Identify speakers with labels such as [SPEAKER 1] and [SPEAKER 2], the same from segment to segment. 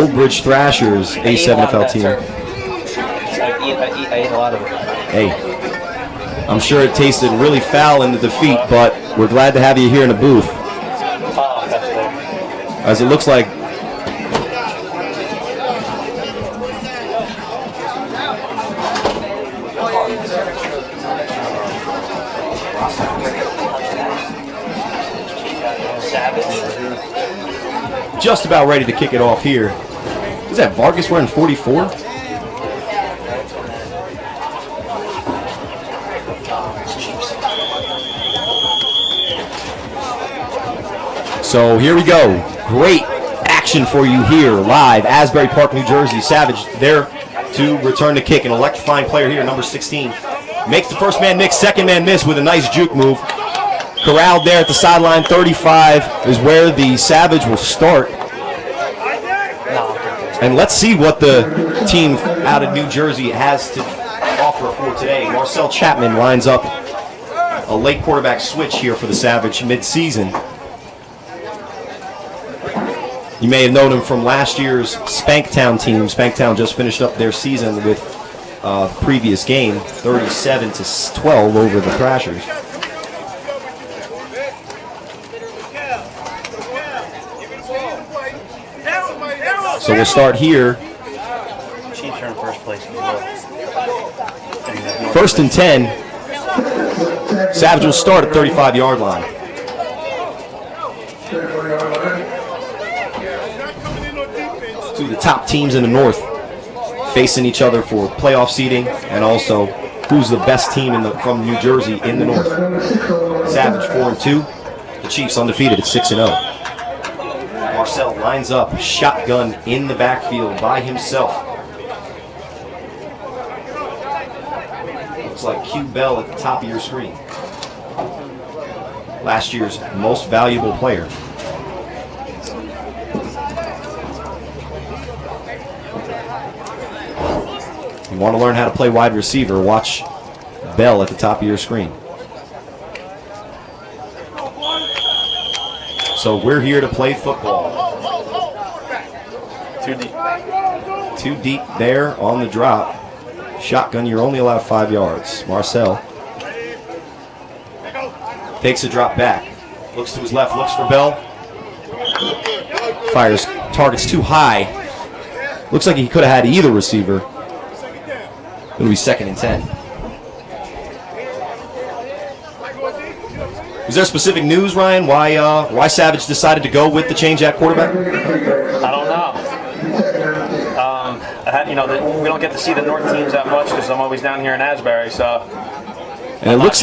[SPEAKER 1] Old Bridge Thrashers A7FL team.
[SPEAKER 2] I ate a lot of it.
[SPEAKER 1] Hey, I'm sure it tasted really foul in the defeat, but we're glad to have you here in the booth.
[SPEAKER 2] Oh, that's there.
[SPEAKER 1] As it looks like just about ready to kick it off here. Is that Vargas wearing 44? So here we go. Great action for you here live. Asbury Park, New Jersey. Savage there to return the kick. An electrifying player here, number 16. Makes the first man miss, second man miss with a nice juke move. Corralled there at the sideline. 35 is where the Savage will start. And let's see what the team out of New Jersey has to offer for today. Marcel Chapman lines up a late quarterback switch here for the Savage mid-season. You may have known him from last year's Spanktown team. Spanktown just finished up their season with the previous game, 37-12 over the Thrashers. So we'll start here.
[SPEAKER 2] Chiefs are in first place.
[SPEAKER 1] First and 10. Savage will start at 35-yard line. Two of the top teams in the North facing each other for playoff seeding, and also who's the best team from New Jersey in the North. Savage 4-2. The Chiefs undefeated at 6-0. Marcel lines up, shotgun in the backfield by himself. Looks like Q Bell at the top of your screen. Last year's most valuable player. You want to learn how to play wide receiver, watch Bell at the top of your screen. So we're here to play football.
[SPEAKER 2] Too deep.
[SPEAKER 1] Too deep there on the drop. Shotgun, you're only allowed 5 yards. Marcel takes a drop back. Looks to his left, looks for Bell. Fires targets too high. Looks like he could have had either receiver. It'll be 2nd and 10. Is there specific news, Ryan, why Savage decided to go with the change at quarterback?
[SPEAKER 2] I don't know. We don't get to see the North teams that much because I'm always down here in Asbury. So.
[SPEAKER 1] And it looks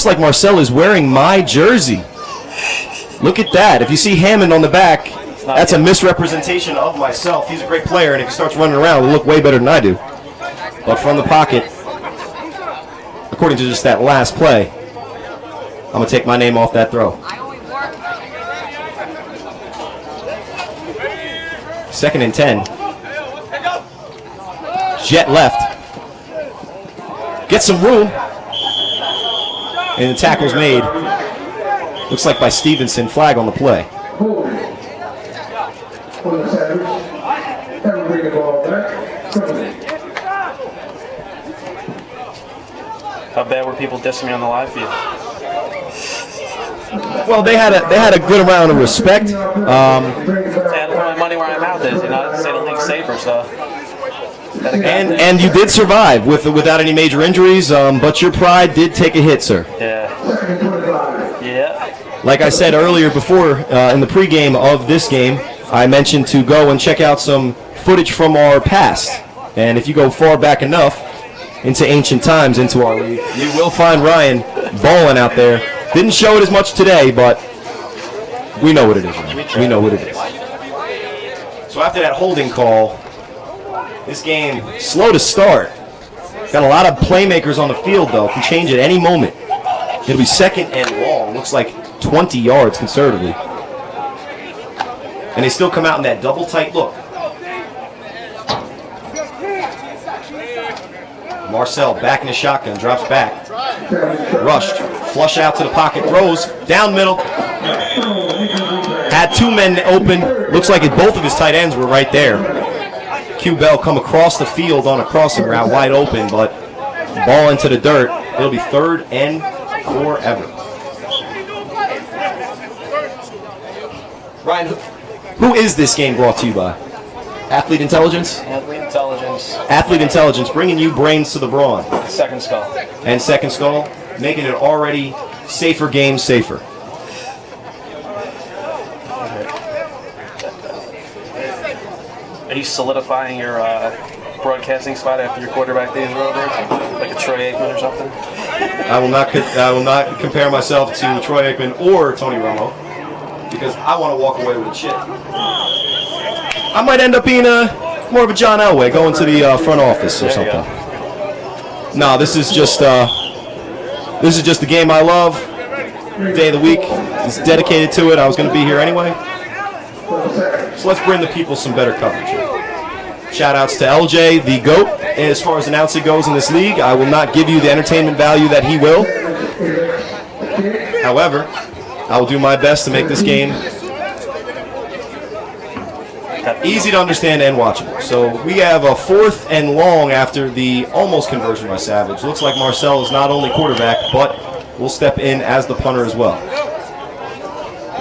[SPEAKER 1] like Marcel is wearing my jersey. Look at that. If you see Hammond on the back, that's a misrepresentation of myself. He's a great player, and if he starts running around, he'll look way better than I do. But from the pocket, according to just that last play, I'm going to take my name off that throw. 2nd and 10. Jet left. Gets some room. And the tackle's made. Looks like by Stevenson. Flag on the play.
[SPEAKER 2] How bad were people dissing me on the live feed?
[SPEAKER 1] Well, they had a good amount of respect.
[SPEAKER 2] I had to put my money where my mouth is, say the league's safer, so.
[SPEAKER 1] And you did survive without any major injuries, but your pride did take a hit, sir.
[SPEAKER 2] Yeah.
[SPEAKER 1] Like I said earlier before, in the pregame of this game, I mentioned to go and check out some footage from our past. And if you go far back enough into ancient times into our league, you will find Ryan balling out there. Didn't show it as much today, but we know what it is. We know what it is. So after that holding call, this game slow to start. Got a lot of playmakers on the field, though. Can change at any moment. It'll be 2nd and long. Looks like 20 yards conservatively. And they still come out in that double tight look. Marcel back in the shotgun, drops back. Rushed, flush out to the pocket, throws, down middle. Had had two men open. Looks like both of his tight ends were right there. Q Bell come across the field on a crossing route, wide open, but ball into the dirt. It'll be 3rd and forever. Ryan, who is this game brought to you by? Athlete Intelligence?
[SPEAKER 2] Athlete Intelligence.
[SPEAKER 1] Athlete Intelligence, bringing you brains to the brawn.
[SPEAKER 2] Second Skull.
[SPEAKER 1] And Second Skull, making it already safer game safer.
[SPEAKER 2] Are you solidifying your broadcasting spot after your quarterback days are over? Like a Troy Aikman or something?
[SPEAKER 1] I will not compare myself to Troy Aikman or Tony Romo because I want to walk away with a chip. I might end up being more of a John Elway, going to the front office or something. No, this is just the game I love. Day of the week is dedicated to it. I was going to be here anyway. So let's bring the people some better coverage. Shout outs to LJ, the GOAT, as far as announcing goes in this league. I will not give you the entertainment value that he will. However, I will do my best to make this game easy to understand and watchable. So we have a 4th and long after the almost conversion by Savage. Looks like Marcel is not only quarterback, but will step in as the punter as well.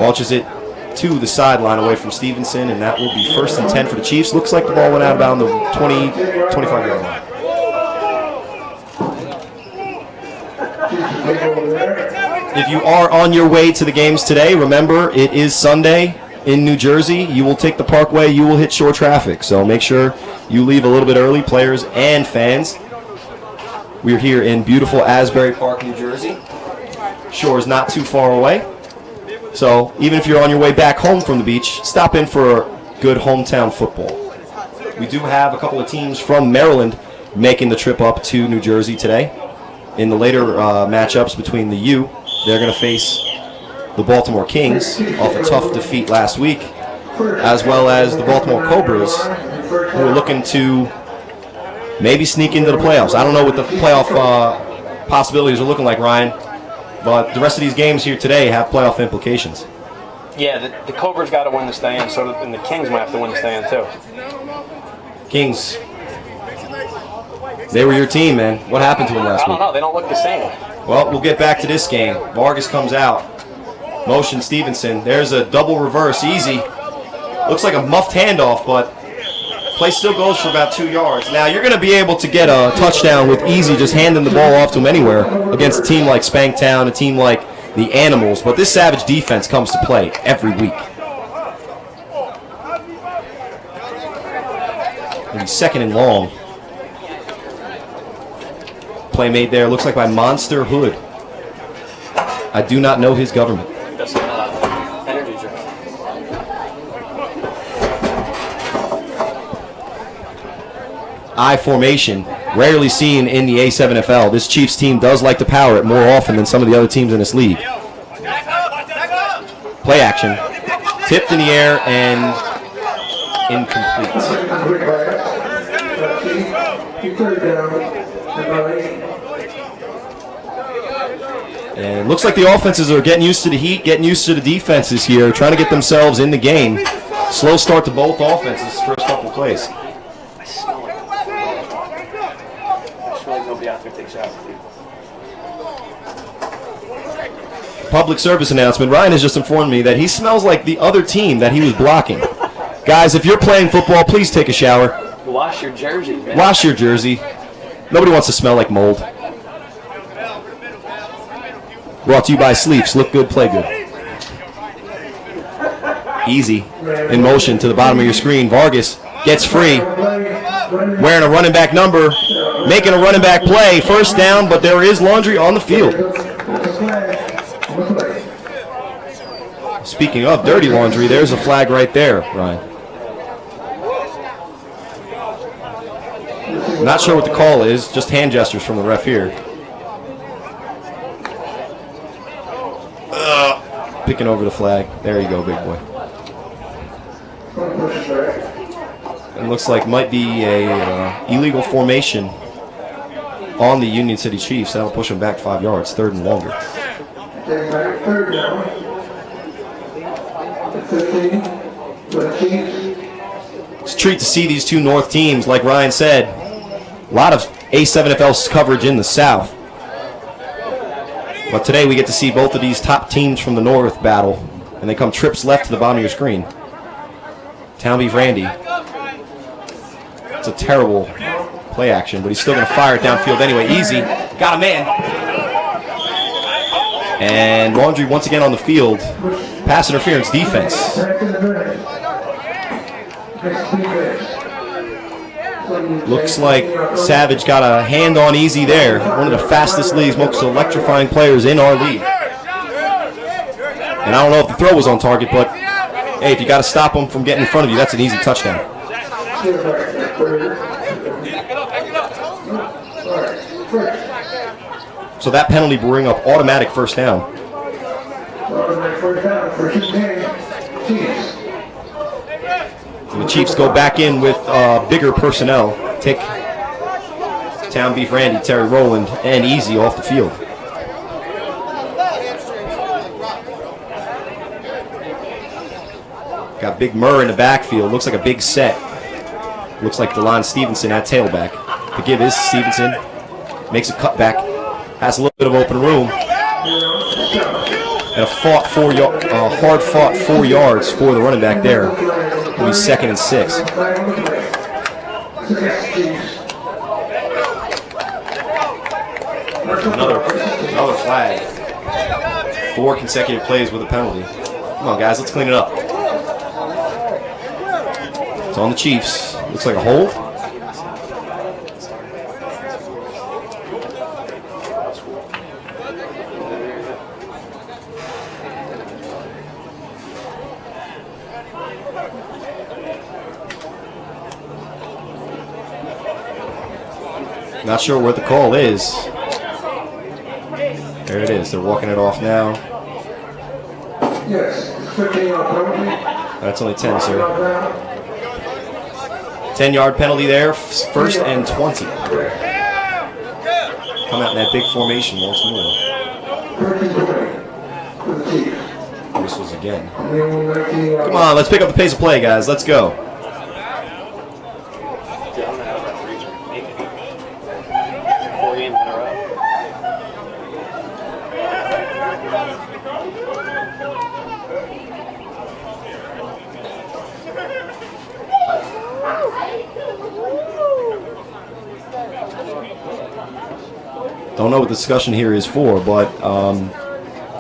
[SPEAKER 1] Launches it to the sideline away from Stevenson, and that will be 1st and 10 for the Chiefs. Looks like the ball went out about on the 25-yard line. If you are on your way to the games today, remember it is Sunday in New Jersey. You will take the Parkway, you will hit shore traffic. So make sure you leave a little bit early, players and fans. We're here in beautiful Asbury Park, New Jersey. Shore is not too far away. So even if you're on your way back home from the beach, stop in for good hometown football. We do have a couple of teams from Maryland making the trip up to New Jersey today. In the later matchups between the U, they're going to face the Baltimore Kings off a tough defeat last week, as well as the Baltimore Cobras, who are looking to maybe sneak into the playoffs. I don't know what the playoff possibilities are looking like, Ryan, but the rest of these games here today have playoff implications.
[SPEAKER 2] Yeah, the Cobras got to win to stay in, and the Kings might have to win to stay in too.
[SPEAKER 1] Kings, they were your team, man. What happened to them last week?
[SPEAKER 2] I don't know. They don't look the same.
[SPEAKER 1] Well, we'll get back to this game. Vargas comes out. Motion Stevenson. There's a double reverse. Easy. Looks like a muffed handoff, but play still goes for about 2 yards. Now, you're going to be able to get a touchdown with Easy just handing the ball off to him anywhere against a team like Spanktown, a team like the Animals. But this Savage defense comes to play every week. Maybe 2nd and long. Play made there, looks like by Monster Hood. I do not know his government.
[SPEAKER 2] That's energy drink.
[SPEAKER 1] I formation, rarely seen in the A7FL. This Chiefs team does like to power it more often than some of the other teams in this league. Play action, tipped in the air and incomplete. And looks like the offenses are getting used to the heat, getting used to the defenses here, trying to get themselves in the game. Slow start to both offenses, first couple plays.
[SPEAKER 2] I smell like nobody out there takes showers.
[SPEAKER 1] Public service announcement. Ryan has just informed me that he smells like the other team that he was blocking. Guys, if you're playing football, please take a shower.
[SPEAKER 2] Wash your jersey, man.
[SPEAKER 1] Wash your jersey. Nobody wants to smell like mold. Brought to you by Sleeps. Look good, play good. Easy. In motion to the bottom of your screen. Vargas gets free. Wearing a running back number. Making a running back play. First down, but there is laundry on the field. Speaking of dirty laundry, there's a flag right there, Ryan. Not sure what the call is. Just hand gestures from the ref here. Picking over the flag. There you go, big boy. It looks like might be a illegal formation on the Union City Chiefs. That'll push them back 5 yards, 3rd and longer. It's a treat to see these two North teams. Like Ryan said, a lot of A7FL coverage in the South. But today we get to see both of these top teams from the North battle, and they come trips left to the bottom of your screen. Town Beef Randy. It's a terrible play action, but he's still going to fire it downfield anyway. Easy. Got a man. And Laundry once again on the field. Pass interference defense. Looks like Savage got a hand on Easy there. One of the fastest leagues, most electrifying players in our league. And I don't know if the throw was on target, but hey, if you got to stop him from getting in front of you, that's an easy touchdown. So that penalty will bring up automatic first down. And the Chiefs go back in with bigger personnel. Take Town Beef Randy, Terry Rowland, and Easy off the field. Got Big Murr in the backfield. Looks like a big set. Looks like DeLon Stevenson at tailback. The give is Stevenson. Makes a cutback. Has a little bit of open room. And a hard-fought 4 yards for the running back there. It'll be 2nd and 6. Another flag. 4 consecutive plays with a penalty. Come on, guys, let's clean it up. It's on the Chiefs. Looks like a hold. Not sure what the call is. There it is. They're walking it off now.
[SPEAKER 3] Yes, 15-yard penalty.
[SPEAKER 1] That's only 10, sir. 10-yard penalty there. 1st and 20. Come out in that big formation once more. Whistles again. Come on, let's pick up the pace of play, guys. Let's go. Don't know what the discussion here is for, but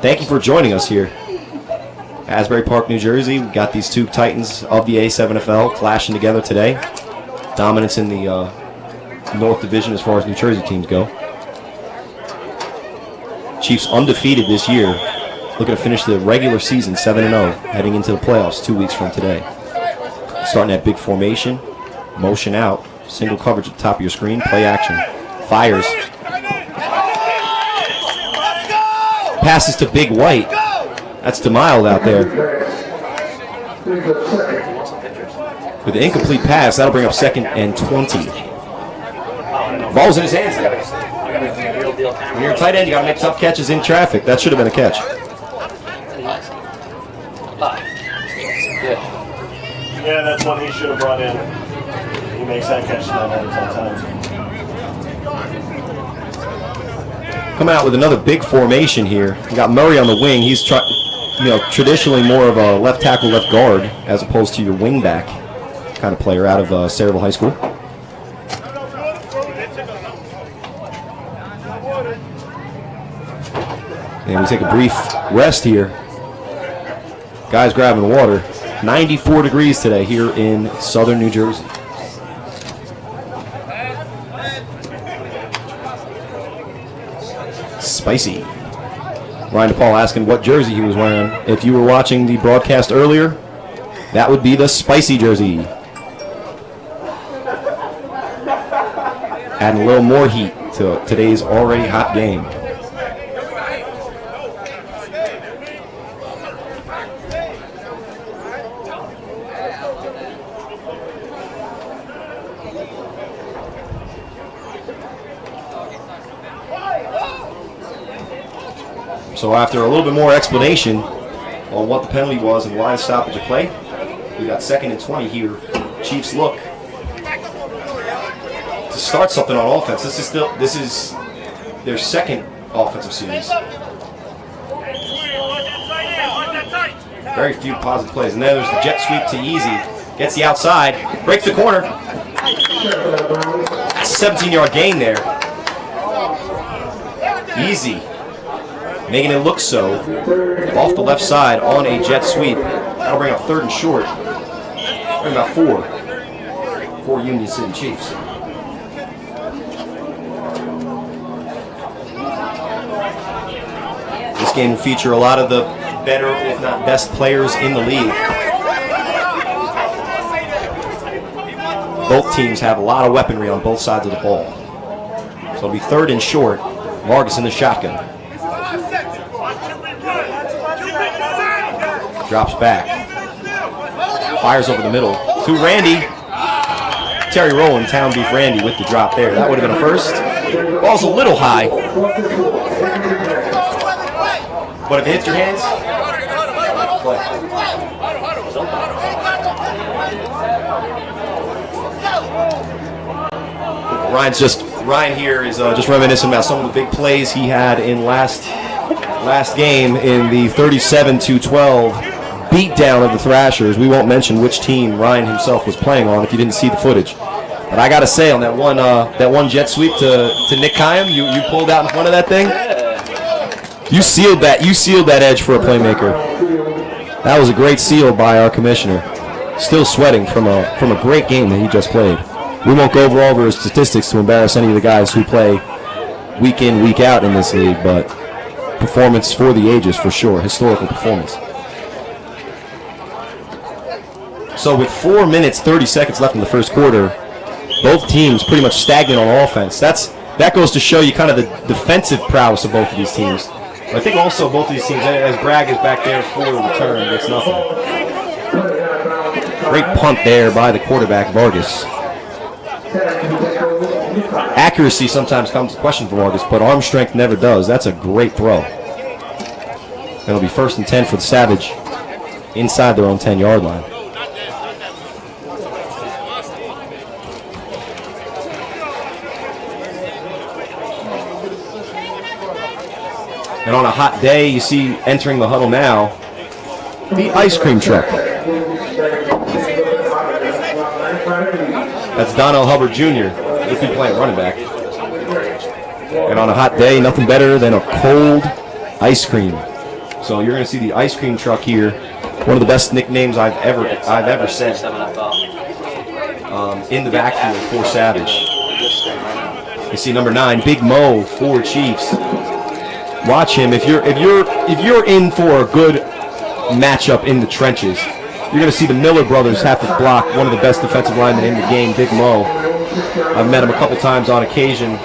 [SPEAKER 1] thank you for joining us here. Asbury Park, New Jersey. We got these two titans of the A7FL clashing together today. Dominance in the North Division as far as New Jersey teams go. Chiefs undefeated this year. Looking to finish the regular season 7-0, heading into the playoffs 2 weeks from today. Starting that big formation, motion out, single coverage at the top of your screen, play action, fires. Passes to Big White. That's DeMille out there. With the incomplete pass, that'll bring up 2nd and 20. Ball's in his hands. When you're a tight end, you got to make tough catches in traffic. That should have been a catch.
[SPEAKER 4] Yeah, that's what he should have brought in. He makes that catch 9 out of 10 times.
[SPEAKER 1] Come out with another big formation here. We got Murray on the wing. He's traditionally more of a left tackle, left guard, as opposed to your wing back kind of player out of Sayreville High School. And we take a brief rest here. Guys grabbing water. 94 degrees today here in southern New Jersey. Spicy. Ryan DePaul asking what jersey he was wearing. If you were watching the broadcast earlier, that would be the spicy jersey. Adding a little more heat to today's already hot game. So after a little bit more explanation, on what the penalty was and line stoppage of play. We got 2nd and 20 here. Chiefs look to start something on offense. This is their 2nd offensive series. Very few positive plays. And then there's the jet sweep to Easy. Gets the outside, breaks the corner. That's a 17-yard gain there. Easy, making it look so. Off the left side on a jet sweep. That'll bring up 3rd and short. Bring about 4 Union City Chiefs. This game will feature a lot of the better, if not best, players in the league. Both teams have a lot of weaponry on both sides of the ball. So it'll be 3rd and short. Vargas in the shotgun. Drops back. Fires over the middle to Randy. Terry Rowland, Town Beef Randy with the drop there. That would have been a first. Ball's a little high. But if it hits your hands, play. Ryan here is just reminiscing about some of the big plays he had in last game in the 37-12 beatdown of the Thrashers. We won't mention which team Ryan himself was playing on if you didn't see the footage. But I gotta say, on that one jet sweep to Nick Kayam, you pulled out in front of that thing. You sealed that edge for a playmaker. That was a great seal by our commissioner. Still sweating from a great game that he just played. We won't go over all of his statistics to embarrass any of the guys who play week in, week out in this league, but performance for the ages for sure, historical performance. So with 4 minutes, 30 seconds left in the first quarter, both teams pretty much stagnant on offense. That goes to show you kind of the defensive prowess of both of these teams. I think also both of these teams, as Bragg is back there for the return, gets nothing. Great punt there by the quarterback, Vargas. Accuracy sometimes comes to question for Vargas, but arm strength never does. That's a great throw. It'll be 1st and 10 for the Savage inside their own 10-yard line. And on a hot day, you see entering the huddle now, the ice cream truck. That's Donnell Hubbard Jr. He's been playing running back. And on a hot day, nothing better than a cold ice cream. So you're going to see the ice cream truck here. One of the best nicknames I've ever said. In the backfield for Savage. You see number 9, Big Mo for Chiefs. Watch him. If you're in for a good matchup in the trenches, you're going to see the Miller brothers have to block one of the best defensive linemen in the game, Big Mo. I've met him a couple times on occasion.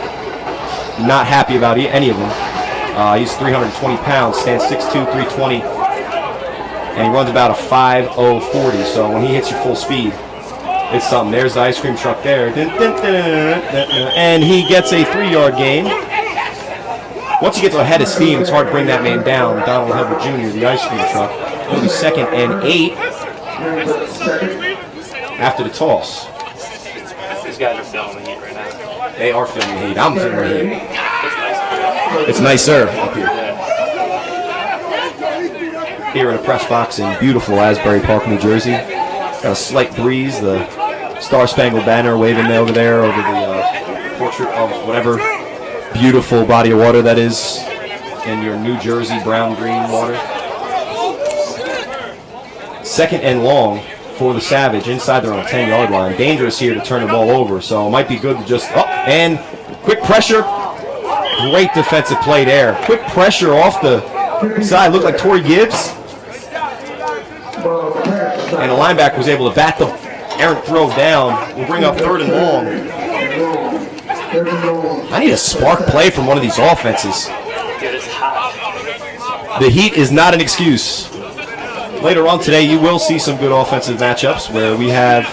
[SPEAKER 1] Not happy about any of them. He's 320 pounds, stands 6'2", 320, and he runs about a 5.0 40. So when he hits your full speed, it's something. There's the ice cream truck there. And he gets a 3-yard gain. Once he gets ahead of steam, it's hard to bring that man down. Donald Hubbard Jr., the ice cream truck. It'll be 2nd and 8 after the toss.
[SPEAKER 2] These guys are filming the heat right now.
[SPEAKER 1] They are filming the heat. I'm filming the heat. It's nicer up here. Here in a press box in beautiful Asbury Park, New Jersey. Got a slight breeze. The Star Spangled Banner waving over there over the portrait of whatever beautiful body of water that is in your New Jersey brown-green water. 2nd and long for the Savage inside their own 10-yard line. Dangerous here to turn the ball over, so it might be good to just and quick pressure. Great defensive play there. Quick pressure off the side. Looked like Torrey Gibbs. And the linebacker was able to bat the errant throw down. We'll bring up 3rd and long. I need a spark play from one of these offenses. The heat is not an excuse. Later on today, you will see some good offensive matchups where we have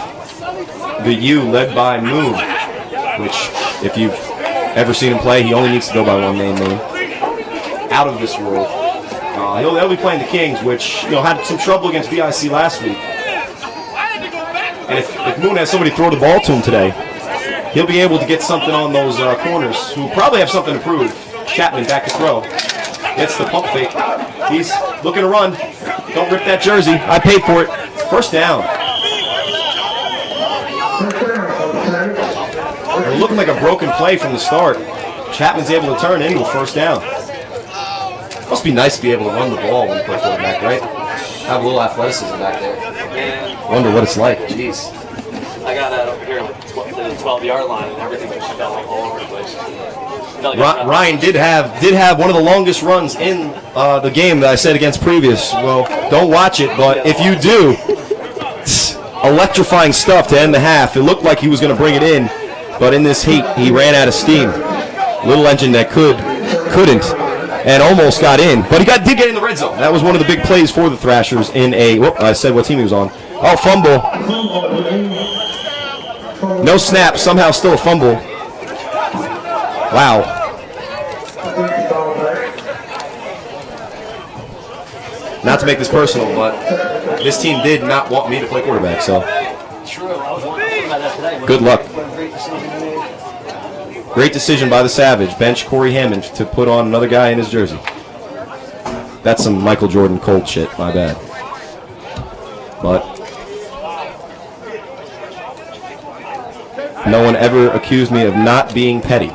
[SPEAKER 1] the U led by Moon, which, if you've ever seen him play, he only needs to go by one name. Out of this world. He'll be playing the Kings, which had some trouble against BIC last week. And if Moon has somebody throw the ball to him today, he'll be able to get something on those corners, who probably have something to prove. Chapman back to throw. Gets the pump fake. He's looking to run. Don't rip that jersey. I paid for it. First down. It looked like a broken play from the start. Chapman's able to turn into a first down. Must be nice to be able to run the ball when you play quarterback, right? Have a little athleticism back there. Wonder what it's like. Jeez.
[SPEAKER 2] I got that over here at the 12-yard line, and everything just fell all over the place.
[SPEAKER 1] Ryan did have one of the longest runs in the game that I said against previous. Well, don't watch it, but if you do, electrifying stuff to end the half. It looked like he was going to bring it in, but in this heat, he ran out of steam. Little engine that couldn't, and almost got in, but he did get in the red zone. That was one of the big plays for the Thrashers in a. I said what team he was on. Oh, fumble. No snap. Somehow still a fumble. Wow. Not to make this personal, but this team did not want me to play quarterback, so good luck. Great decision by the Savage. Bench Corey Hammond to put on another guy in his jersey. That's some Michael Jordan cold shit, my bad. But no one ever accused me of not being petty.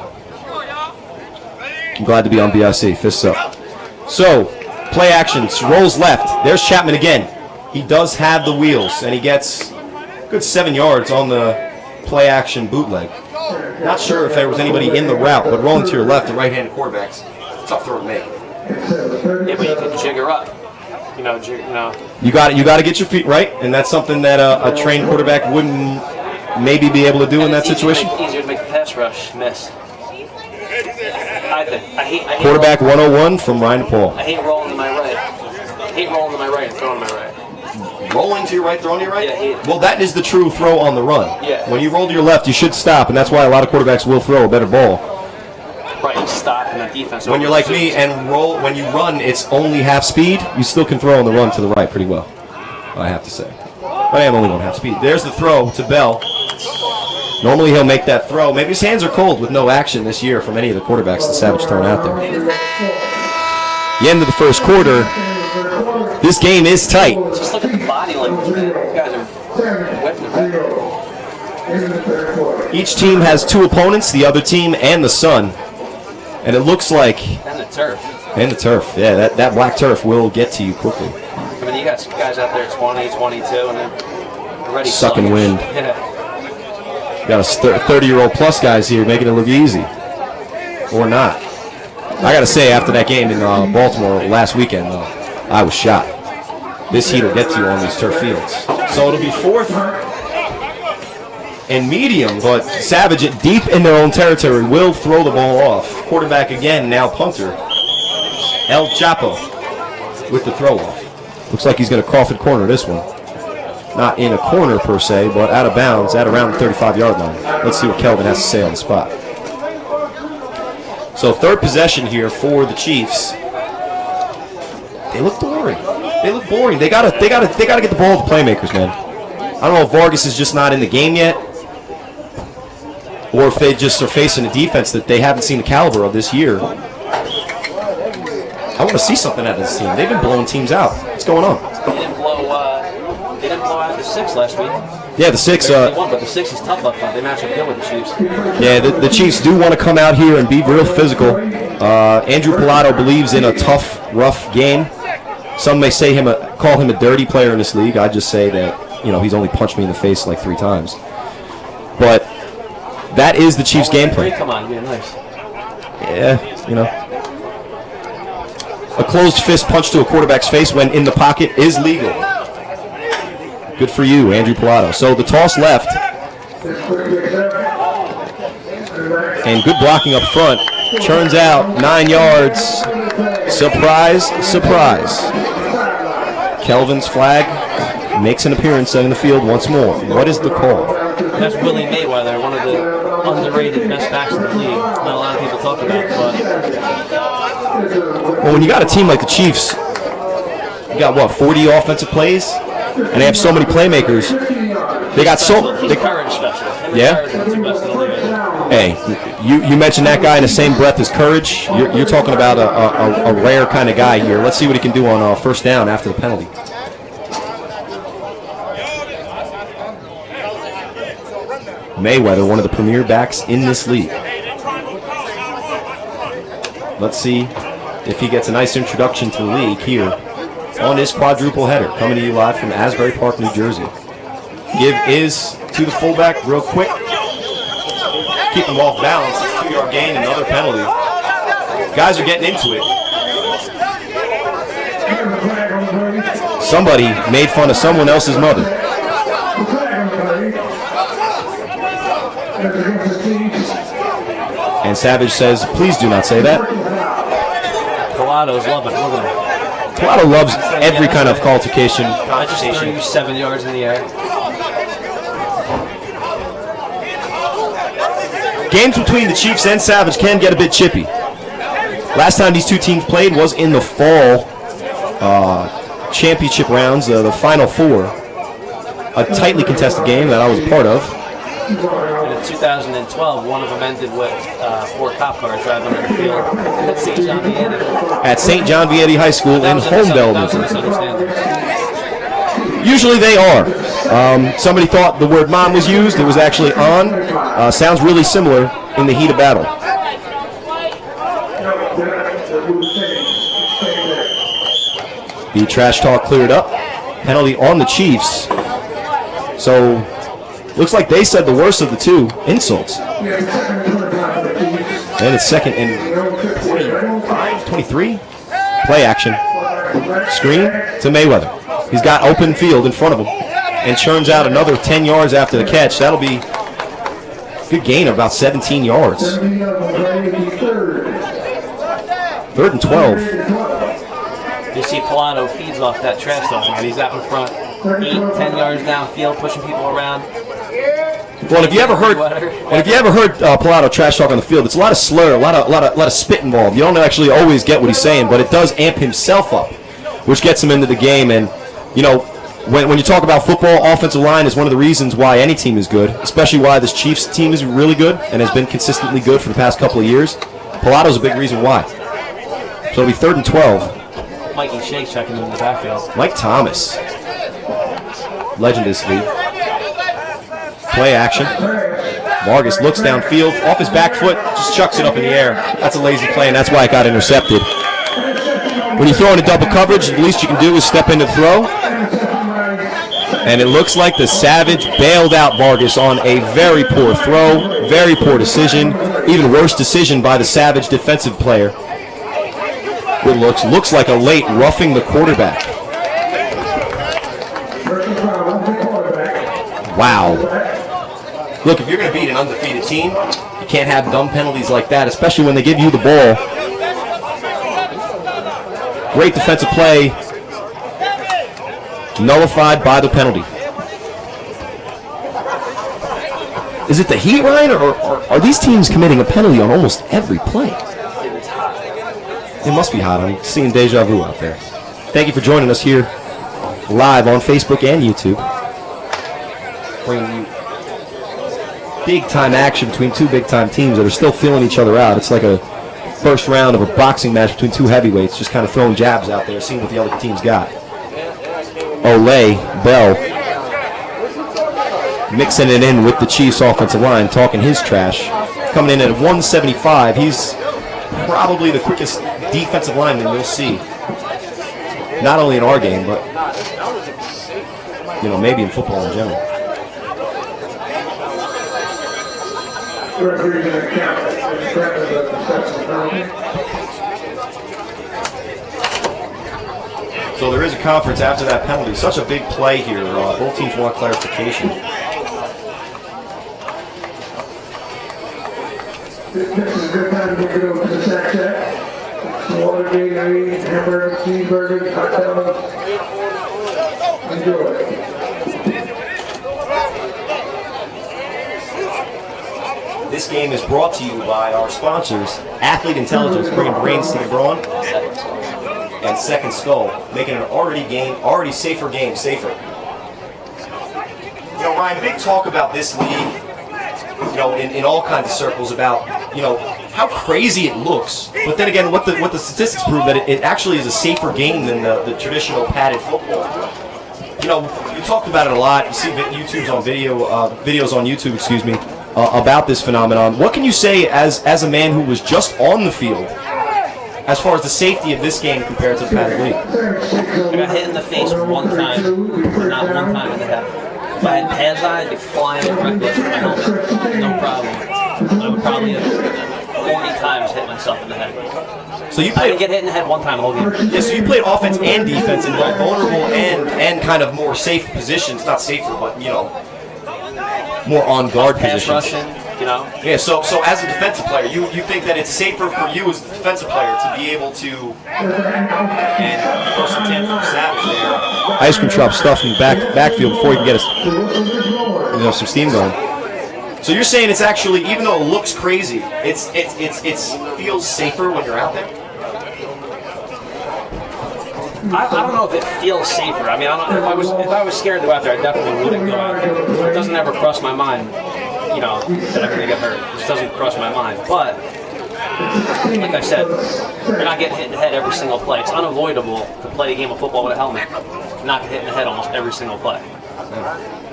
[SPEAKER 1] I'm glad to be on BIC. Fists up. So, play actions. Rolls left. There's Chapman again. He does have the wheels, and he gets a good 7 yards on the play action bootleg. Not sure if there was anybody in the route, but rolling to your left, the right-handed quarterback's tough throw to make.
[SPEAKER 2] Yeah, but you can jigger up.
[SPEAKER 1] You got to get your feet right, and that's something that a trained quarterback wouldn't maybe be able to do in that situation.
[SPEAKER 2] Easier to make the pass rush miss. I hate
[SPEAKER 1] Quarterback 101 from Ryan DePaul.
[SPEAKER 2] I hate rolling to my right. I hate rolling to my right and throwing to my right.
[SPEAKER 1] Rolling to your right, throwing to your right?
[SPEAKER 2] Yeah, I hate it.
[SPEAKER 1] Well, that is the true throw on the run.
[SPEAKER 2] Yeah.
[SPEAKER 1] When you roll to your left, you should stop, and that's why a lot of quarterbacks will throw a better ball.
[SPEAKER 2] Right, you stop in that defense.
[SPEAKER 1] When you're like me and when you run, it's only half speed, you still can throw on the run to the right pretty well, I have to say. But I am only on half speed. There's the throw to Bell. Normally he'll make that throw. Maybe his hands are cold with no action this year from any of the quarterbacks the Savage thrown out there. The end of the first quarter. This game is tight.
[SPEAKER 2] Just look at the body language, man. You guys are wetting the bed.
[SPEAKER 1] Each team has two opponents, the other team and the Sun. And it looks like...
[SPEAKER 2] And the turf.
[SPEAKER 1] And the turf. Yeah, that black turf will get to you quickly.
[SPEAKER 2] I mean, you got some guys out there 20, 22, and they're ready
[SPEAKER 1] sucking wind.
[SPEAKER 2] Yeah.
[SPEAKER 1] Got a 30-year-old plus guys here making it look easy. Or not. I got to say, after that game in Baltimore last weekend, though, I was shot. This heat will get to you on these turf fields. So it'll be fourth and medium, but Savage, deep in their own territory, will throw the ball off. Quarterback again, now punter. El Chapo with the throw off. Looks like he's going to Crawford corner this one. Not in a corner per se, but out of bounds at around the 35-yard line. Let's see what Kelvin has to say on the spot. So third possession here for the Chiefs. They look boring. They look boring. They gotta get the ball to the playmakers, man. I don't know if Vargas is just not in the game yet, or if they just are facing a defense that they haven't seen the caliber of this year. I want to see something out of this team. They've been blowing teams out. What's going on?
[SPEAKER 2] They didn't blow out the 6 last week.
[SPEAKER 1] Yeah, the 6.
[SPEAKER 2] They won, but the 6 is tough up front. They match up good with the Chiefs.
[SPEAKER 1] Yeah, the Chiefs do want to come out here and be real physical. Andrew Pilato believes in a tough, rough game. Some may say call him a dirty player in this league. I just say that he's only punched me in the face like 3 times. But that is the Chiefs' game plan.
[SPEAKER 2] Come on, you're nice.
[SPEAKER 1] Yeah, a closed fist punch to a quarterback's face when in the pocket is legal. Good for you, Andrew Pilato. So the toss left. And good blocking up front. Turns out 9 yards. Surprise, surprise. Kelvin's flag makes an appearance in the field once more. What is the call?
[SPEAKER 2] That's Willie Mayweather, one of the underrated best backs in the league. Not a lot of people talk about it, but...
[SPEAKER 1] Well, when you got a team like the Chiefs You got what, 40 offensive plays, and they have so many playmakers. They got so.
[SPEAKER 2] He's courage specialist.
[SPEAKER 1] Yeah. Hey, you mentioned that guy in the same breath as Courage. You're talking about a rare kind of guy here. Let's see what he can do on first down after the penalty. Mayweather, one of the premier backs in this league. Let's see if he gets a nice introduction to the league here on his quadruple header, coming to you live from Asbury Park, New Jersey. Give is to the fullback real quick. Keep him off balance. It's a 2-yard gain, another penalty. Guys are getting into it. Somebody made fun of someone else's mother. And Savage says, please do not say that.
[SPEAKER 2] Palado's loving it. Look at him.
[SPEAKER 1] Palado loves every kind of altercation.
[SPEAKER 2] I just threw you 7 yards in the air.
[SPEAKER 1] Games between the Chiefs and Savage can get a bit chippy. Last time these two teams played was in the fall championship rounds, the Final Four. A tightly contested game that I was a part of.
[SPEAKER 2] In 2012, one of them ended with 4 cop cars driving on the field at St. John Vianney.
[SPEAKER 1] At St. John Vianney High School in Homedale. Usually they are. Somebody thought the word mom was used. It was actually on. Sounds really similar in the heat of battle. The trash talk cleared up. Penalty on the Chiefs. So, looks like they said the worst of the two insults. And it's second and 23. Play action. Screen to Mayweather. He's got open field in front of him and churns out another 10 yards after the catch. That'll be a good gain of about 17 yards. 3rd and 12.
[SPEAKER 2] You see Palado feeds off that trash talk, and he's out in front, 8-10 yards downfield, pushing people around.
[SPEAKER 1] Well, if you ever heard Palado trash talk on the field, it's a lot of slur, a lot of spit involved. You don't actually always get what he's saying, but it does amp himself up, which gets him into the game. And you know, when you talk about football, offensive line is one of the reasons why any team is good, especially why this Chiefs team is really good and has been consistently good for the past couple of years. Palado's a big reason why. So it'll be 3rd and 12.
[SPEAKER 2] Mikey Shake's checking in the backfield.
[SPEAKER 1] Mike Thomas, legend of this league. Play action. Vargas looks downfield, off his back foot, just chucks it up in the air. That's a lazy play, and that's why it got intercepted. When you throw into double coverage, the least you can do is step in to throw. And it looks like the Savage bailed out Vargas on a very poor throw, very poor decision, even worse decision by the Savage defensive player. It looks like a late roughing the quarterback. Wow. Look, if you're going to beat an undefeated team, you can't have dumb penalties like that, especially when they give you the ball. Great defensive play. Nullified by the penalty. Is it the heat, Ryan, or are these teams committing a penalty on almost every play? It must be hot. I'm seeing deja vu out there. Thank you for joining us here live on Facebook and YouTube. Bringing you big-time action between two big-time teams that are still feeling each other out. It's like a first round of a boxing match between two heavyweights, just kind of throwing jabs out there, seeing what the other team's got. Olay, Bell, mixing it in with the Chiefs' offensive line, talking his trash. Coming in at 175. He's probably the quickest defensive lineman you'll see. Not only in our game, but maybe in football in general. So there is a conference after that penalty. Such a big play here. Both teams want clarification.
[SPEAKER 3] This is a good time to get over to the snack shack. Watergate, hamburger, cheeseburgers, hot dogs. Enjoy.
[SPEAKER 1] This game is brought to you by our sponsors, Athlete Intelligence, bringing brains to the brawn. and second skull, making an already safer game safer. You know, Ryan, big talk about this league, you know, in all kinds of circles about, you know, how crazy it looks. But then again, what the statistics prove that it actually is a safer game than the traditional padded football. You know, you talked about it a lot. You see videos on YouTube, excuse me, about this phenomenon. What can you say as a man who was just on the field as far as the safety of this game compared to the padded league?
[SPEAKER 5] I got hit in the face one time, not one time in the head. If I had pads on, I'd be flying reckless with my helmet, no problem. I would probably have 40 times hit myself in the head.
[SPEAKER 1] So you
[SPEAKER 5] I
[SPEAKER 1] played,
[SPEAKER 5] didn't get hit in the head one time the whole game.
[SPEAKER 1] yeah, so you played offense and defense in both vulnerable and kind of more safe positions. Not safer, but, you know, more on guard
[SPEAKER 5] Pass
[SPEAKER 1] positions.
[SPEAKER 5] rushing, you know.
[SPEAKER 1] Yeah, so as a defensive player, you think that it's safer for you as a defensive player to be able to, and first and 10 from Savage there. Ice cream drop stuff in the backfield before you can get some steam going. So you're saying it's actually, even though it looks crazy, it feels safer when you're out there?
[SPEAKER 5] I don't know if it feels safer. I mean, I don't, if I was scared to go out there, I definitely wouldn't go out there. It doesn't ever cross my mind, you know, that I'm going to get hurt. It just doesn't cross my mind. But, like I said, you're not getting hit in the head every single play. It's unavoidable to play a game of football with a helmet, not get hit in the head almost every single play.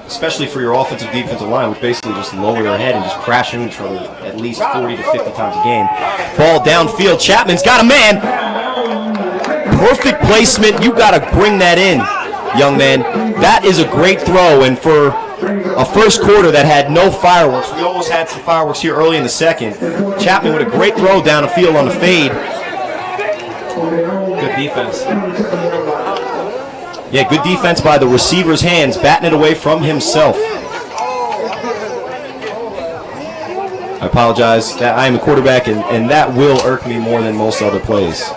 [SPEAKER 1] Especially for your offensive defensive line, which basically just lower your head and just crash into each other at least 40 to 50 times a game. Ball downfield. Chapman's got a man. Perfect placement. You got to bring that in, young man. That is a great throw. And for a first quarter that had no fireworks, we almost had some fireworks here early in the second. Chapman with a great throw down the field on the fade.
[SPEAKER 5] Good defense.
[SPEAKER 1] Yeah, good defense by the receiver's hands, batting it away from himself. I apologize. I am a quarterback, and that will irk me more than most other plays.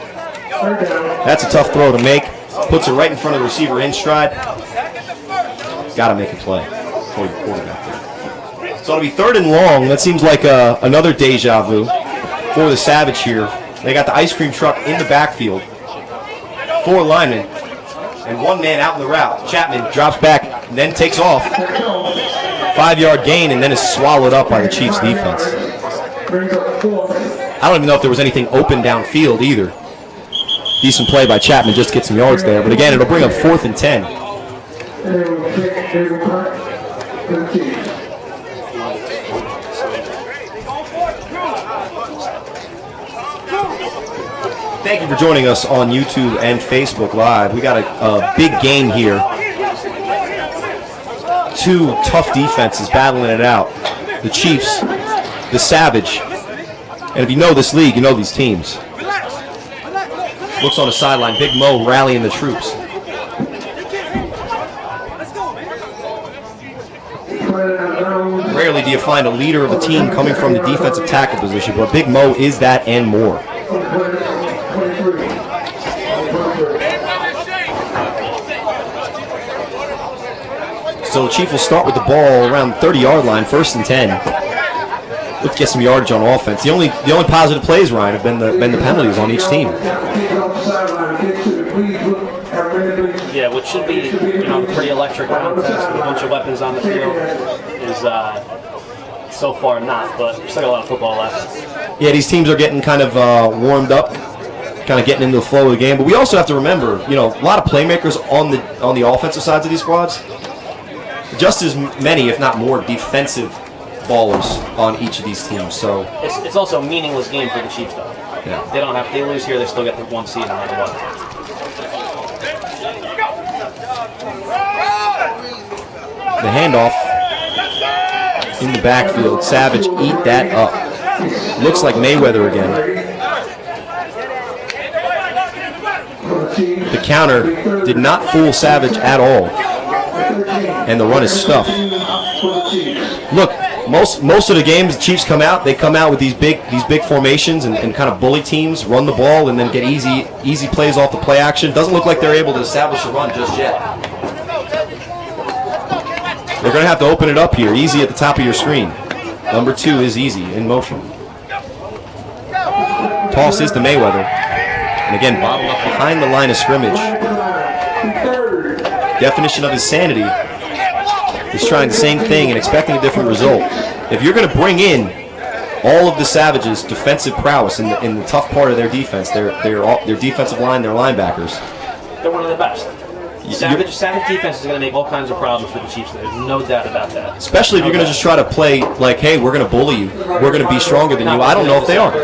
[SPEAKER 1] That's a tough throw to make. Puts it right in front of the receiver in stride. Got to make a play for your quarterback there. So it'll be 3rd and long. That seems like another deja vu for the Savage here. They got the ice cream truck in the backfield. 4 linemen. And 1 man out in the route. Chapman drops back and then takes off. 5-yard gain and then is swallowed up by the Chiefs defense. I don't even know if there was anything open downfield either. Decent play by Chapman just to get some yards there. But again, it'll bring up 4th and 10. Thank you for joining us on YouTube and Facebook Live. We got a big game here. 2 tough defenses battling it out. The Chiefs, the Savage. And if you know this league, you know these teams. Looks on the sideline. Big Mo rallying the troops. Rarely do you find a leader of a team coming from the defensive tackle position, but Big Mo is that and more. So the Chief will start with the ball around the 30-yard line, 1st and 10. Look to get some yardage on offense. The only positive plays, Ryan, have been the penalties on each team.
[SPEAKER 5] Yeah, which should be, you know, a pretty electric contest with a bunch of weapons on the field is so far not, but there's still a lot of football left.
[SPEAKER 1] Yeah, these teams are getting kind of warmed up, kind of getting into the flow of the game. But we also have to remember, you know, a lot of playmakers on the offensive sides of these squads. Just as many, if not more, defensive ballers on each of these teams. So
[SPEAKER 5] it's also a meaningless game for the Chiefs, though.
[SPEAKER 1] Yeah.
[SPEAKER 5] They lose here, they still get the 1 seed no matter what.
[SPEAKER 1] The handoff in the backfield. Savage eat that up. Looks like Mayweather again. The counter did not fool Savage at all. And the run is stuffed. Look, most of the games the Chiefs come out, they come out with these big formations and kind of bully teams, run the ball, and then get easy plays off the play action. Doesn't look like they're able to establish a run just yet. They're going to have to open it up here. Easy at the top of your screen. Number 2 is easy in motion. Toss is to Mayweather. And again, bottled up behind the line of scrimmage. Definition of insanity is trying the same thing and expecting a different result. If you're going to bring in all of the Savages' defensive prowess in the tough part of their defense, their defensive line, their linebackers,
[SPEAKER 5] they're one of the best. Savage defense is going to make all kinds of problems for the Chiefs. There's no doubt about that.
[SPEAKER 1] Especially if you're going to just try to play like, hey, we're going to bully you. We're going to be stronger than you. I don't know if they are.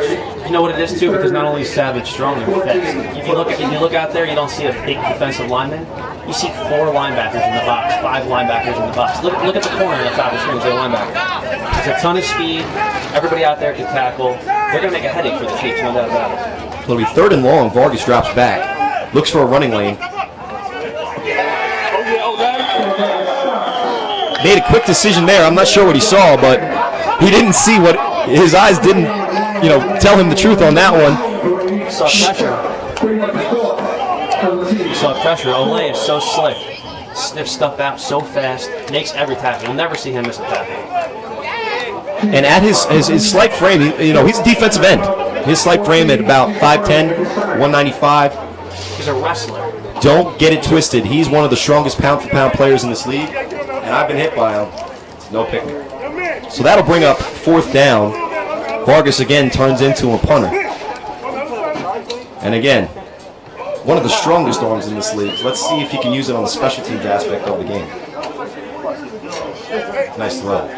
[SPEAKER 5] You know what it is too, because not only is Savage strong, they're fast. If you look out there, you don't see a big defensive lineman. You see 4 linebackers in the box, 5 linebackers in the box. Look at the corner on the top of the screen, the linebacker. There's a ton of speed. Everybody out there can tackle. They're going to make a headache for the Chiefs, no doubt about it.
[SPEAKER 1] It'll be 3rd and long. Vargas drops back, looks for a running lane. Made a quick decision there. I'm not sure what he saw, but he didn't see what his eyes didn't, tell him the truth on that one.
[SPEAKER 5] Saw pressure. Olay is so slick. Sniffs stuff out so fast. Makes every tackle. You'll never see him miss a tackle.
[SPEAKER 1] And at his slight frame, he's a defensive end. His slight frame at about 5'10", 195.
[SPEAKER 5] He's a wrestler.
[SPEAKER 1] Don't get it twisted. He's one of the strongest pound-for-pound players in this league, and I've been hit by him. It's no picnic. So that'll bring up 4th down. Vargas again turns into a punter. And again, one of the strongest arms in this league. Let's see if he can use it on the special teams aspect of the game. Nice throw.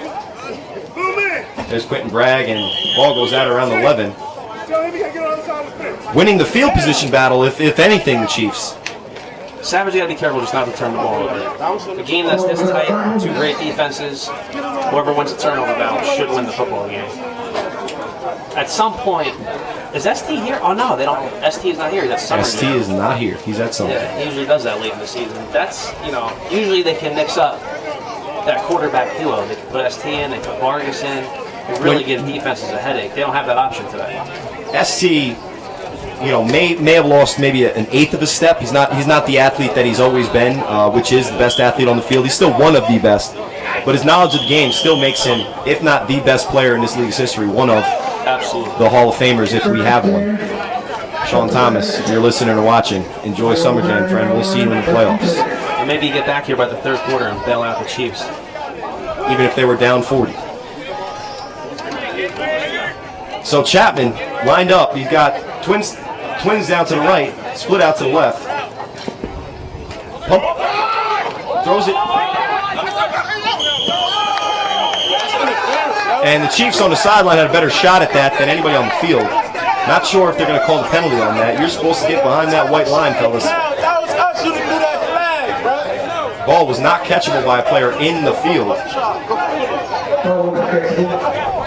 [SPEAKER 1] There's Quentin Bragg, and ball goes out around the 11. Winning the field position battle, if anything, the Chiefs.
[SPEAKER 5] Savage, you got to be careful just not to turn the ball over. A game that's this tight, 2 great defenses, whoever wins the turnover battle should win the football game. At some point, is ST here? Oh no, they don't. ST is not here. That's summer.
[SPEAKER 1] ST is not here. He's at summer.
[SPEAKER 5] Yeah, he usually does that late in the season. That's, usually they can mix up that quarterback duo. They can put ST in, they put Vargas in. It really gives defenses a headache. They don't have that option today.
[SPEAKER 1] ST, may have lost maybe an eighth of a step. He's not the athlete that he's always been, which is the best athlete on the field. He's still one of the best, but his knowledge of the game still makes him, if not the best player in this league's history, one of the Hall of Famers if we have one. Sean Thomas, if you're listening or watching, enjoy summer camp, friend. We'll see you in the playoffs.
[SPEAKER 5] And maybe you get back here by the 3rd quarter and bail out the Chiefs.
[SPEAKER 1] Even if they were down 40. So Chapman lined up. He's got twins down to the right, split out to the left. Pump. Throws it. And the Chiefs on the sideline had a better shot at that than anybody on the field. Not sure if they're going to call the penalty on that. You're supposed to get behind that white line, fellas. Ball was not catchable by a player in the field.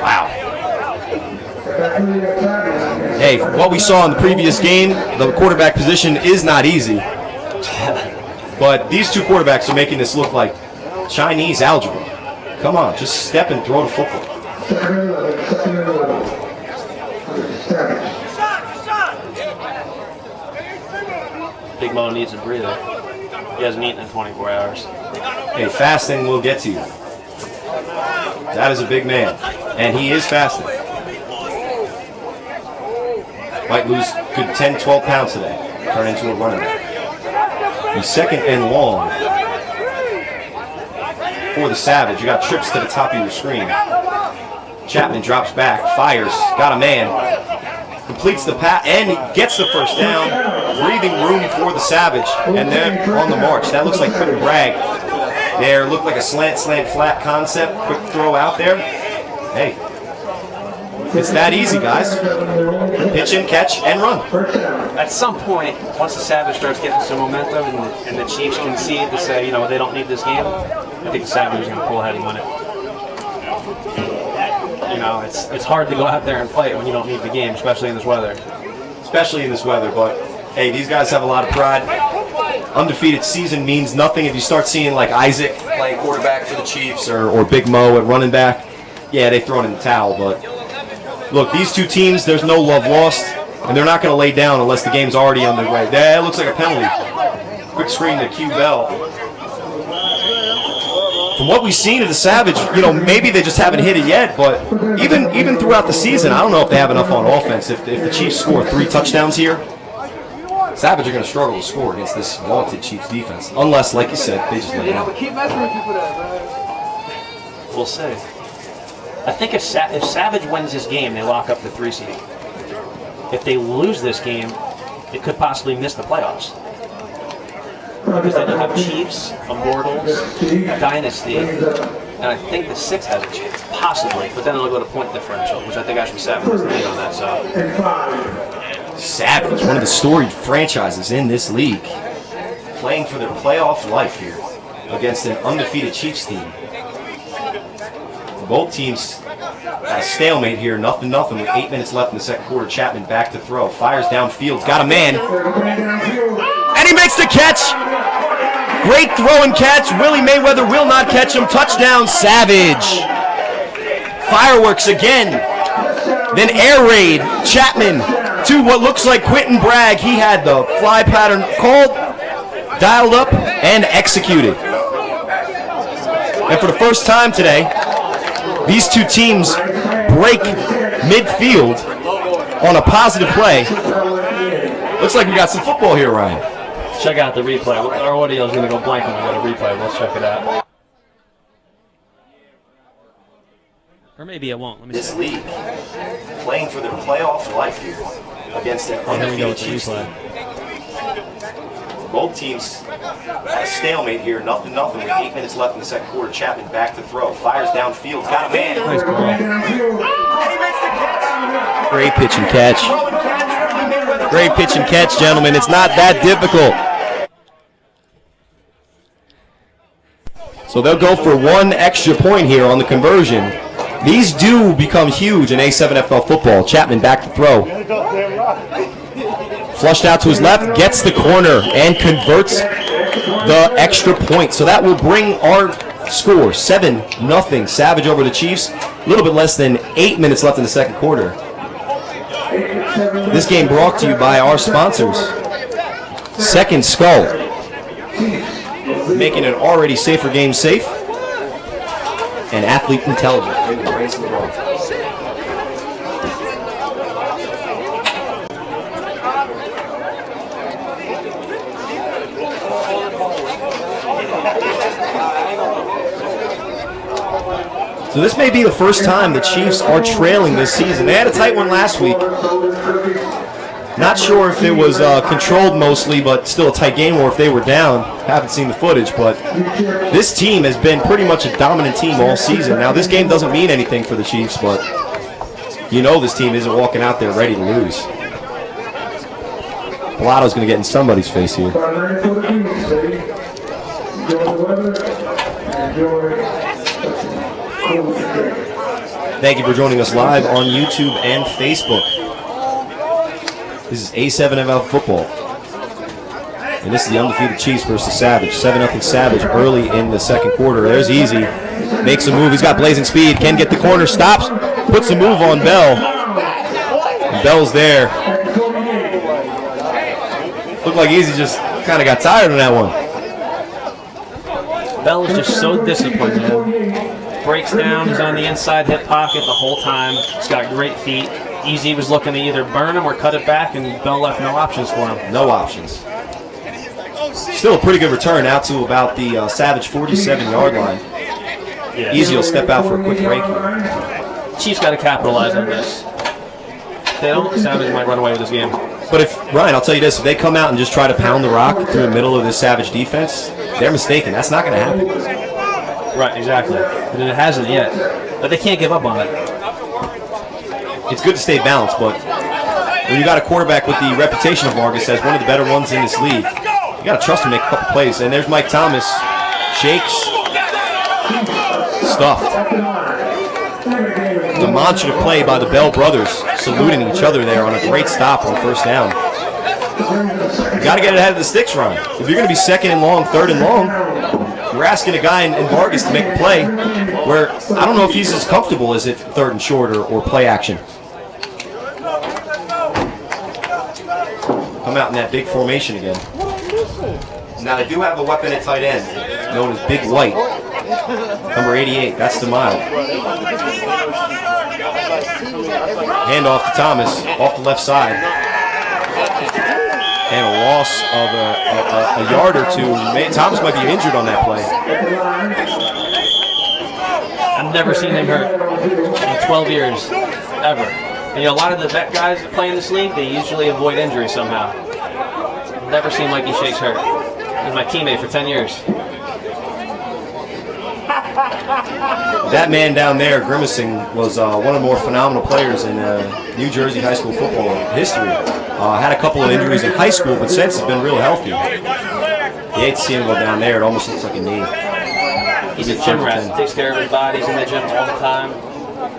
[SPEAKER 1] Wow. Hey, what we saw in the previous game, the quarterback position is not easy. But these 2 quarterbacks are making this look like Chinese algebra. Come on, just step and throw the football.
[SPEAKER 5] Big Mo needs a breather. He hasn't eaten in 24 hours.
[SPEAKER 1] Hey, fasting will get to you. That is a big man, and he is fasting. Might lose good 10, 12 pounds today. Turn into a running back. He's 2nd and long for the Savage. You got trips to the top of your screen. Chapman drops back, fires, got a man, completes the pass, and gets the 1st down. Breathing room for the Savage, and they're on the march. That looks like Quentin Bragg. There looked like a slant, flat concept. Quick throw out there. Hey, it's that easy, guys. Pitch and catch and run.
[SPEAKER 5] At some point, once the Savage starts getting some momentum and the Chiefs concede to say, they don't need this game, I think the Savage is going to pull ahead and win it. It's hard to go out there and fight when you don't need the game, especially in this weather.
[SPEAKER 1] But hey, these guys have a lot of pride. Undefeated season means nothing if you start seeing like Isaac playing quarterback for the Chiefs or Big Mo at running back. Yeah, they throw it in the towel, but look, these 2 teams, there's no love lost, and they're not going to lay down unless the game's already underway. That looks like a penalty. Quick screen to Q Bell. From what we've seen of the Savage, maybe they just haven't hit it yet, but even throughout the season, I don't know if they have enough on offense. If the Chiefs score 3 touchdowns here, Savage are going to struggle to score against this vaunted Chiefs defense, unless, like you said, they just lay down.
[SPEAKER 6] Keep messing with you for that, man.
[SPEAKER 5] We'll see. I think if Savage wins this game, they lock up the 3 seed. If they lose this game, it could possibly miss the playoffs. Because they have Chiefs, Immortals, Dynasty, and I think the 6 has a chance, possibly. But then they'll go to point differential, which I think actually Savage is the lead on that. So
[SPEAKER 1] Savage, one of the storied franchises in this league, playing for their playoff life here against an undefeated Chiefs team. Both teams at a stalemate here, 0-0 with 8 minutes left in the second quarter. Chapman back to throw, fires downfield, got a man, and he makes the catch. Great throw and catch. Willie Mayweather will not catch him. Touchdown, Savage. Fireworks again. Then air raid. Chapman to what looks like Quentin Bragg. He had the fly pattern called, dialed up, and executed. And for the first time today, these two teams break midfield on a positive play. Looks like we got some football here, Ryan.
[SPEAKER 5] check out the replay. Our audio is going to go blank when we go to replay. Let's check it out. Or maybe it won't. Let me
[SPEAKER 1] This
[SPEAKER 5] see.
[SPEAKER 1] league playing for their playoff life here against an undefeated Chiefs team. Both teams at a stalemate here, 0-0 with 8 minutes left in the second quarter. Chapman back to throw, fires downfield, got a man.
[SPEAKER 5] Nice ball.
[SPEAKER 1] And he makes the catch. Great pitch and catch. Great pitch and catch, gentlemen. It's not that difficult. So they'll go for one extra point here on the conversion. These do become huge in A7FL football. Chapman back to throw. Flushed out to his left, gets the corner, and converts the extra point. So that will bring our score 7-0. Savage over the Chiefs. A little bit less than 8 minutes left in the second quarter. This game brought to you by our sponsors. Second Skull, making an already safer game safe. And Athlete Intelligence. So this may be the first time the Chiefs are trailing this season. They had a tight one last week. Not sure if it was controlled mostly, but still a tight game, or if they were down. Haven't seen the footage, but this team has been pretty much a dominant team all season. Now, this game doesn't mean anything for the Chiefs, but you know this team isn't walking out there ready to lose. Blotto's going to get in somebody's face here. Thank you for joining us live on YouTube and Facebook. This is A7FL football. And this is the undefeated Chiefs versus Savage. 7-0 Savage early in the second quarter. There's Easy. Makes a move. He's got blazing speed. Can get the corner. Stops. Puts a move on Bell. And Bell's there. Looked like Easy just kind of got tired on that one.
[SPEAKER 5] Bell is just so disciplined, man. Breaks down. He's on the inside hip pocket the whole time. He's got great feet. Easy was looking to either burn him or cut it back, and Bell left no options for him.
[SPEAKER 1] No options. Still a pretty good return out to about the Savage 47-yard line.
[SPEAKER 5] Yeah.
[SPEAKER 1] Easy will step out for a quick break here.
[SPEAKER 5] Chiefs got to capitalize on this. If they don't, Savage might run away with this game.
[SPEAKER 1] But if, Ryan, I'll tell you this, if they come out and just try to pound the rock through the middle of this Savage defense, they're mistaken. That's not going to happen.
[SPEAKER 5] Right, exactly. And it hasn't yet. But they can't give up on it.
[SPEAKER 1] It's good to stay balanced, but when you got a quarterback with the reputation of Vargas as one of the better ones in this league, you got to trust him to make a couple plays. And there's Mike Thomas. Shakes. Stuffed. Demonstrative play by the Bell brothers, saluting each other there on a great stop on first down. You got to get it ahead of the sticks, Ryan. If you're going to be second and long, third and long, you're asking a guy in Vargas to make a play where I don't know if he's as comfortable as if third and short or play action. Come out in that big formation again. Now they do have a weapon at tight end known as Big White, number 88. That's DeMille. Hand off to Thomas off the left side. And a loss of a yard or two. Thomas might be injured on that play.
[SPEAKER 5] I've never seen him hurt in 12 years, ever. And a lot of the vet guys that play in this league, they usually avoid injury somehow. Never seen Mikey Shakes hurt. He was my teammate for 10 years.
[SPEAKER 1] That man down there, grimacing, was one of the more phenomenal players in New Jersey high school football history. Had a couple of injuries in high school, but since has been real healthy. You hate to see him go down there. It almost looks like a knee.
[SPEAKER 5] He's a gym rat. Takes care of his body. He's in the gym all the time.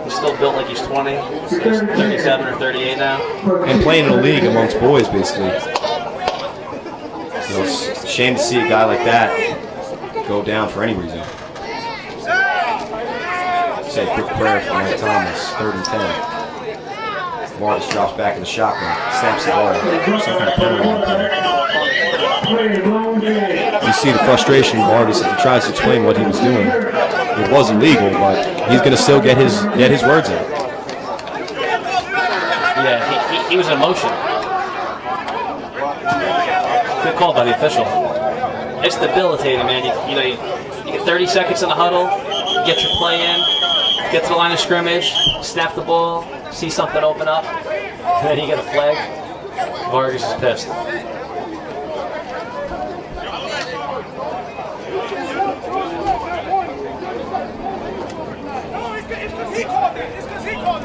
[SPEAKER 5] He's still built like he's 20. He's 37 or 38 now.
[SPEAKER 1] And playing in a league amongst boys, basically. You know, it's a shame to see a guy like that go down for any reason. Say a quick prayer for Mike Thomas, 3rd and 10. Vargas drops back in the shotgun, snaps the ball. Some kind of penalty on play. You see the frustration in Vargas as he tries to explain what he was doing. It was illegal, but he's going to still get his words out.
[SPEAKER 5] Yeah, he was in motion. Good call by the official. It's debilitating, man. You get 30 seconds in the huddle, you get your play in, get to the line of scrimmage, snap the ball, see something open up, and then you get a flag. Vargas is pissed.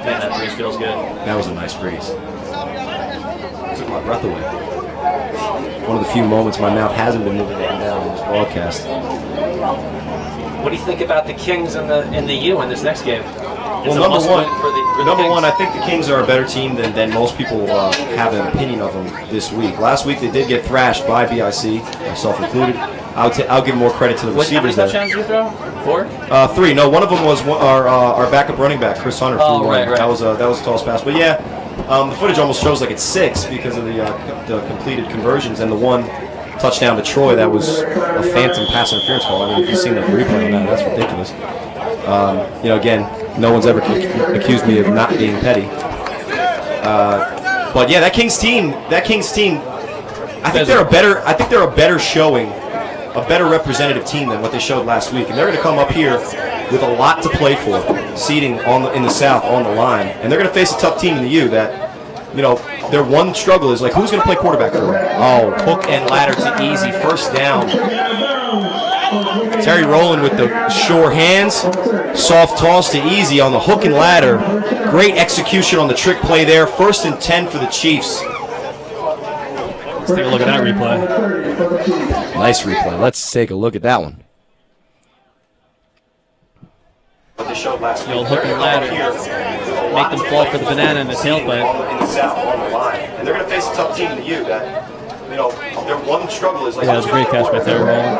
[SPEAKER 5] Man, that breeze feels good.
[SPEAKER 1] That was a nice breeze. Took my breath away. One of the few moments my mouth hasn't been moving up and down in this broadcast.
[SPEAKER 5] What do you think about the Kings and the U in this next game?
[SPEAKER 1] Well, number one, I think the Kings are a better team than most people have an opinion of them this week. Last week they did get thrashed by BIC, myself included. I'll give more credit to the receivers there.
[SPEAKER 5] How many touchdowns did you throw? 4?
[SPEAKER 1] 3. No, one of them was our backup running back, Chris Hunter.
[SPEAKER 5] Right.
[SPEAKER 1] That was the tallest pass. But yeah, the footage almost shows like it's 6 because of the completed conversions and the one touchdown to Troy that was a phantom pass interference call. I mean, if you've seen the replay on that, that's ridiculous. Again, no one's ever accused me of not being petty. But yeah, that Kings team, I think they're a better showing, a better representative team than what they showed last week, and they're going to come up here with a lot to play for, seeding in the South on the line, and they're going to face a tough team in the U that, their one struggle is like, who's going to play quarterback for them? Oh, hook and ladder to Easy, first down. Terry Rowland with the sure hands, soft toss to Easy on the hook and ladder. Great execution on the trick play there. 1st and 10 for the Chiefs.
[SPEAKER 5] Let's take a look at that replay.
[SPEAKER 1] Nice replay. Let's take a look at that one. What they showed last
[SPEAKER 5] The old hook and ladder. Make them fall for the banana in the tailpipe.
[SPEAKER 1] In the South on the line. And they're going to face a tough team in the U that, their one struggle is like...
[SPEAKER 5] Yeah, it was a great catch by Terry Rowland.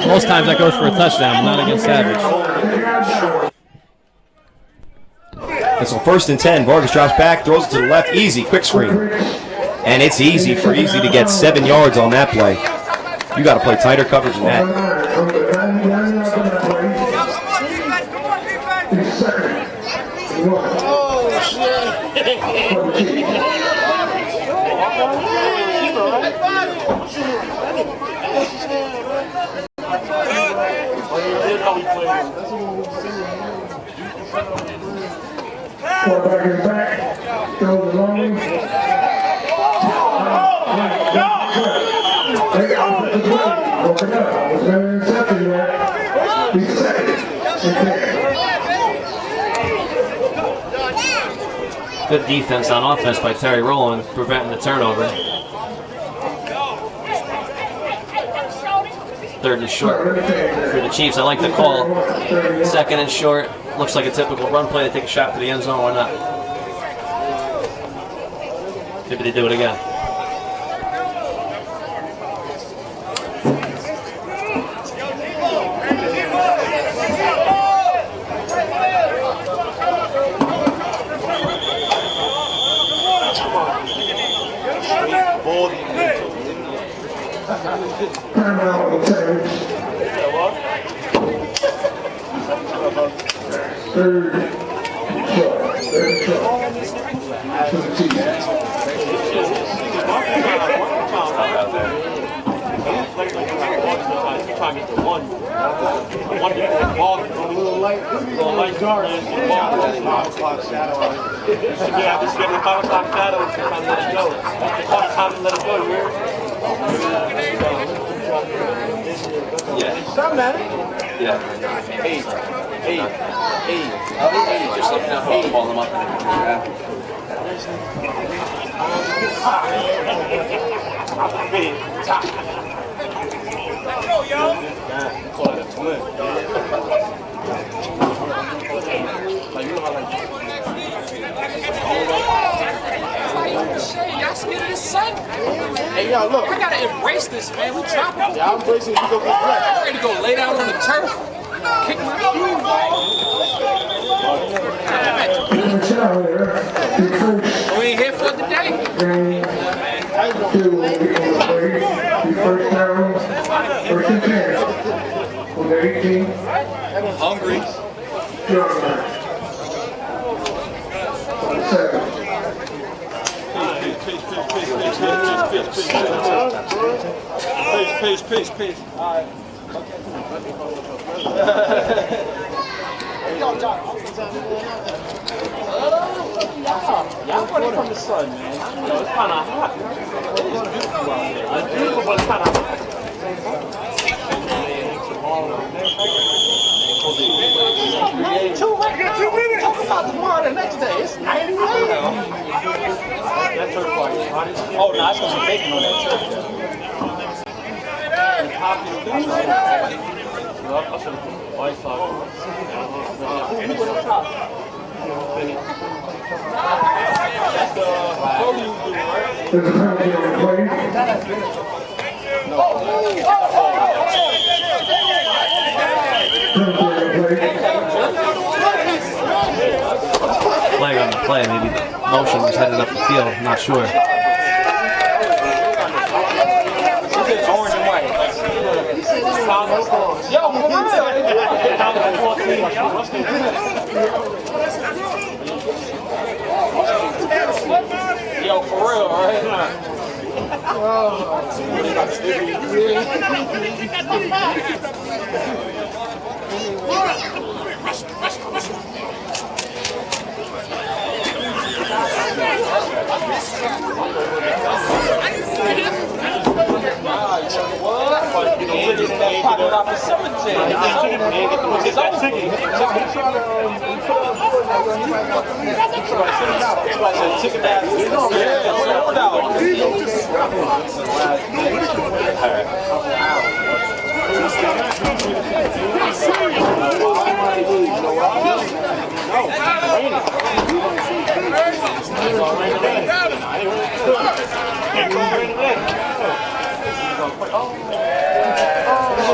[SPEAKER 5] Most times that goes for a touchdown, but not against Savage.
[SPEAKER 1] And so 1st and 10, Vargas drops back, throws it to the left, Easy, quick screen. And it's easy for Easy to get 7 yards on that play. You got to play tighter coverage than that.
[SPEAKER 3] Quarterback is back, throws it long.
[SPEAKER 5] Good defense on offense by Terry Rowland, preventing the turnover. 3rd and short for the Chiefs. I like the call. 2nd and short. Looks like a typical run play. They take a shot to the end zone. Why not? Maybe they do it again.
[SPEAKER 3] Third short.
[SPEAKER 4] I get the one. I want to get the ball. A little light guard and the ball. 5 o'clock shadow. Yeah, just get the 5 o'clock shadow and time to let it go. Time to let it go, you hear?
[SPEAKER 5] Yeah.
[SPEAKER 4] Stop, man.
[SPEAKER 5] Yeah.
[SPEAKER 4] Hey.
[SPEAKER 5] Just looking up, I'll call them up.
[SPEAKER 6] Y'all scared of the sun?
[SPEAKER 4] Hey, yo, look.
[SPEAKER 6] I gotta embrace this, man. We tropical.
[SPEAKER 4] Yeah, I'm embracing you. Go get
[SPEAKER 6] I'm ready to go lay down on the turf. Kick my feet. We ain't here for it today.
[SPEAKER 3] First down, first and 10. On the 18.
[SPEAKER 6] Hungry.
[SPEAKER 4] Peace. All right. Y'all running from the sun, man. It's kind of hot. It is beautiful out there. It's beautiful, but it's kind of hot. Talk about tomorrow the next day. It's 90 now. That turf party is hot. Oh, no, it's going to be bacon on that turf. And Poppy the loser. That's a White Sox. Who was on top? That's the goalie you do, right?
[SPEAKER 3] There's a penalty on the play.
[SPEAKER 5] Flag on the play, maybe the motion was headed up the field, I'm not sure.
[SPEAKER 4] Orange and white. Yo, for real. Yo, for real, right?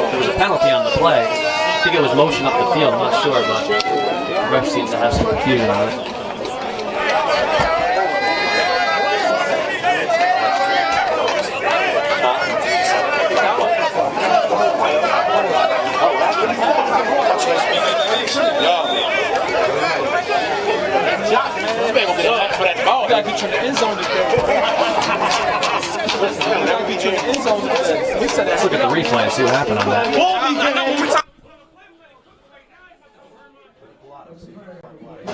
[SPEAKER 5] There was a penalty on the play. I think it was motion up the field, I'm not sure, but the ref seems to have some confusion on it.
[SPEAKER 6] You gotta get you in the end zone today.
[SPEAKER 5] Let's look at the replay and see what happened on that.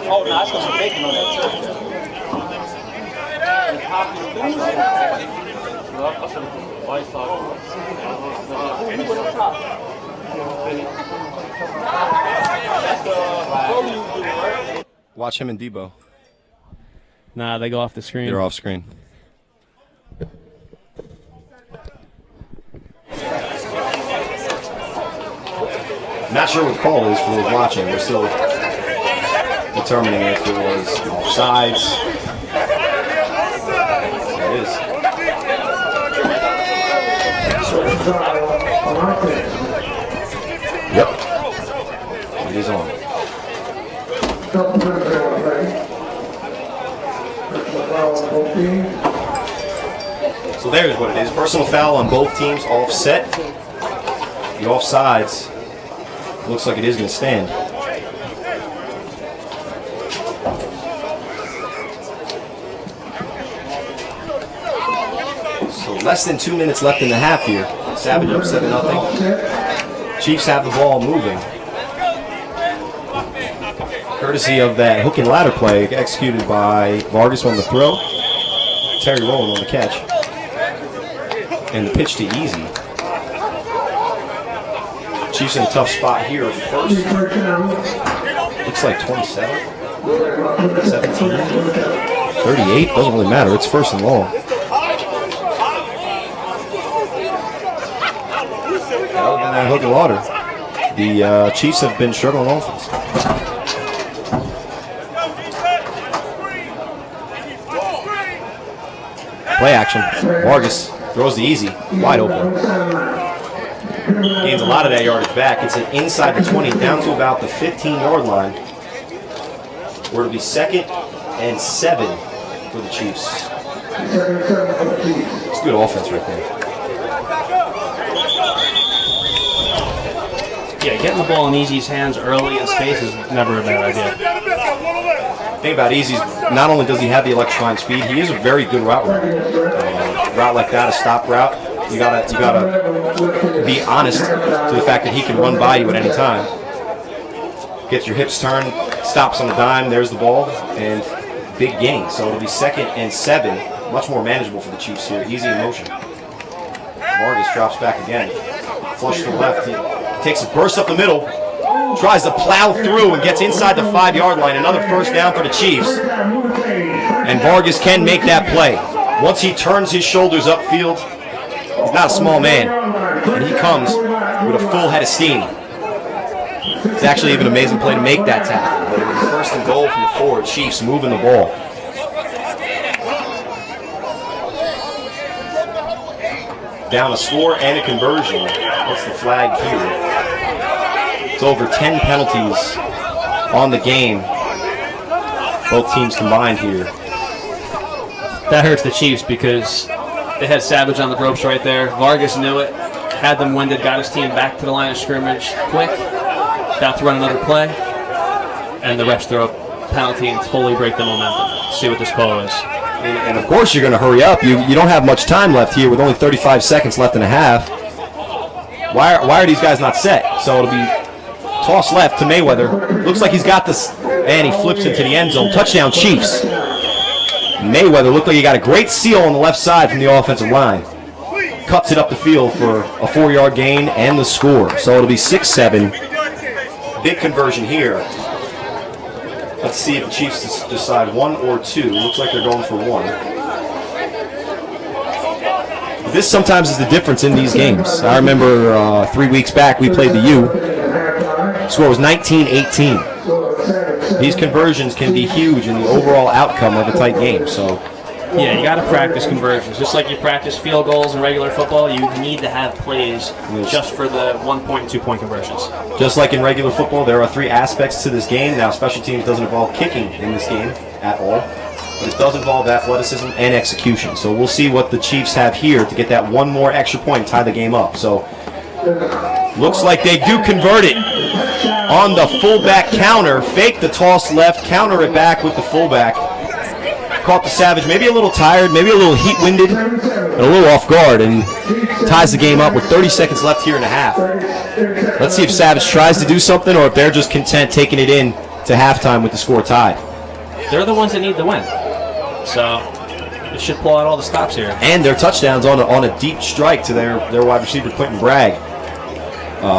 [SPEAKER 4] Oh, no, it's going to be bacon on that turf. And Poppy the loser. That's a White Sox. Who was on top? That's the goalie you do, right?
[SPEAKER 1] Watch him and Debo.
[SPEAKER 5] Nah, they go off the screen.
[SPEAKER 1] They're off screen. Not sure what the call is for those watching. We're still determining if it was offsides. It is. Yep. It is on. So there's what it is. Personal foul on both teams, offset. The offsides looks like it is going to stand. So less than 2 minutes left in the half here. Savage up 7-0. Chiefs have the ball moving. Courtesy of that hook and ladder play executed by Vargas on the throw. Terry Rowland on the catch. And the pitch to Easy. Chiefs in a tough spot here first. Looks like 27, 17, 38. Doesn't really matter. It's first and long. Other than that hook and ladder, the Chiefs have been struggling on offense. Play action. Vargas throws the Easy. Wide open. Gains a lot of that yardage back. It's an inside the 20 down to about the 15-yard line. Where it'll be 2nd and 7 for the Chiefs. It's good offense right there.
[SPEAKER 5] Yeah, getting the ball in Easy's hands early in space is never a bad idea.
[SPEAKER 1] The thing about Easy's, not only does he have the electrifying speed, he is a very good route runner. Route like that, a stop route, you gotta be honest to the fact that he can run by you at any time. Gets your hips turned, stops on the dime, there's the ball, and big gain. So it'll be 2nd and 7, much more manageable for the Chiefs here. Easy in motion. Vargas drops back again. Flush to the left. He takes a burst up the middle, tries to plow through and gets inside the 5-yard line. Another first down for the Chiefs. And Vargas can make that play. Once he turns his shoulders upfield, he's not a small man, and he comes with a full head of steam. It's actually even an amazing play to make that tackle. But it was 1st and goal from the 4. Chiefs moving the ball. Down a score and a conversion. What's the flag here? It's over 10 penalties on the game. Both teams combined here.
[SPEAKER 5] That hurts the Chiefs because they had Savage on the ropes right there. Vargas knew it, had them winded, got his team back to the line of scrimmage quick, about to run another play, and the refs throw a penalty and totally break the momentum. See what this call is.
[SPEAKER 1] And of course you're going to hurry up. You don't have much time left here with only 35 seconds left in a half. Why are these guys not set? So it'll be toss left to Mayweather. Looks like he's got this, and he flips into the end zone. Touchdown Chiefs. Mayweather looked like he got a great seal on the left side from the offensive line. Cuts it up the field for a 4-yard gain and the score. So it'll be 6-7. Big conversion here. Let's see if the Chiefs decide 1 or 2. Looks like they're going for 1. This sometimes is the difference in these games. I remember 3 weeks back we played the U. Score was 19-18. These conversions can be huge in the overall outcome of a tight game. So,
[SPEAKER 5] yeah, you got to practice conversions. Just like you practice field goals in regular football, you need to have plays just for the 1-point and 2-point conversions.
[SPEAKER 1] Just like in regular football, there are 3 aspects to this game. Now, special teams doesn't involve kicking in this game at all, but it does involve athleticism and execution. So we'll see what the Chiefs have here to get that 1 more extra point and tie the game up. So, looks like they do convert it on the fullback counter. Fake the toss left, counter it back with the fullback. Caught the Savage, maybe a little tired, maybe a little heat-winded, and a little off guard, and ties the game up with 30 seconds left here in a half. Let's see if Savage tries to do something or if they're just content taking it in to halftime with the score tied.
[SPEAKER 5] They're the ones that need the win. So it should pull out all the stops here.
[SPEAKER 1] And their touchdowns on a deep strike to their wide receiver, Quentin Bragg,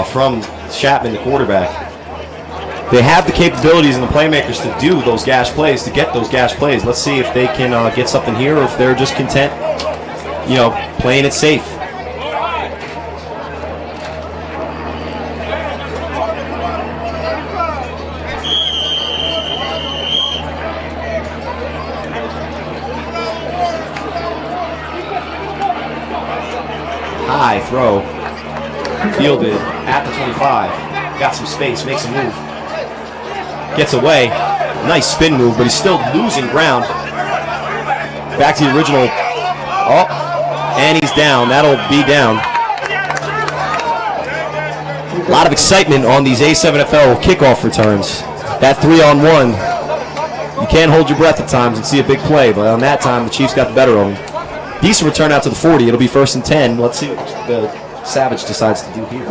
[SPEAKER 1] from Chapman, the quarterback. They have the capabilities and the playmakers to do those gash plays, to get those gash plays. Let's see if they can get something here or if they're just content, playing it safe. High throw, fielded at the 25. Got some space, makes a move. Gets away. Nice spin move, but he's still losing ground. Back to the original. Oh, and he's down. That'll be down. A lot of excitement on these A7FL kickoff returns. That 3-on-1, you can't hold your breath at times and see a big play, but on that time, the Chiefs got the better of them. Decent return out to the 40. It'll be 1st and 10. Let's see what the Savage decides to do here.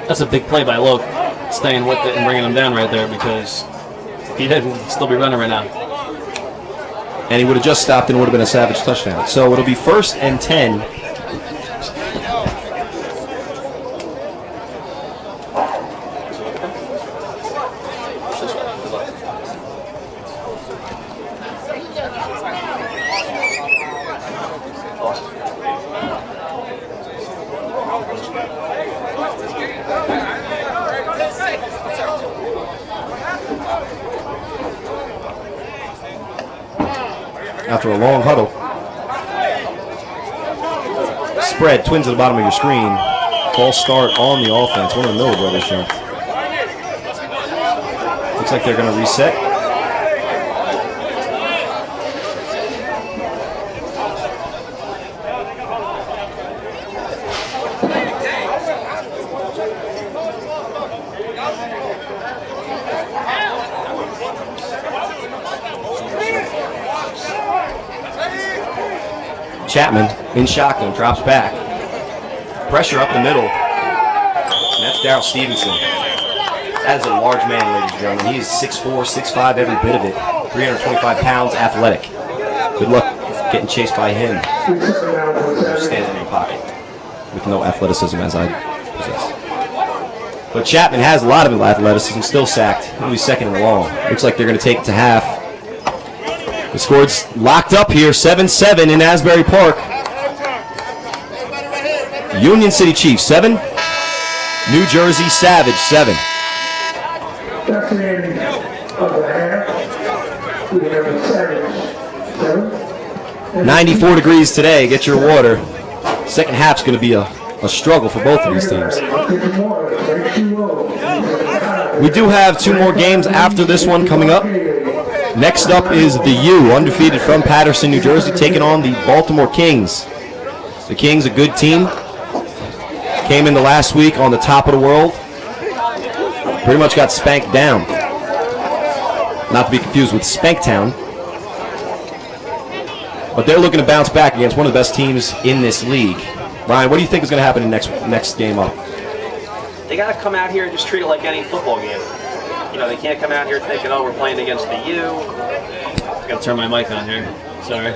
[SPEAKER 5] That's a big play by Loke, staying with it and bringing him down right there, because if he didn't, he'd still be running right now.
[SPEAKER 1] And he would have just stopped and it would have been a Savage touchdown. So it'll be 1st and 10. After a long huddle. Spread, Twins at the bottom of your screen. False start on the offense. One of the Miller brothers show. Looks like they're going to reset. Chapman in shotgun, drops back. Pressure up the middle. And that's Darryl Stevenson. That is a large man, ladies and gentlemen. He is 6'4", 6'5", every bit of it. 325 pounds, athletic. Good luck getting chased by him. Standing in the pocket with no athleticism as I possess. But Chapman has a lot of athleticism, still sacked. He'll be 2nd and long. Looks like they're going to take it to half. The score's locked up here, 7-7 in Asbury Park. Union City Chiefs 7, New Jersey Savage 7.
[SPEAKER 3] That's the end of the half. We have a Savage 7.
[SPEAKER 1] 94 degrees today. Get your water. Second half's going to be a struggle for both of these teams. We do have 2 more games after this one coming up. Next up is the U, undefeated from Paterson, New Jersey, taking on the Baltimore Kings. The Kings, a good team. Came in the last week on the top of the world. Pretty much got spanked down. Not to be confused with Spanktown. But they're looking to bounce back against one of the best teams in this league. Ryan, what do you think is going to happen in the next game up?
[SPEAKER 5] They got to come out here and just treat it like any football game. You know, they can't come out here thinking, oh, we're playing against the U. I got to turn my mic on here. Sorry.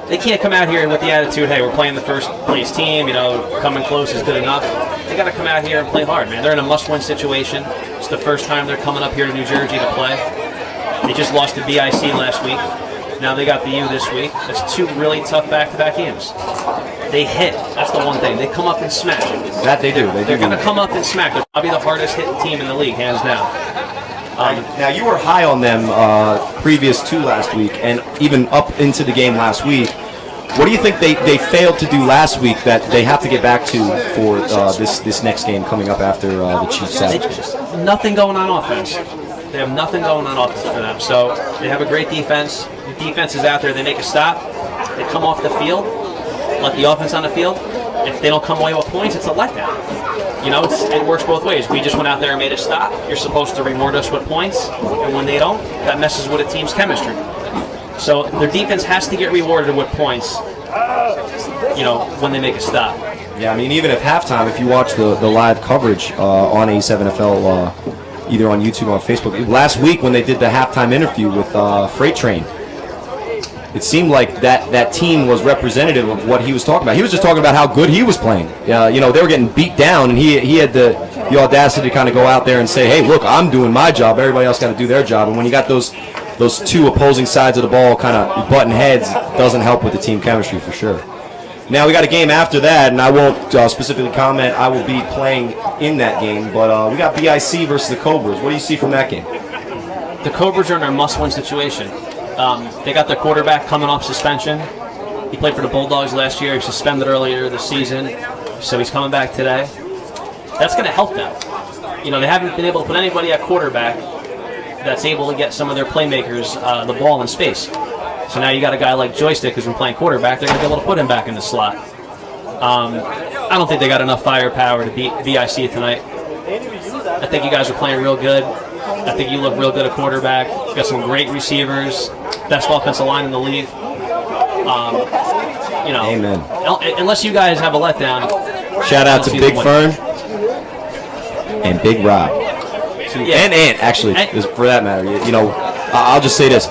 [SPEAKER 5] They can't come out here with the attitude, hey, we're playing the first place team, you know, coming close is good enough. They got to come out here and play hard, man. They're in a must-win situation. It's the first time they're coming up here to New Jersey to play. They just lost to BIC last week. Now they got the U this week. That's 2 really tough back-to-back games. They hit. That's the one thing. They come up and smack.
[SPEAKER 1] That they do.
[SPEAKER 5] They're going to come up and smack. They're probably the hardest hitting team in the league, hands down.
[SPEAKER 1] Now, you were high on them previous to last week and even up into the game last week. What do you think they failed to do last week that they have to get back to for this next game coming up after the Chiefs Savages?
[SPEAKER 5] Nothing going on offense. They have nothing going on offense for them. So they have a great defense. The defense is out there. They make a stop. They come off the field, let the offense on the field. If they don't come away with points, it's a letdown. You know, it works both ways. We just went out there and made a stop. You're supposed to reward us with points. And when they don't, that messes with a team's chemistry. So their defense has to get rewarded with points, you know, when they make a stop.
[SPEAKER 1] Yeah, I mean, even at halftime, if you watch the live coverage on A7FL, either on YouTube or on Facebook, last week when they did the halftime interview with Freight Train, it seemed like that team was representative of what he was talking about. He was just talking about how good he was playing. You know, they were getting beat down, and he had the audacity to kind of go out there and say, hey, look, I'm doing my job. Everybody else got to do their job. And when you got those 2 opposing sides of the ball kind of butting heads, doesn't help with the team chemistry for sure. Now we got a game after that, and I won't specifically comment. I will be playing in that game, but we got BIC versus the Cobras. What do you see from that game?
[SPEAKER 5] The Cobras are in a must-win situation. They got their quarterback coming off suspension. He played for the Bulldogs last year. He was suspended earlier this season, so he's coming back today. That's going to help them. You know, they haven't been able to put anybody at quarterback that's able to get some of their playmakers the ball in space. So now you got a guy like Joystick who's been playing quarterback. They're going to be able to put him back in the slot. I don't think they got enough firepower to beat VIC tonight. I think you guys are playing real good. I think you look real good at quarterback. You got some great receivers, best offensive line in the league. You know,
[SPEAKER 1] amen.
[SPEAKER 5] Unless you guys have a letdown.
[SPEAKER 1] Shout out to Big Fern. and Big Rob. And Ant, actually, for that matter. You know, I'll just say this.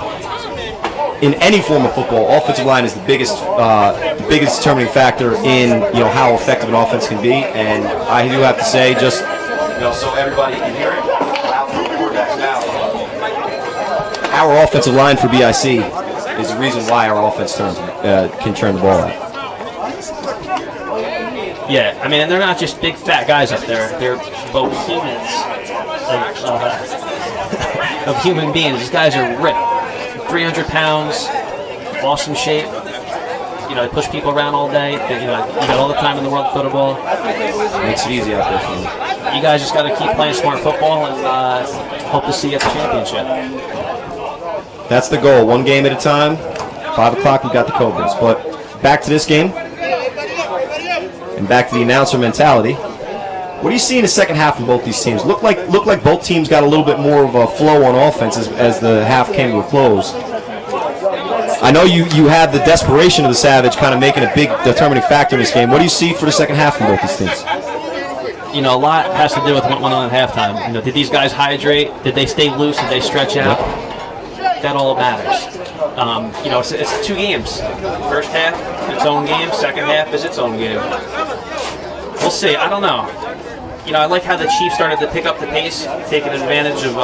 [SPEAKER 1] In any form of football, offensive line is the biggest determining factor in, you know, how effective an offense can be. And I do have to say, just, you know, so everybody can hear it, out from the quarterback's mouth, our offensive line for BIC is the reason why our offense can turn the ball out.
[SPEAKER 5] Yeah, I mean, and they're not just big fat guys up there. They're behemoths of human beings. These guys are ripped. 300 pounds, awesome shape. You know, they push people around all day. You know, you got all the time in the world to throw the ball.
[SPEAKER 1] Makes it easy out there for me.
[SPEAKER 5] You guys just got to keep playing smart football and hope to see you at the championship.
[SPEAKER 1] That's the goal. One game at a time. 5 o'clock, we got the Cobras. But back to this game. And back to the announcer mentality. What do you see in the second half from both these teams? Look like both teams got a little bit more of a flow on offense as the half came to a close. I know you have the desperation of the Savage kind of making a big determining factor in this game. What do you see for the second half from both these teams?
[SPEAKER 5] You know, a lot has to do with what went on at halftime. You know, did these guys hydrate? Did they stay loose? Did they stretch out? That all matters. You know, it's 2 games. First half, its own game. Second half is its own game. We'll see. I don't know. You know, I like how the Chiefs started to pick up the pace, taking advantage of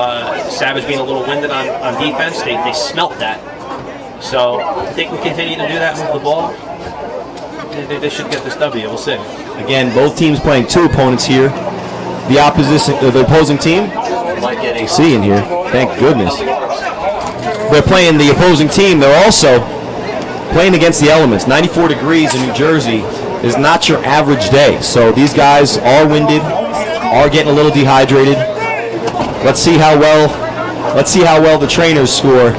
[SPEAKER 5] Savage being a little winded on defense. They smelt that. So if they can continue to do that, move the ball, they should get this W. We'll see.
[SPEAKER 1] Again, both teams playing 2 opponents here. The opposing team might get AC in here. Thank goodness. They're playing the opposing team. They're also playing against the elements. 94 degrees in New Jersey is not your average day. So these guys are winded, are getting a little dehydrated. Let's see how well the trainers score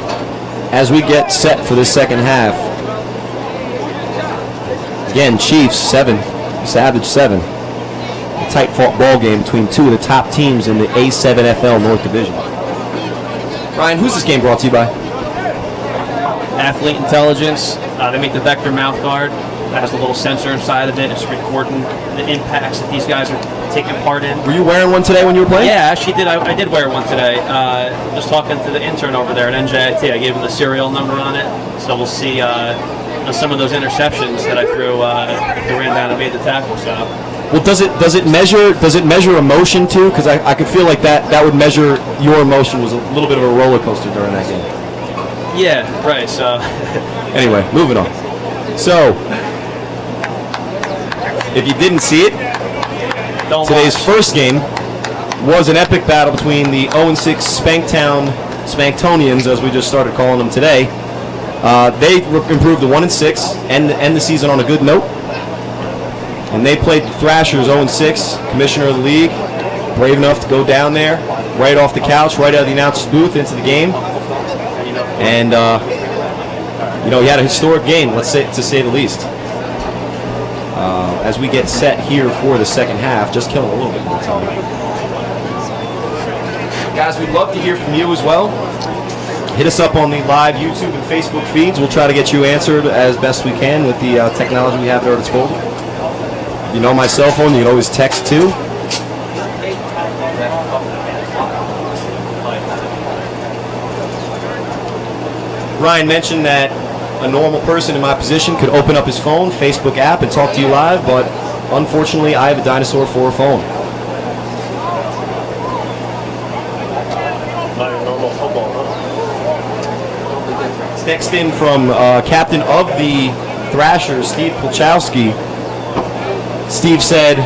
[SPEAKER 1] as we get set for this second half. Again, Chiefs 7, Savage 7. A tight fought ball game between 2 of the top teams in the A7FL North Division. Ryan, who's this game brought to you by?
[SPEAKER 5] Athlete Intelligence. They make the Vector mouth guard. That has a little sensor inside of it. It's recording the impacts that these guys are taking part in.
[SPEAKER 1] Were you wearing one today when you were playing?
[SPEAKER 5] Yeah, actually did. I did wear one today. Just talking to the intern over there at NJ. I gave him the serial number on it. So we'll see some of those interceptions that I threw. They ran down and made the tackle. So.
[SPEAKER 1] Well, does it measure emotion too? Because I could feel like that would measure your emotion was a little bit of a roller coaster during that game.
[SPEAKER 5] Yeah, right. So
[SPEAKER 1] anyway, moving on. So if you didn't see it, today's first game was an epic battle between the 0-6 Spanktonians, as we just started calling them today. They improved to 1-6 and end the season on a good note. And they played the Thrashers 0-6, commissioner of the league, brave enough to go down there, right off the couch, right out of the announcer's booth into the game. And, you know, he had a historic game, to say the least. As we get set here for the second half, just killing a little bit more time. Guys, we'd love to hear from you as well. Hit us up on the live YouTube and Facebook feeds. We'll try to get you answered as best we can with the technology we have at our disposal. You know my cell phone, you can always text too. Ryan mentioned that a normal person in my position could open up his phone, Facebook app, and talk to you live, but unfortunately I have a dinosaur for a phone.
[SPEAKER 4] Not your normal football, huh?
[SPEAKER 1] Text in from captain of the Thrashers, Steve Polchowski. Steve said,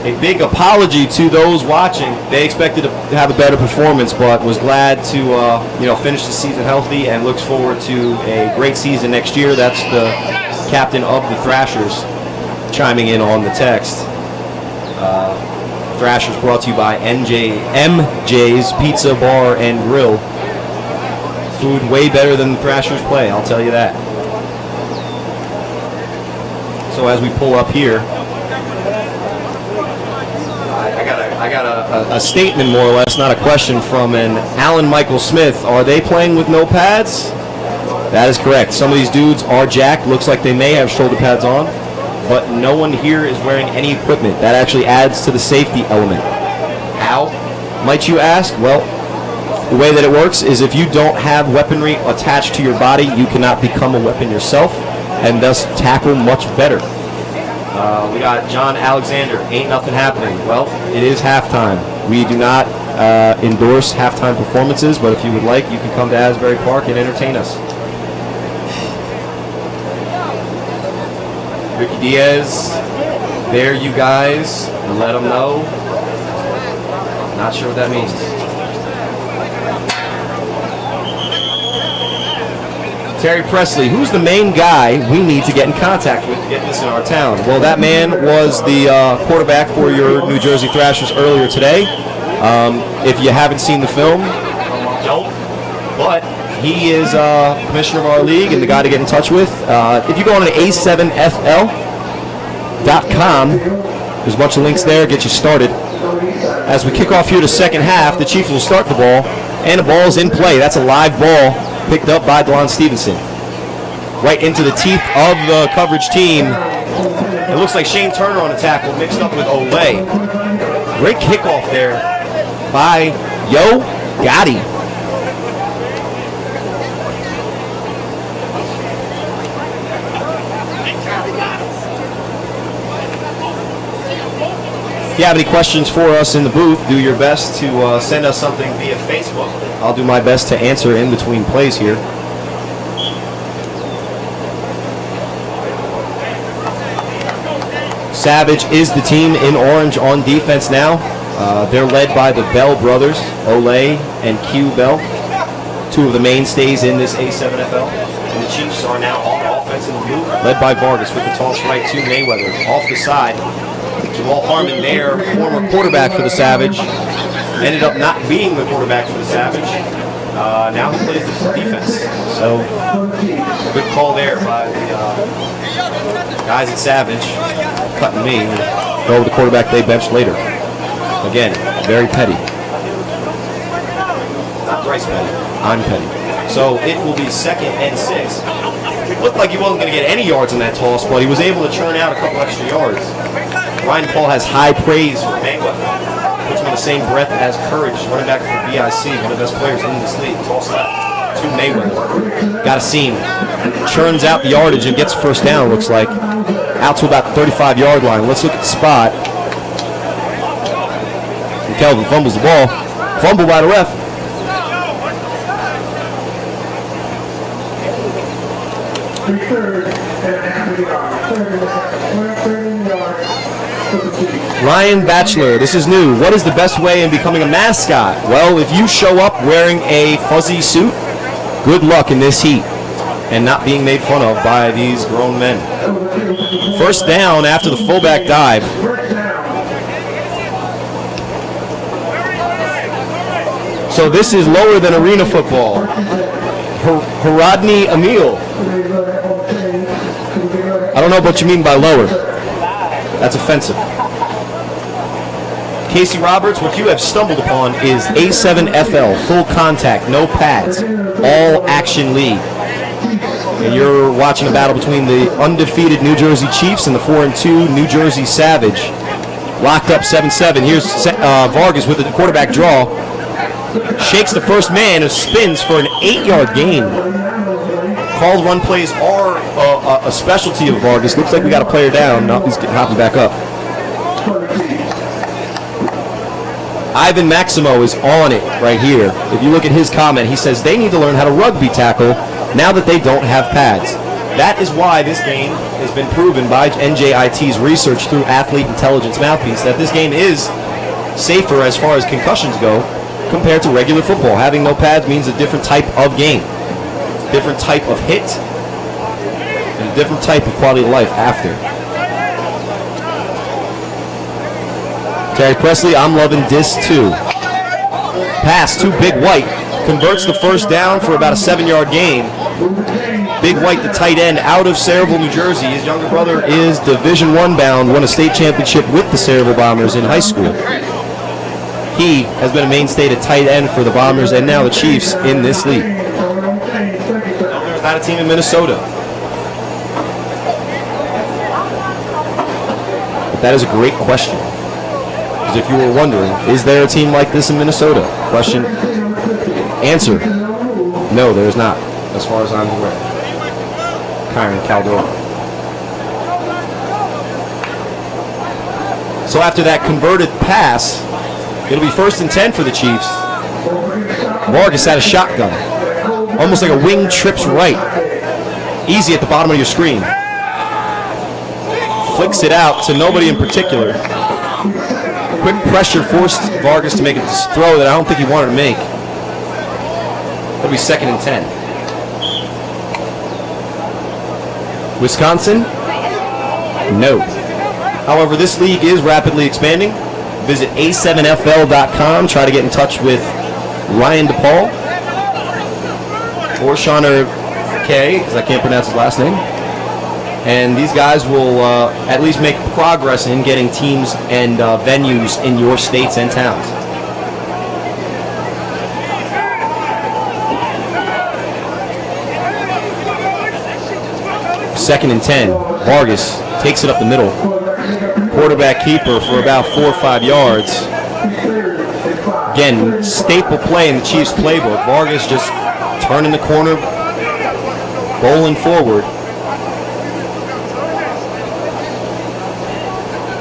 [SPEAKER 1] a big apology to those watching. They expected to have a better performance, but was glad to finish the season healthy and looks forward to a great season next year. That's the captain of the Thrashers chiming in on the text. Thrashers brought to you by MJ's Pizza Bar and Grill. Food way better than the Thrashers play, I'll tell you that. So as we pull up here, I got a statement, more or less, not a question, from an Alan Michael Smith. Are they playing with no pads? That is correct. Some of these dudes are jacked. Looks like they may have shoulder pads on, but no one here is wearing any equipment. That actually adds to the safety element. How, might you ask? Well, the way that it works is if you don't have weaponry attached to your body, you cannot become a weapon yourself and thus tackle much better. We got John Alexander, ain't nothing happening. Well, it is halftime. We do not endorse halftime performances, but if you would like, you can come to Asbury Park and entertain us. Ricky Diaz, there you guys, let them know. Not sure what that means. Terry Presley, who's the main guy we need to get in contact with to get this in our town? Well, that man was the quarterback for your New Jersey Thrashers earlier today. If you haven't seen the film, don't. But he is commissioner of our league and the guy to get in touch with. If you go on to A7FL.com, there's a bunch of links there, get you started. As we kick off here the second half, the Chiefs will start the ball, and the ball is in play. That's a live ball picked up by Delon Stevenson. Right into the teeth of the coverage team. It looks like Shane Turner on the tackle, mixed up with Olay. Great kickoff there by Yo Gotti. If you have any questions for us in the booth, do your best to send us something via Facebook. I'll do my best to answer in between plays here. Savage is the team in orange on defense now. They're led by the Bell brothers, Olay and Q Bell, two of the mainstays in this A7FL. And the Chiefs are now on offense in the blue, led by Vargas with the toss right to Mayweather. Off the side, Jamal Harmon, their former quarterback for the Savage, ended up not being the quarterback for the Savage. Now he plays the defense. So, good call there by the guys at Savage, cutting me, go with the quarterback they benched later. Again, very petty. Not Bryce petty, I'm petty. So it will be 2nd and 6. It looked like he wasn't going to get any yards in that toss, but he was able to churn out a couple extra yards. Ryan Paul has high praise for Mayweather. Puts him in the same breath as Courage, running back for BIC, one of the best players in this league. Toss left to Mayweather. Got a seam. Churns out the yardage and gets first down, looks like. Out to about the 35-yard line. Let's look at the spot. And Kelvin fumbles the ball. Fumble by the ref. Ryan Batchelor, this is new. What is the best way in becoming a mascot? Well, if you show up wearing a fuzzy suit, good luck in this heat and not being made fun of by these grown men. First down after the fullback dive. So this is lower than arena football. Haradni Emil. I don't know what you mean by lower. That's offensive. Casey Roberts, what you have stumbled upon is A7FL, full contact, no pads, all action league. And you're watching a battle between the undefeated New Jersey Chiefs and the 4-2 New Jersey Savage. Locked up 7-7. Here's Vargas with the quarterback draw. Shakes the first man and spins for an 8-yard gain. Called run plays are a specialty of Vargas. Looks like we got a player down. No, he's hopping back up. Ivan Maximo is on it right here. If you look at his comment, he says they need to learn how to rugby tackle now that they don't have pads. That is why this game has been proven by NJIT's research through Athlete Intelligence Mouthpiece that this game is safer as far as concussions go compared to regular football. Having no pads means a different type of game, different type of hit, and a different type of quality of life after. Terry Presley, I'm loving this too. Pass to Big White. Converts the first down for about a 7-yard gain. Big White, the tight end, out of Sayreville, New Jersey. His younger brother is Division I bound, won a state championship with the Sayreville Bombers in high school. He has been a mainstay at tight end for the Bombers and now the Chiefs in this league. There's not a team in Minnesota. That is a great question. Because if you were wondering, is there a team like this in Minnesota? Question. Answer. No, there is not, as far as I'm aware. Kyron Caldor. So after that converted pass, it'll be 1st and 10 for the Chiefs. Vargas had a shotgun. Almost like a wing trips right. Easy at the bottom of your screen. Flicks it out to nobody in particular. Quick pressure forced Vargas to make a throw that I don't think he wanted to make. It'll be 2nd and 10. Wisconsin? No. However, this league is rapidly expanding. Visit A7FL.com. Try to get in touch with Ryan DePaul or Shauner K, because I can't pronounce his last name. And these guys will at least make progress in getting teams and venues in your states and towns. Second and 10. Vargas takes it up the middle. Quarterback keeper for about 4 or 5 yards. Again, staple play in the Chiefs playbook. Vargas just turning the corner, bowling forward.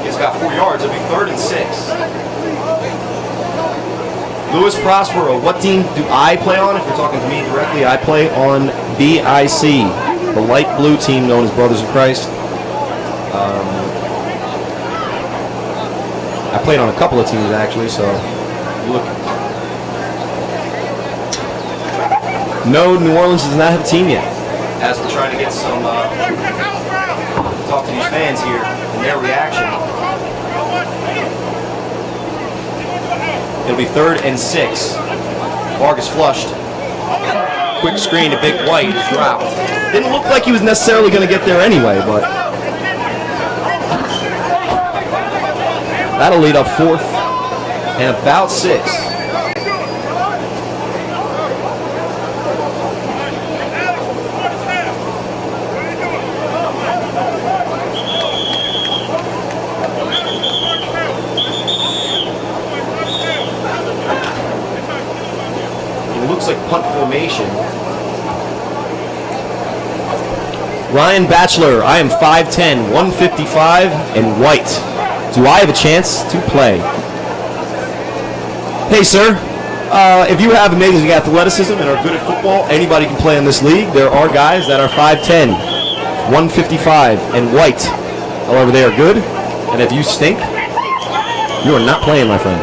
[SPEAKER 1] He's got 4 yards. It'll be 3rd and 6. Louis Prospero, what team do I play on? If you're talking to me directly, I play on BIC, the light blue team known as Brothers in Christ. I played on a couple of teams actually, so look. No, New Orleans does not have a team yet. As we're trying to get some talk to these fans here and their reaction. It'll be 3rd and 6. Vargas flushed. Quick screen to Big White, dropped. Didn't look like he was necessarily going to get there anyway, but that'll lead up 4th and about 6. It looks like punt formation. Ryan Batchelor, I am 5'10", 155, and white. Do I have a chance to play? Hey, sir. If you have amazing athleticism and are good at football, anybody can play in this league. There are guys that are 5'10", 155, and white. However, they are good. And if you stink, you are not playing, my friend.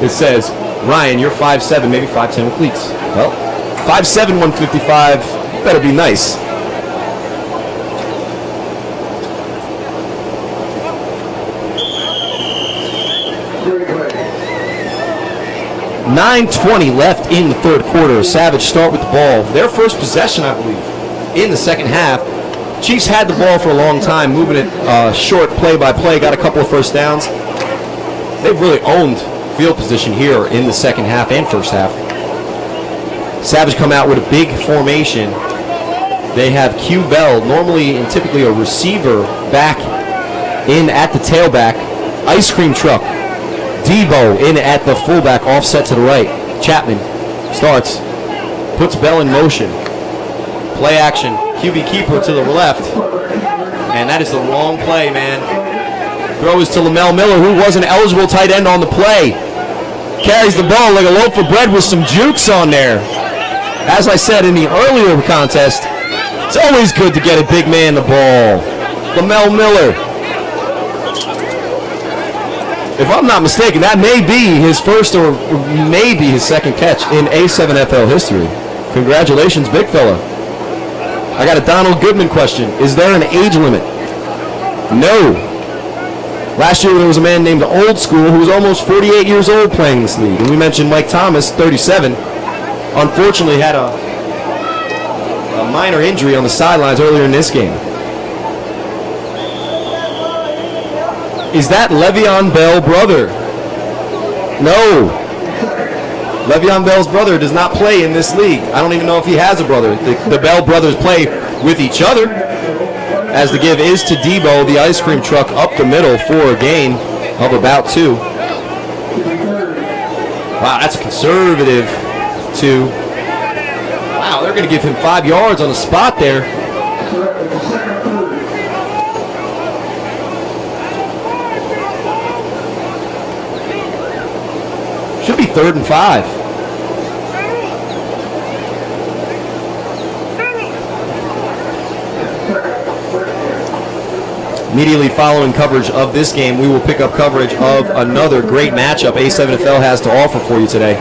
[SPEAKER 1] It says, Ryan, you're 5'7", maybe 5'10" with cleats. Well, 5'7", 155, better be nice. .9:20 left in the 3rd quarter. Savage start with the ball. Their first possession, I believe, in the 2nd half. Chiefs had the ball for a long time, moving it short play by play, got a couple of first downs. They've really owned field position here in the 2nd half and 1st half. Savage come out with a big formation. They have Q Bell, normally and typically a receiver, back in at the tailback. Ice cream truck. Debo in at the fullback, offset to the right. Chapman starts, puts Bell in motion. Play action, QB keeper to the left. And that is the wrong play, man. Throw is to Lamell Miller, who was an eligible tight end on the play. Carries the ball like a loaf of bread with some jukes on there. As I said in the earlier contest, it's always good to get a big man the ball. Lamell Miller. If I'm not mistaken, that may be his first or maybe his 2nd catch in A7FL history. Congratulations, big fella. I got a Donald Goodman question. Is there an age limit? No. Last year there was a man named Old School who was almost 48 years old playing this league. And we mentioned Mike Thomas, 37. Unfortunately had a minor injury on the sidelines earlier in this game. Is that Le'Veon Bell brother? No. Le'Veon Bell's brother does not play in this league. I don't even know if he has a brother. The Bell brothers play with each other, as the give is to Debo, the ice cream truck, up the middle for a gain of about 2. Wow, that's a conservative 2. Wow, they're going to give him 5 yards on the spot there. Should be 3rd and 5. Immediately following coverage of this game, we will pick up coverage of another great matchup A7FL has to offer for you today.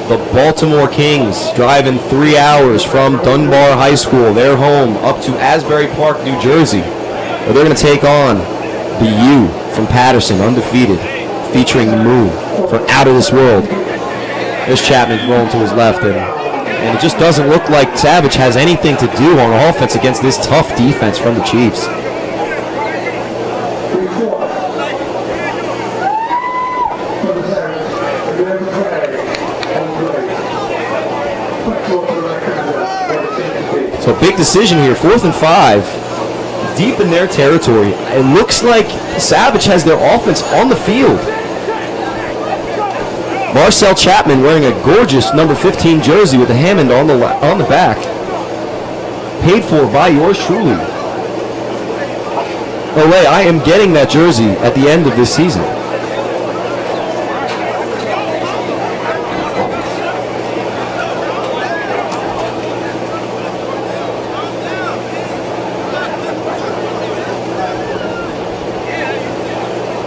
[SPEAKER 1] The Baltimore Kings driving 3 hours from Dunbar High School, their home, up to Asbury Park, New Jersey, where they're going to take on the U from Patterson, undefeated, featuring the Moo from out of this world. There's Chapman rolling to his left, and it just doesn't look like Savage has anything to do on offense against this tough defense from the Chiefs. So big decision here, 4th and 5, deep in their territory. It looks like Savage has their offense on the field. Marcel Chapman wearing a gorgeous number 15 jersey with a Hammond on the back. Paid for by yours truly. Oh wait, I am getting that jersey at the end of this season.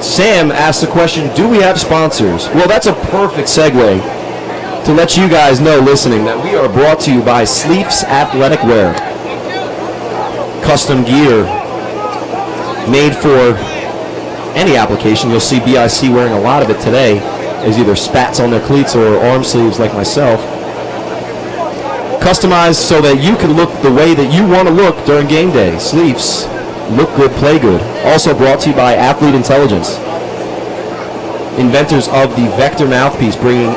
[SPEAKER 1] Sam asked the question, do we have sponsors? Well, that's a perfect segue to let you guys know listening that we are brought to you by Sleeps Athletic Wear. Custom gear made for any application. You'll see BIC wearing a lot of it today as either spats on their cleats or arm sleeves like myself. Customized so that you can look the way that you want to look during game day. Sleeves. Look good, play good. Also brought to you by Athlete Intelligence. Inventors of the Vector mouthpiece, bringing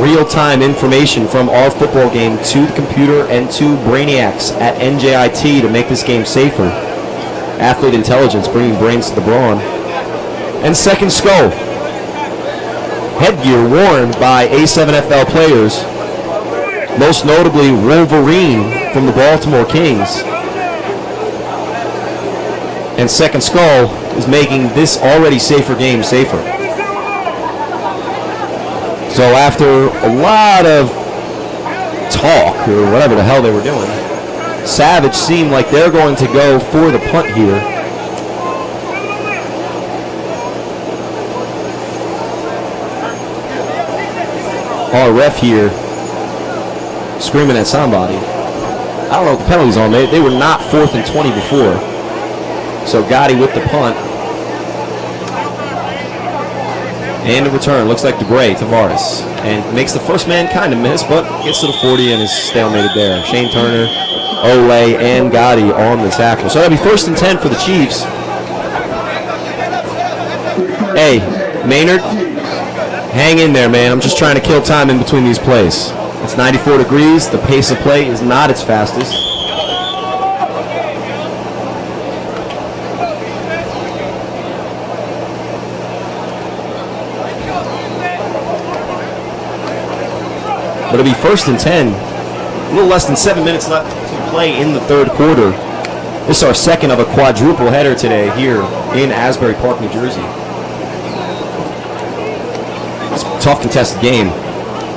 [SPEAKER 1] real-time information from our football game to the computer and to brainiacs at NJIT to make this game safer. Athlete Intelligence, bringing brains to the brawn. And Second Skull. Headgear worn by A7FL players, most notably Wolverine from the Baltimore Kings. And Second Skull is making this already safer game safer. So after a lot of talk, or whatever the hell they were doing, Savage seemed like they're going to go for the punt here. Our ref here screaming at somebody. I don't know what the penalty's on. They were not 4th and 20 before. So Gotti with the punt. And the return looks like DeBray, Tavares. And makes the first man kind of miss, but gets to the 40 and is stalemated there. Shane Turner, Ole, and Gotti on the tackle. So that'll be 1st and 10 for the Chiefs. Hey, Maynard, hang in there, man. I'm just trying to kill time in between these plays. It's 94 degrees. The pace of play is not its fastest. But it'll be 1st and 10. A little less than 7 minutes left to play in the 3rd quarter. This is our second of a quadruple header today here in Asbury Park, New Jersey. It's a tough contested game.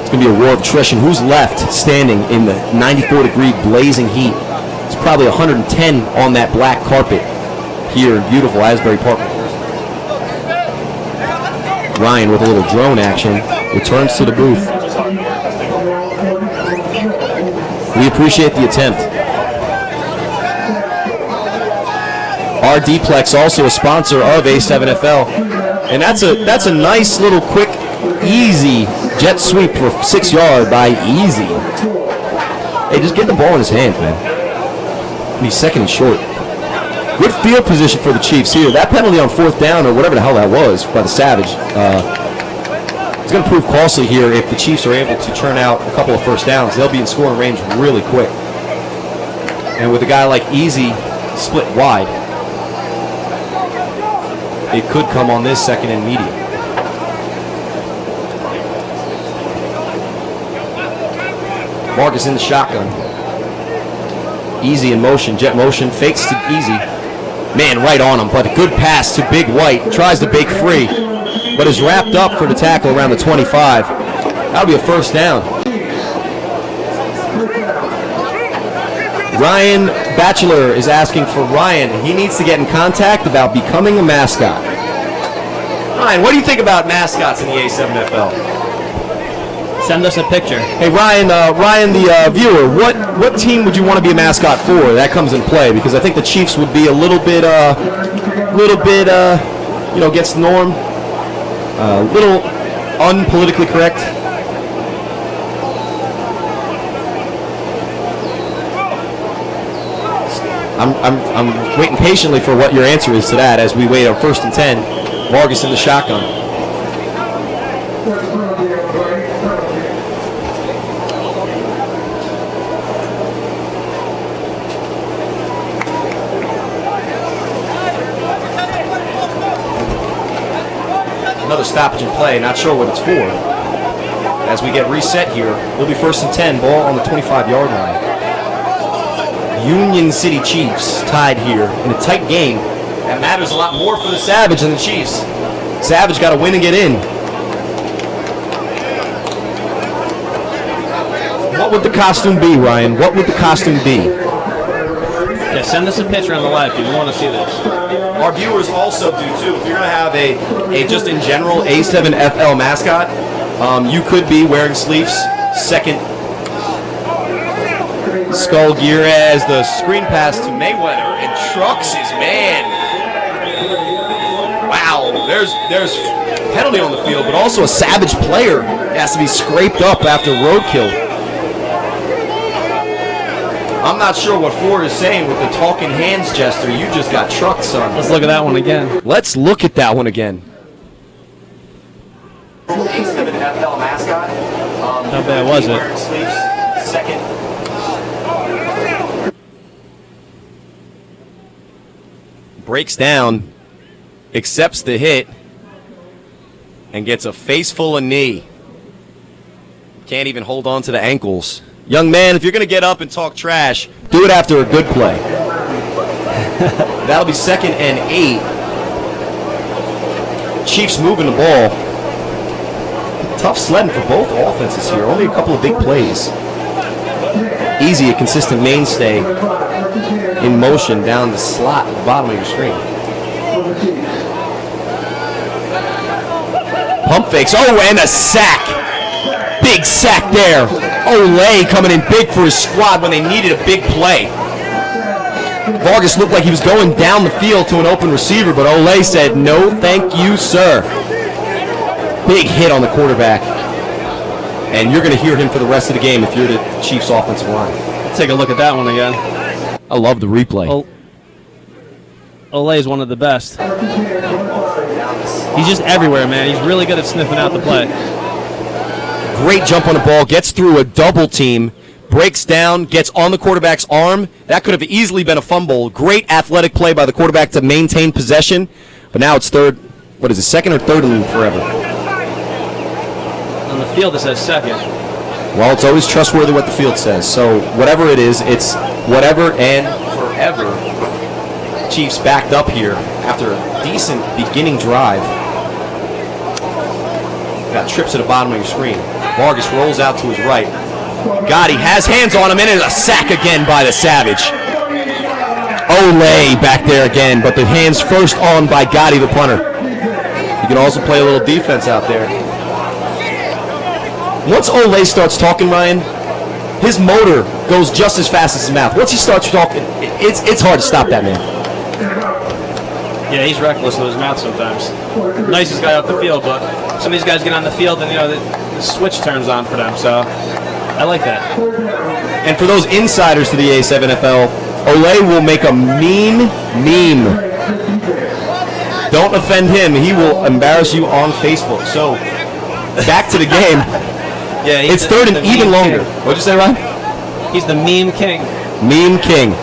[SPEAKER 1] It's going to be a war of attrition. Who's left standing in the 94-degree blazing heat? It's probably 110 on that black carpet here in beautiful Asbury Park, New Jersey. Ryan with a little drone action returns to the booth. We appreciate the attempt. Our D-Plex also a sponsor of A7FL, and that's a nice little quick, easy jet sweep for 6 yards by Easy. Hey, just get the ball in his hands, man. He's 2nd and short. Good field position for the Chiefs here. That penalty on 4th down, or whatever the hell that was, by the Savage. It's going to prove costly here if the Chiefs are able to churn out a couple of first downs. They'll be in scoring range really quick. And with a guy like Easy split wide, it could come on this second and medium. Marcus in the shotgun. Easy in motion, jet motion, fakes to Easy. Man, right on him, but a good pass to Big White. Tries to break free, but is wrapped up for the tackle around the 25. That'll be a first down. Ryan Batchelor is asking for Ryan. He needs to get in contact about becoming a mascot. Ryan, what do you think about mascots in the A7FL?
[SPEAKER 5] Send us a picture.
[SPEAKER 1] Hey Ryan, the viewer, what team would you want to be a mascot for? That comes in play because I think the Chiefs would be a little bit, against the norm, a little unpolitically correct. I'm waiting patiently for what your answer is to that as we wait on 1st and 10. Vargas in the shotgun. Another stoppage in play, not sure what it's for. As we get reset here, it'll be 1st and 10, ball on the 25-yard line. Union City Chiefs tied here in a tight game. That matters a lot more for the Savage than the Chiefs. Savage got to win and get in. What would the costume be, Ryan? What would the costume be?
[SPEAKER 5] Yeah, send us a picture on the live if you want to see this.
[SPEAKER 1] Our viewers also do too. If you're going to have a just in general A7FL mascot, you could be wearing sleeves, second skull gear as the screen pass to Mayweather and trucks his man. Wow, there's penalty on the field, but also a Savage player has to be scraped up after roadkill. I'm not sure what Ford is saying with the talking hands gesture. You just got trucked, son.
[SPEAKER 5] Let's look at that one again.
[SPEAKER 1] Let's look at that one again. A7FL mascot.
[SPEAKER 5] How bad was it?
[SPEAKER 1] Sleeves, second. Breaks down, accepts the hit, and gets a face full of knee. Can't even hold on to the ankles. Young man, if you're going to get up and talk trash, do it after a good play. That'll be 2nd and 8. Chiefs moving the ball. Tough sledding for both offenses here. Only a couple of big plays. Easy, a consistent mainstay in motion down the slot at the bottom of your screen. Pump fakes. Oh, and a sack. Big sack there. Olay coming in big for his squad when they needed a big play. Vargas looked like he was going down the field to an open receiver, but Olay said, no, thank you, sir. Big hit on the quarterback. And you're going to hear him for the rest of the game if you're the Chiefs offensive line.
[SPEAKER 5] Let's take a look at that one again.
[SPEAKER 1] I love the replay.
[SPEAKER 5] Olay is one of the best. He's just everywhere, man. He's really good at sniffing out the play.
[SPEAKER 1] Great jump on the ball, gets through a double team, breaks down, gets on the quarterback's arm. That could have easily been a fumble. Great athletic play by the quarterback to maintain possession. But now it's third, what is it, second or third and forever?
[SPEAKER 5] On the field it says second.
[SPEAKER 1] Well, it's always trustworthy what the field says. So whatever it is, it's whatever and forever. Chiefs backed up here after a decent beginning drive. Got trips at the bottom of your screen. Vargas rolls out to his right. Gotti has hands on him, and it's a sack again by the Savage. Olay back there again, but the hands first on by Gotti, the punter. You can also play a little defense out there. Once Olay starts talking, Ryan, his motor goes just as fast as his mouth. Once he starts talking, it's hard to stop that man.
[SPEAKER 5] Yeah, he's reckless with his mouth sometimes. Nicest guy off the field, but some of these guys get on the field and the switch turns on for them, so I like that.
[SPEAKER 1] And for those insiders to the A7FL, Olay will make a mean meme. Don't offend him. He will embarrass you on Facebook. So back to the game.
[SPEAKER 5] Yeah,
[SPEAKER 1] It's third and even longer. What'd you say, Ryan?
[SPEAKER 5] He's the meme king.
[SPEAKER 1] Meme king.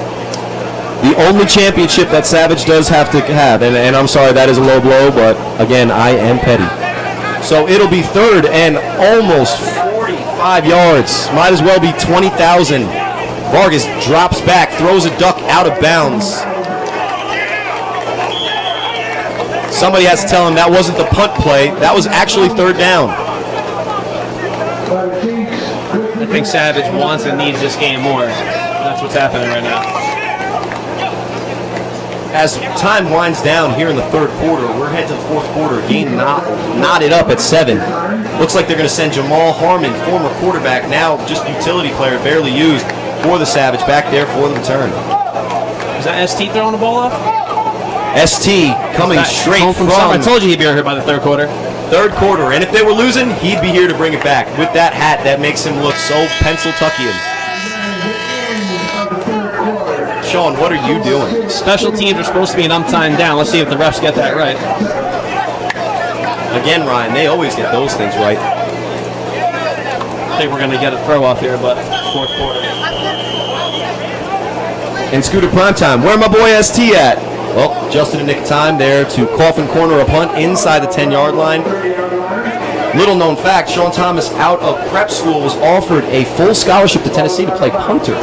[SPEAKER 1] The only championship that Savage does have to have, and I'm sorry, that is a low blow, but again, I am petty. So it'll be third and almost 45 yards. Might as well be 20,000. Vargas drops back, throws a duck out of bounds. Somebody has to tell him that wasn't the punt play. That was actually third down.
[SPEAKER 5] I think Savage wants and needs this game more. That's what's happening right now.
[SPEAKER 1] As time winds down here in the third quarter, we're headed to the fourth quarter. Game knotted up at 7. Looks like they're going to send Jamal Harmon, former quarterback, now just utility player, barely used, for the Savage, back there for the return.
[SPEAKER 5] Is that ST throwing the ball off?
[SPEAKER 1] ST coming straight from.
[SPEAKER 5] I told you he'd be here by the third quarter.
[SPEAKER 1] Third quarter, and if they were losing, he'd be here to bring it back. With that hat, that makes him look so Pennsyltuckian. Sean, what are you doing?
[SPEAKER 5] Special teams are supposed to be an umptying down. Let's see if the refs get that right.
[SPEAKER 1] Again, Ryan, they always get those things right.
[SPEAKER 5] I think we're going to get a throw off here, but fourth quarter.
[SPEAKER 1] And Scooter Primetime, where my boy ST at? Well, just in the nick of time there to coffin corner a punt inside the 10-yard line. Little known fact, Sean Thomas out of prep school was offered a full scholarship to Tennessee to play punter.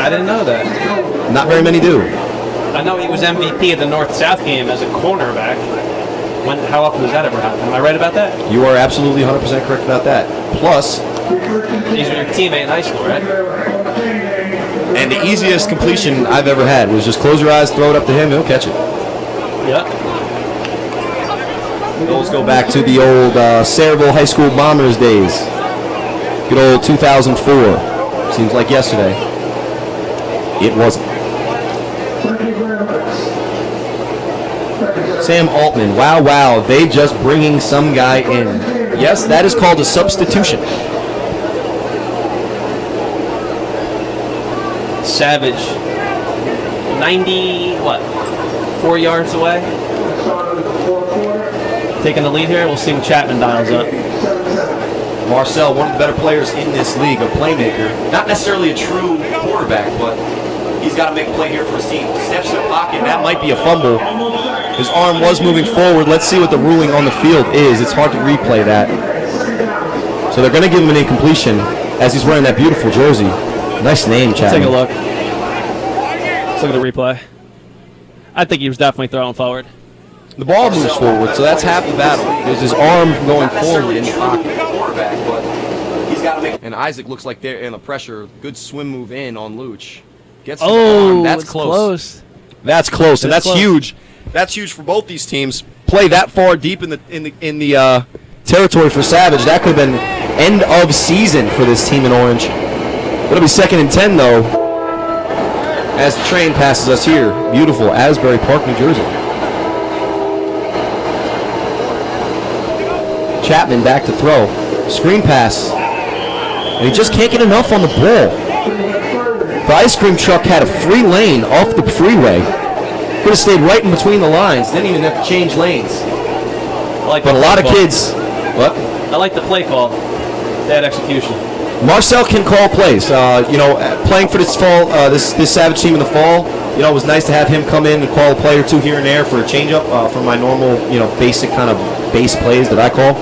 [SPEAKER 5] I didn't know that.
[SPEAKER 1] Not very many do.
[SPEAKER 5] I know he was MVP at the North-South game as a cornerback. How often does that ever happen? Am I right about that?
[SPEAKER 1] You are absolutely 100% correct about that. Plus,
[SPEAKER 5] he's your teammate in high school, right?
[SPEAKER 1] And the easiest completion I've ever had was just close your eyes, throw it up to him, he'll catch it.
[SPEAKER 5] Yep.
[SPEAKER 1] Those go back to the old Sayreville High School Bombers days. Good old 2004. Seems like yesterday. It wasn't. Sam Altman, wow, they just bringing some guy in. Yes, that is called a substitution.
[SPEAKER 5] Savage, 4 yards away. Taking the lead here. We'll see when Chapman dials up.
[SPEAKER 1] Marcel, one of the better players in this league, a playmaker. Not necessarily a true quarterback, but he's got to make a play here for his team. Steps in the pocket, that might be a fumble. His arm was moving forward. Let's see what the ruling on the field is. It's hard to replay that. So they're going to give him an incompletion as he's wearing that beautiful jersey. Nice name, Chapman.
[SPEAKER 5] Take a look. Let's look at the replay. I think he was definitely throwing forward.
[SPEAKER 1] The ball moves forward, so that's half the battle. There's his arm going forward in the pocket. And Isaac looks like they're in the pressure. Good swim move in on Luch. Gets to the arm. That's close. That's close, and that's huge. That's huge for both these teams. Play that far deep in the territory for Savage. That could have been end of season for this team in orange. It'll be 2nd and 10 though, as the train passes us here. Beautiful Asbury Park, New Jersey. Chapman back to throw. Screen pass. And he just can't get enough on the ball. The ice cream truck had a free lane off the freeway. Could have stayed right in between the lines. Didn't even have to change lanes. But a lot of kids. What?
[SPEAKER 5] I like the play call. That execution.
[SPEAKER 1] Marcel can call plays. Playing for this fall, this Savage team in the fall, it was nice to have him come in and call a play or two here and there for a changeup from my normal, basic kind of base plays that I call.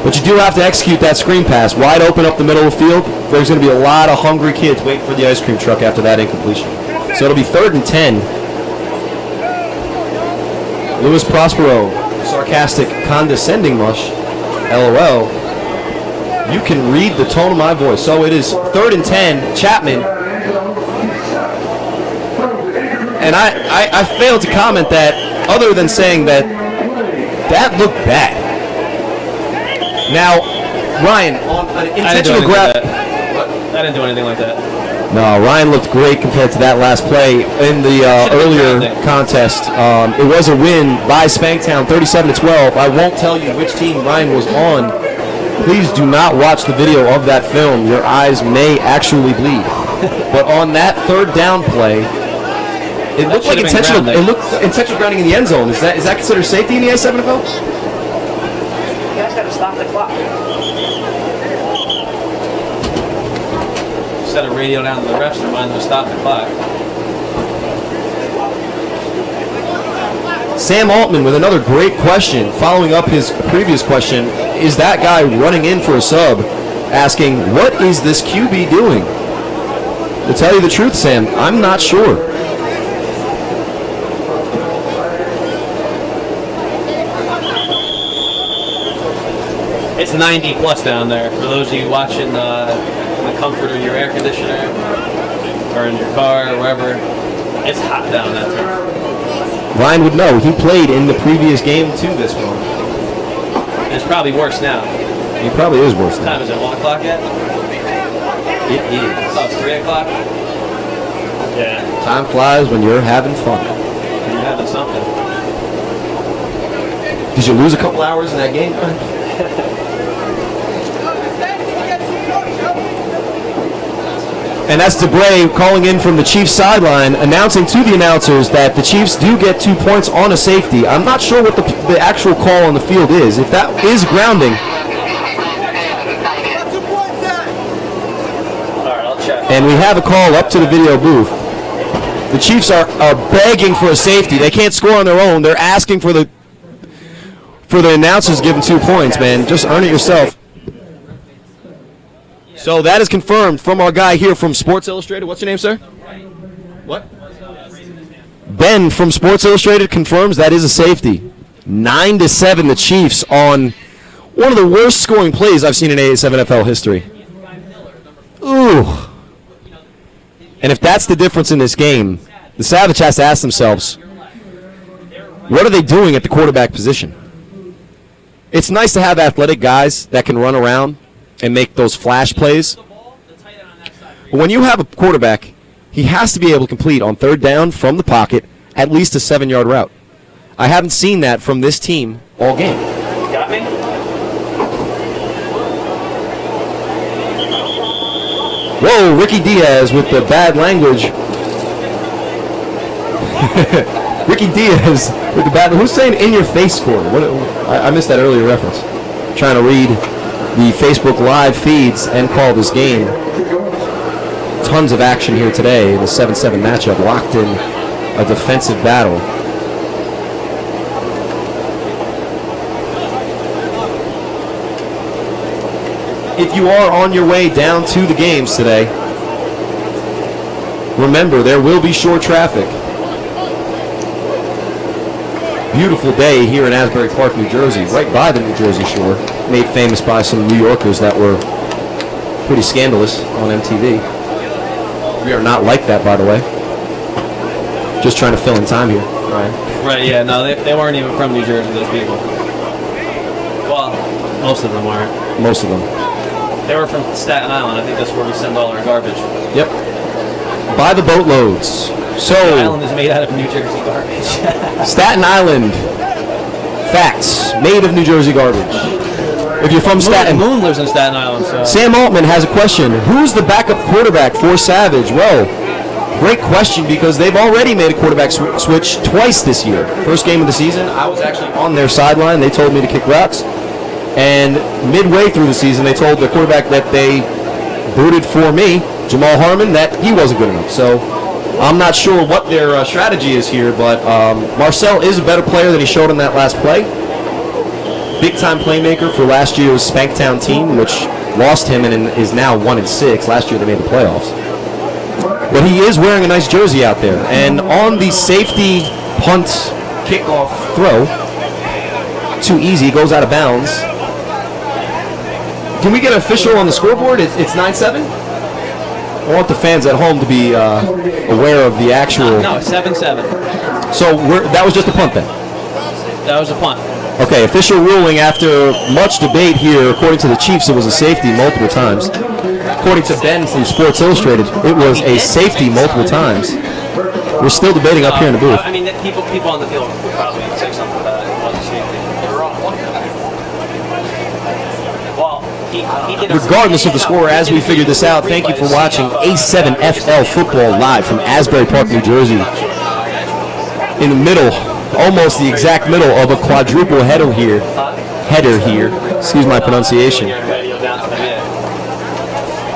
[SPEAKER 1] But you do have to execute that screen pass wide open up the middle of the field. There's going to be a lot of hungry kids waiting for the ice cream truck after that incompletion. So it'll be 3rd and 10. Louis Prospero, sarcastic, condescending mush. LOL. You can read the tone of my voice. So it is 3rd and 10. Chapman. And I failed to comment that, other than saying that looked bad. Now, Ryan, on an intentional grab.
[SPEAKER 5] I didn't do anything like that.
[SPEAKER 1] No, Ryan looked great compared to that last play in the earlier contest. It was a win by Spanktown, 37-12. I won't tell you which team Ryan was on. Please do not watch the video of that film. Your eyes may actually bleed. But on that 3rd down play, it looked like intentional. It looked intentional grounding in the end zone. Is that considered safety in the A7FL?
[SPEAKER 5] You guys got to stop the clock. Set a radio down to the refs to remind them to stop the clock.
[SPEAKER 1] Sam Altman with another great question, following up his previous question. Is that guy running in for a sub, asking, what is this QB doing? To tell you the truth, Sam, I'm not sure.
[SPEAKER 5] It's 90 plus down there. For those of you watching in the comfort of your air conditioner or in your car or wherever, it's hot down that turf.
[SPEAKER 1] Ryan would know. He played in the previous game to this one.
[SPEAKER 5] It's probably worse now.
[SPEAKER 1] He probably is worse
[SPEAKER 5] What
[SPEAKER 1] now.
[SPEAKER 5] time is it? 1 o'clock yet?
[SPEAKER 1] It is.
[SPEAKER 5] Oh, it's 3 o'clock? Yeah.
[SPEAKER 1] Time flies when you're having fun.
[SPEAKER 5] You're having something.
[SPEAKER 1] Did you lose a couple hours in that game, Ryan? And that's DeBray calling in from the Chiefs sideline, announcing to the announcers that the Chiefs do get 2 points on a safety. I'm not sure what the actual call on the field is. If that is grounding.
[SPEAKER 5] All right, I'll check.
[SPEAKER 1] And we have a call up to the video booth. The Chiefs are begging for a safety. They can't score on their own. They're asking for the announcers to give them 2 points, man. Just earn it yourself. So that is confirmed from our guy here from Sports Illustrated. What's your name, sir? What? Ben from Sports Illustrated confirms that is a safety. 9-7 the Chiefs on one of the worst scoring plays I've seen in A7FL history. Ooh. And if that's the difference in this game, the Savage has to ask themselves, what are they doing at the quarterback position? It's nice to have athletic guys that can run around and make those flash plays. But when you have a quarterback, he has to be able to complete on third down from the pocket at least a 7-yard route. I haven't seen that from this team all game.
[SPEAKER 5] Got me?
[SPEAKER 1] Whoa, Ricky Diaz with the bad language. Ricky Diaz with the bad. Who's saying in your face score? I missed that earlier reference. Trying to read the Facebook live feeds and call this game. Tons of action here today in the 7-7 matchup, locked in a defensive battle. If you are on your way down to the games today, remember there will be shore traffic. Beautiful day here in Asbury Park, New Jersey, right by the New Jersey shore, made famous by some New Yorkers that were pretty scandalous on MTV. We are not like that, by the way. Just trying to fill in time here, Ryan.
[SPEAKER 5] Right, yeah, no, they weren't even from New Jersey, those people. Well, most of them weren't.
[SPEAKER 1] Most of them.
[SPEAKER 5] They were from Staten Island. I think that's where we send all our garbage.
[SPEAKER 1] Yep. By the boatloads. So,
[SPEAKER 5] The island is made out of New Jersey garbage.
[SPEAKER 1] Staten Island. Facts. Made of New Jersey garbage. If you're from Staten...
[SPEAKER 5] Moon lives in Staten Island, so...
[SPEAKER 1] Sam Altman has a question. Who's the backup quarterback for Savage? Well, great question because they've already made a quarterback switch twice this year. First game of the season, I was actually on their sideline. They told me to kick rocks. And midway through the season, they told the quarterback that they booted for me, Jamal Harmon, that he wasn't good enough. So I'm not sure what their strategy is here, but Marcel is a better player than he showed in that last play. Big-time playmaker for last year's Spanktown team, which lost him and is now 1-6. Last year they made the playoffs. But he is wearing a nice jersey out there. And on the safety punt kickoff throw, too easy, goes out of bounds. Can we get an official on the scoreboard? It's 9-7? I want the fans at home to be aware of the actual...
[SPEAKER 5] No, 7-7.
[SPEAKER 1] So that was just a punt then?
[SPEAKER 5] That was a punt.
[SPEAKER 1] Okay, official ruling after much debate here. According to the Chiefs, it was a safety multiple times. According to Ben from Sports Illustrated, it was a safety multiple times. We're still debating up here in the booth.
[SPEAKER 5] I mean, people on the field would probably say something about it. It wasn't safety. You're wrong. Well, he did
[SPEAKER 1] Regardless of the score, as we figure this out, thank you for watching A7FL football live from Asbury Park, New Jersey. In the middle, almost the exact middle of a quadruple header here header here. Excuse my pronunciation.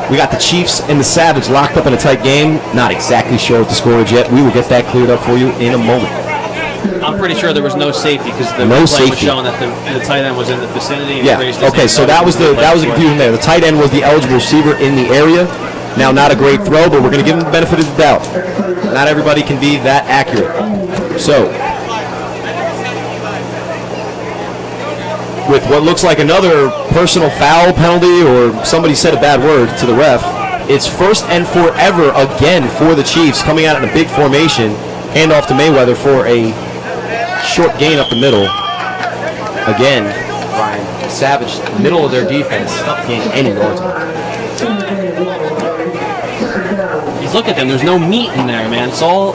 [SPEAKER 1] We got the Chiefs and the Savage locked up in a tight game. Not exactly sure what the score is yet. We will get that cleared up for you in a moment.
[SPEAKER 5] I'm pretty sure there was no safety because the
[SPEAKER 1] No
[SPEAKER 5] replay was
[SPEAKER 1] safety.
[SPEAKER 5] showing that the tight end was in the vicinity. And
[SPEAKER 1] Yeah.
[SPEAKER 5] raised his
[SPEAKER 1] Okay.
[SPEAKER 5] hand.
[SPEAKER 1] So that was the confusion there. The tight end was the eligible receiver in the area. Now, not a great throw, but we're going to give him the benefit of the doubt. Not everybody can be that accurate. So, with what looks like another personal foul penalty, or somebody said a bad word to the ref, it's first and forever again for the Chiefs, coming out in a big formation. Hand off to Mayweather for a short gain up the middle. Again, Ryan, Savage, middle of their defense, tough gain any yards.
[SPEAKER 5] Look at them. There's no meat in there, man. It's all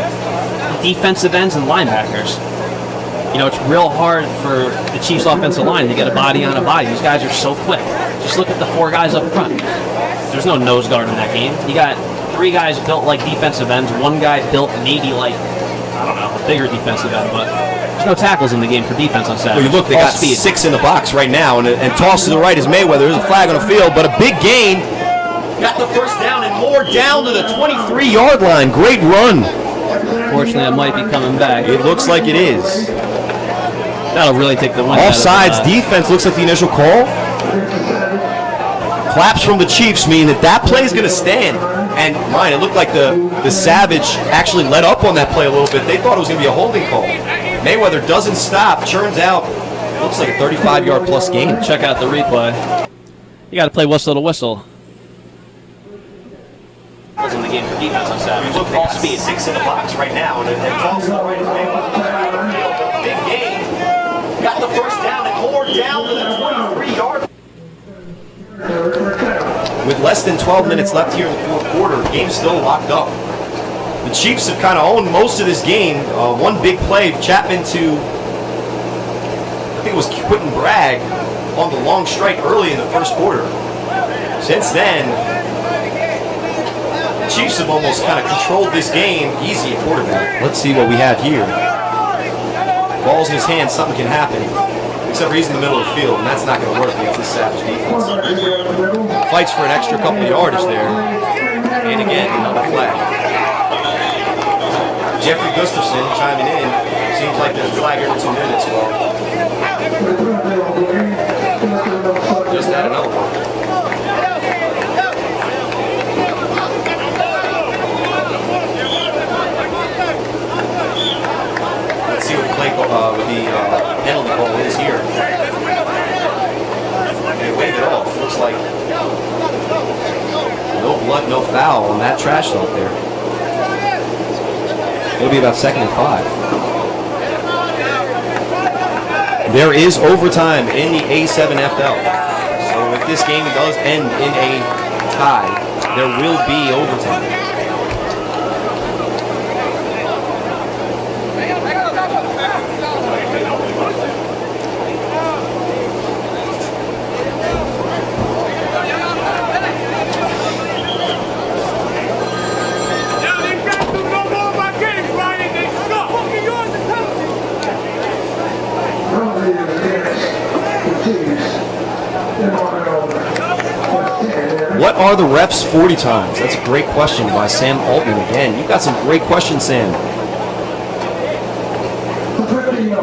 [SPEAKER 5] defensive ends and linebackers. You know, it's real hard for the Chiefs' offensive line to get a body on a body. These guys are so quick. Just look at the 4 guys up front. There's no nose guard in that game. You got 3 guys built like defensive ends, 1 guy built maybe like, I don't know, a bigger defensive end, but there's no tackles in the game for defense on Saturday.
[SPEAKER 1] Well, you look, they
[SPEAKER 5] All
[SPEAKER 1] got
[SPEAKER 5] speed.
[SPEAKER 1] 6 in the box right now, and toss to the right is Mayweather. There's a flag on the field, but a big gain. Got the first down and more down to the 23-yard line. Great run.
[SPEAKER 5] Fortunately, it might be coming back.
[SPEAKER 1] It looks like it is.
[SPEAKER 5] That'll really take the win.
[SPEAKER 1] Offsides defense looks like the initial call. Claps from the Chiefs mean that play is going to stand. And Ryan, it looked like the Savage actually let up on that play a little bit. They thought it was going to be a holding call. Mayweather doesn't stop, churns out. Looks like a 35-yard plus gain.
[SPEAKER 5] Check out the replay. You got to play whistle to whistle. In the game for defense on Saturday.
[SPEAKER 1] Look, all speed. 6 in the box right now, and toss to the right is Mayweather. Big gain. Got the first down and more down to the 23-yard. With less than 12 minutes left here in the fourth quarter, the game's still locked up. The Chiefs have kind of owned most of this game. One big play, Chapman to, I think it was Quentin Bragg on the long strike early in the first quarter. Since then, the Chiefs have almost kind of controlled this game easy at quarterback. Let's see what we have here. Ball's in his hands, something can happen. Except for he's in the middle of the field, and that's not going to work against this Savage defense. Fights for an extra couple of yardage there. And again, another flag. Jeffrey Gustafson chiming in. Seems like there's a flag every 2 minutes. Well, just had another one. Let's see what the penalty call is here. They waved it off. Looks like no blood, no foul on that trash talk there. It'll be about 2nd and 5. There is overtime in the A7FL. So if this game does end in a tie, there will be overtime. What are the refs' 40 times? That's a great question by Sam Altman again. You've got some great questions, Sam.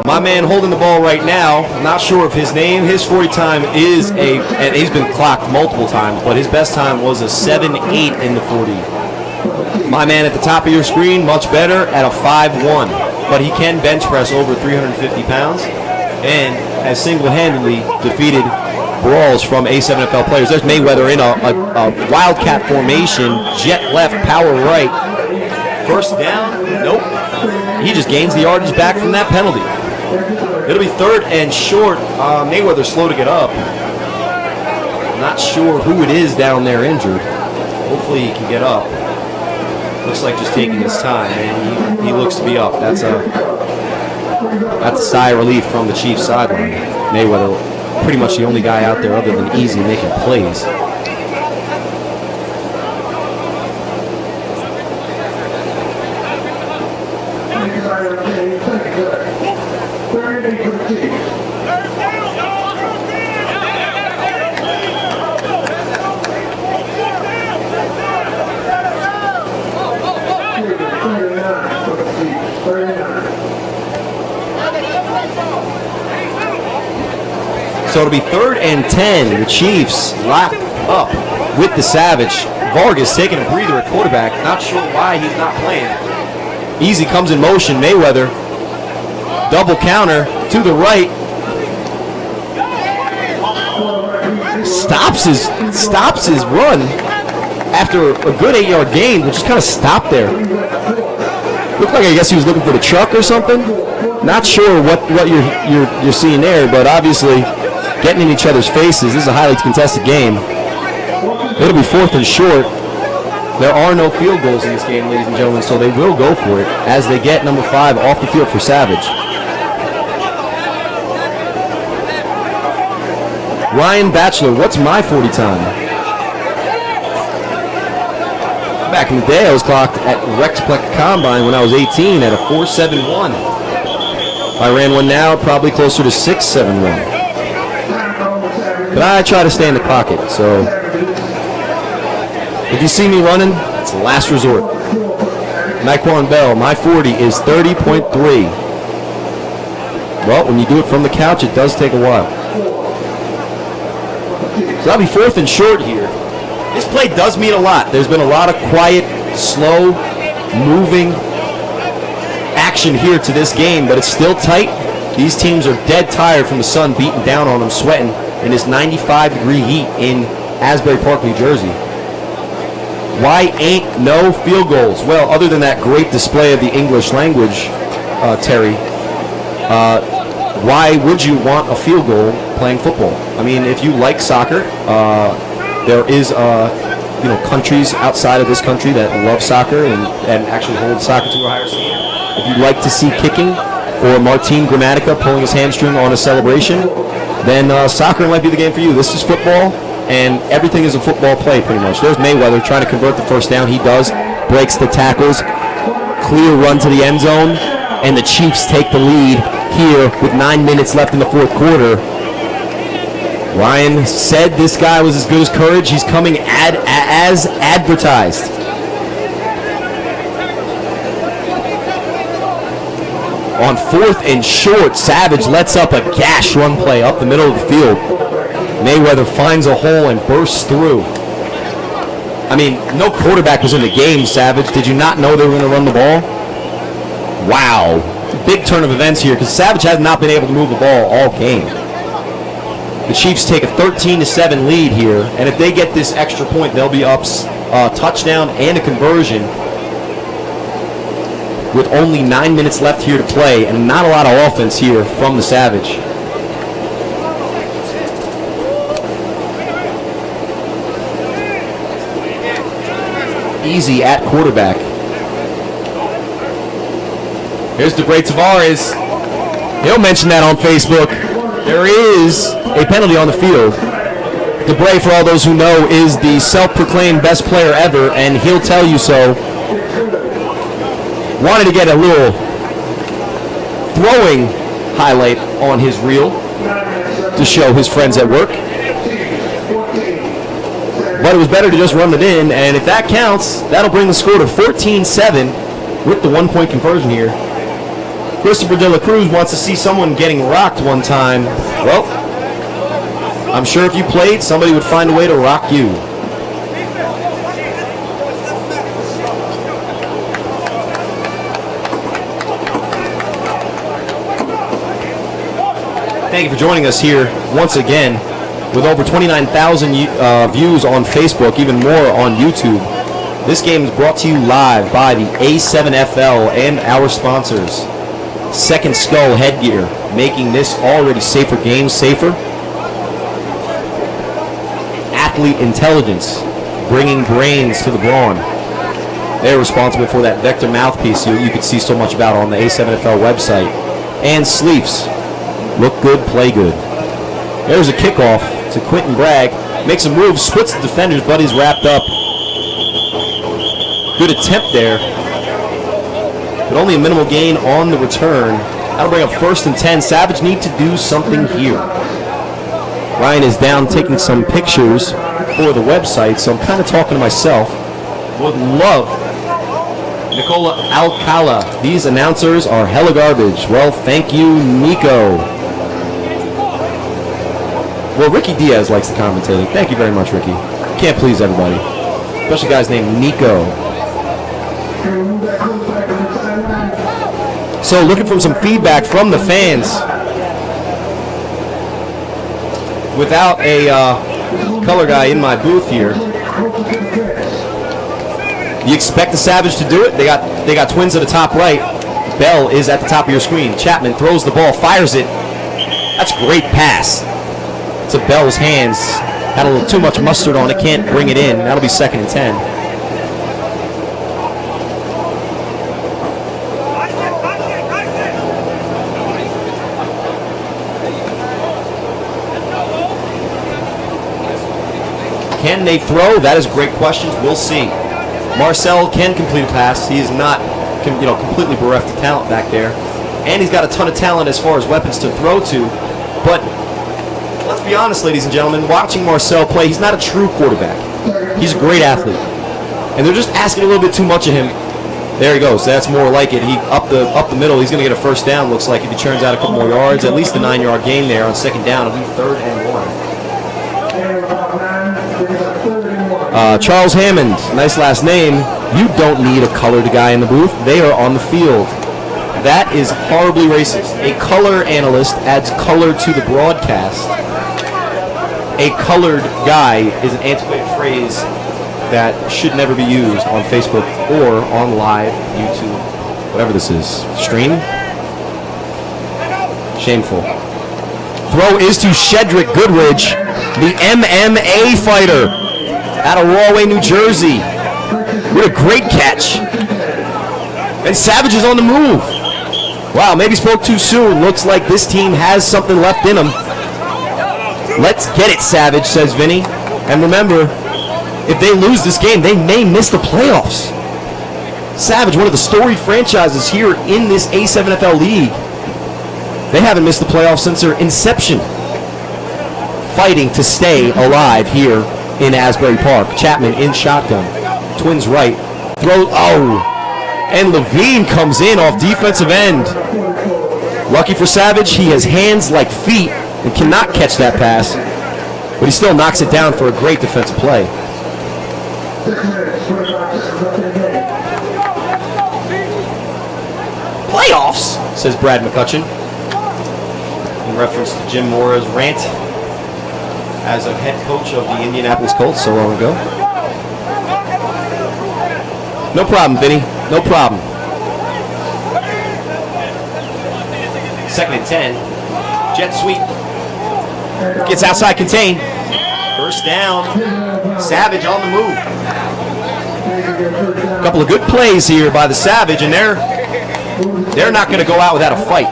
[SPEAKER 1] My man holding the ball right now, not sure of his name. His 40 time is and he's been clocked multiple times, but his best time was a 7.8 in the 40. My man at the top of your screen, much better at a 5.1, but he can bench press over 350 pounds and has single-handedly defeated brawls from A7FL players. There's Mayweather in a wildcat formation, jet left, power right. First down, nope. He just gains the yardage back from that penalty. It'll be 3rd and short. Mayweather's slow to get up. Not sure who it is down there injured. Hopefully he can get up. Looks like just taking his time, and he looks to be up. That's a sigh of relief from the Chiefs sideline. Mayweather, pretty much the only guy out there other than Easy making plays. So it'll be 3rd and 10. The Chiefs lock up with the Savage. Vargas taking a breather at quarterback. Not sure why he's not playing. Easy comes in motion. Mayweather. Double counter to the right. Stops his run after a good 8-yard gain, but just kind of stopped there. Looked like I guess he was looking for the truck or something. Not sure what you're seeing there, but obviously getting in each other's faces. This is a highly contested game. It'll be 4th and short. There are no field goals in this game, ladies and gentlemen, so they will go for it as they get number 5 off the field for Savage. Ryan Batchelor, what's my 40 time? Back in the day, I was clocked at Rexplex Combine when I was 18 at a 4.71. If I ran one now, probably closer to 6.71. But I try to stay in the pocket, so if you see me running, it's the last resort. Naquan Bell, my 40 is 30.3. Well, when you do it from the couch, it does take a while. So that'll be 4th and short here. This play does mean a lot. There's been a lot of quiet, slow, moving action here to this game, but it's still tight. These teams are dead tired from the sun beating down on them, sweating in this 95-degree heat in Asbury Park, New Jersey. Why ain't no field goals? Well, other than that great display of the English language, Terry, why would you want a field goal playing football? I mean, if you like soccer, there is countries outside of this country that love soccer and actually hold soccer to a higher standard. If you'd like to see kicking or Martin Gramatica pulling his hamstring on a celebration, then soccer might be the game for you. This is football, and everything is a football play pretty much. There's Mayweather trying to convert the first down. He does, breaks the tackles, clear run to the end zone, and the Chiefs take the lead here with 9 minutes left in the 4th quarter. Ryan said this guy was as good as courage. He's coming as advertised. On 4th and short, Savage lets up a gash run play up the middle of the field. Mayweather finds a hole and bursts through. I mean, no quarterback was in the game, Savage. Did you not know they were going to run the ball? Wow. Big turn of events here because Savage has not been able to move the ball all game. The Chiefs take a 13-7 lead here, and if they get this extra point, they'll be up a touchdown and a conversion with only 9 minutes left here to play, and not a lot of offense here from the Savage. Easy at quarterback. Here's the great Tavares. He'll mention that on Facebook. There is a penalty on the field. DeBray, for all those who know, is the self-proclaimed best player ever, and he'll tell you so. Wanted to get a little throwing highlight on his reel to show his friends at work. But it was better to just run it in, and if that counts, that'll bring the score to 14-7 with the 1-point conversion here. Christopher De La Cruz wants to see someone getting rocked one time. Well, I'm sure if you played, somebody would find a way to rock you. Thank you for joining us here once again with over 29,000 views on Facebook, even more on YouTube. This game is brought to you live by the A7FL and our sponsors. Second Skull Headgear, making this already safer game safer. Athlete Intelligence, bringing brains to the brawn. They're responsible for that vector mouthpiece you can see so much about on the A7FL website. And Sleeps, look good, play good. There's a kickoff to Quentin Bragg. Makes a move, splits the defenders, but he's wrapped up. Good attempt there, but only a minimal gain on the return. That'll bring up 1st and 10. Savage need to do something here. Ryan is down taking some pictures for the website, so I'm kind of talking to myself. Would love Nicola Alcala. These announcers are hella garbage. Well, thank you, Nico. Well, Ricky Diaz likes the commentating. Thank you very much, Ricky. Can't please everybody. Especially guys named Nico. So looking for some feedback from the fans. Without a color guy in my booth here. You expect the Savage to do it? They got Twins at the top right. Bell is at the top of your screen. Chapman throws the ball, fires it. That's a great pass. To Bell's hands. Had a little too much mustard on it. Can't bring it in. That'll be 2nd and 10. Can they throw? That is a great question. We'll see. Marcel can complete a pass. He is not, completely bereft of talent back there, and he's got a ton of talent as far as weapons to throw to. But let's be honest, ladies and gentlemen, watching Marcel play, he's not a true quarterback. He's a great athlete, and they're just asking a little bit too much of him. There he goes. That's more like it. He up the middle. He's going to get a first down. Looks like if he turns out a couple more yards, at least a 9-yard gain there on 2nd down. It'll be 3rd and 1. Charles Hammond, nice last name. You don't need a colored guy in the booth. They are on the field. That is horribly racist. A color analyst adds color to the broadcast. A colored guy is an antiquated phrase that should never be used on Facebook or on live YouTube, whatever this is. Stream? Shameful. Throw is to Shedrick Goodridge, the MMA fighter out of Rahway, New Jersey. What a great catch. And Savage is on the move. Wow, maybe spoke too soon. Looks like this team has something left in them. Let's get it, Savage, says Vinny. And remember, if they lose this game, they may miss the playoffs. Savage, one of the storied franchises here in this A7FL league. They haven't missed the playoffs since their inception. Fighting to stay alive here in Asbury Park. Chapman in shotgun. Twins right. Throw. Oh. And Levine comes in off defensive end. Lucky for Savage, he has hands like feet and cannot catch that pass. But he still knocks it down for a great defensive play. Playoffs, says Brad McCutcheon. In reference to Jim Mora's rant as a head coach of the Indianapolis Colts so long ago. No problem, Vinny. No problem. 2nd and 10. Jet sweep. Gets outside contained. First down. Savage on the move. A couple of good plays here by the Savage, and they're not going to go out without a fight.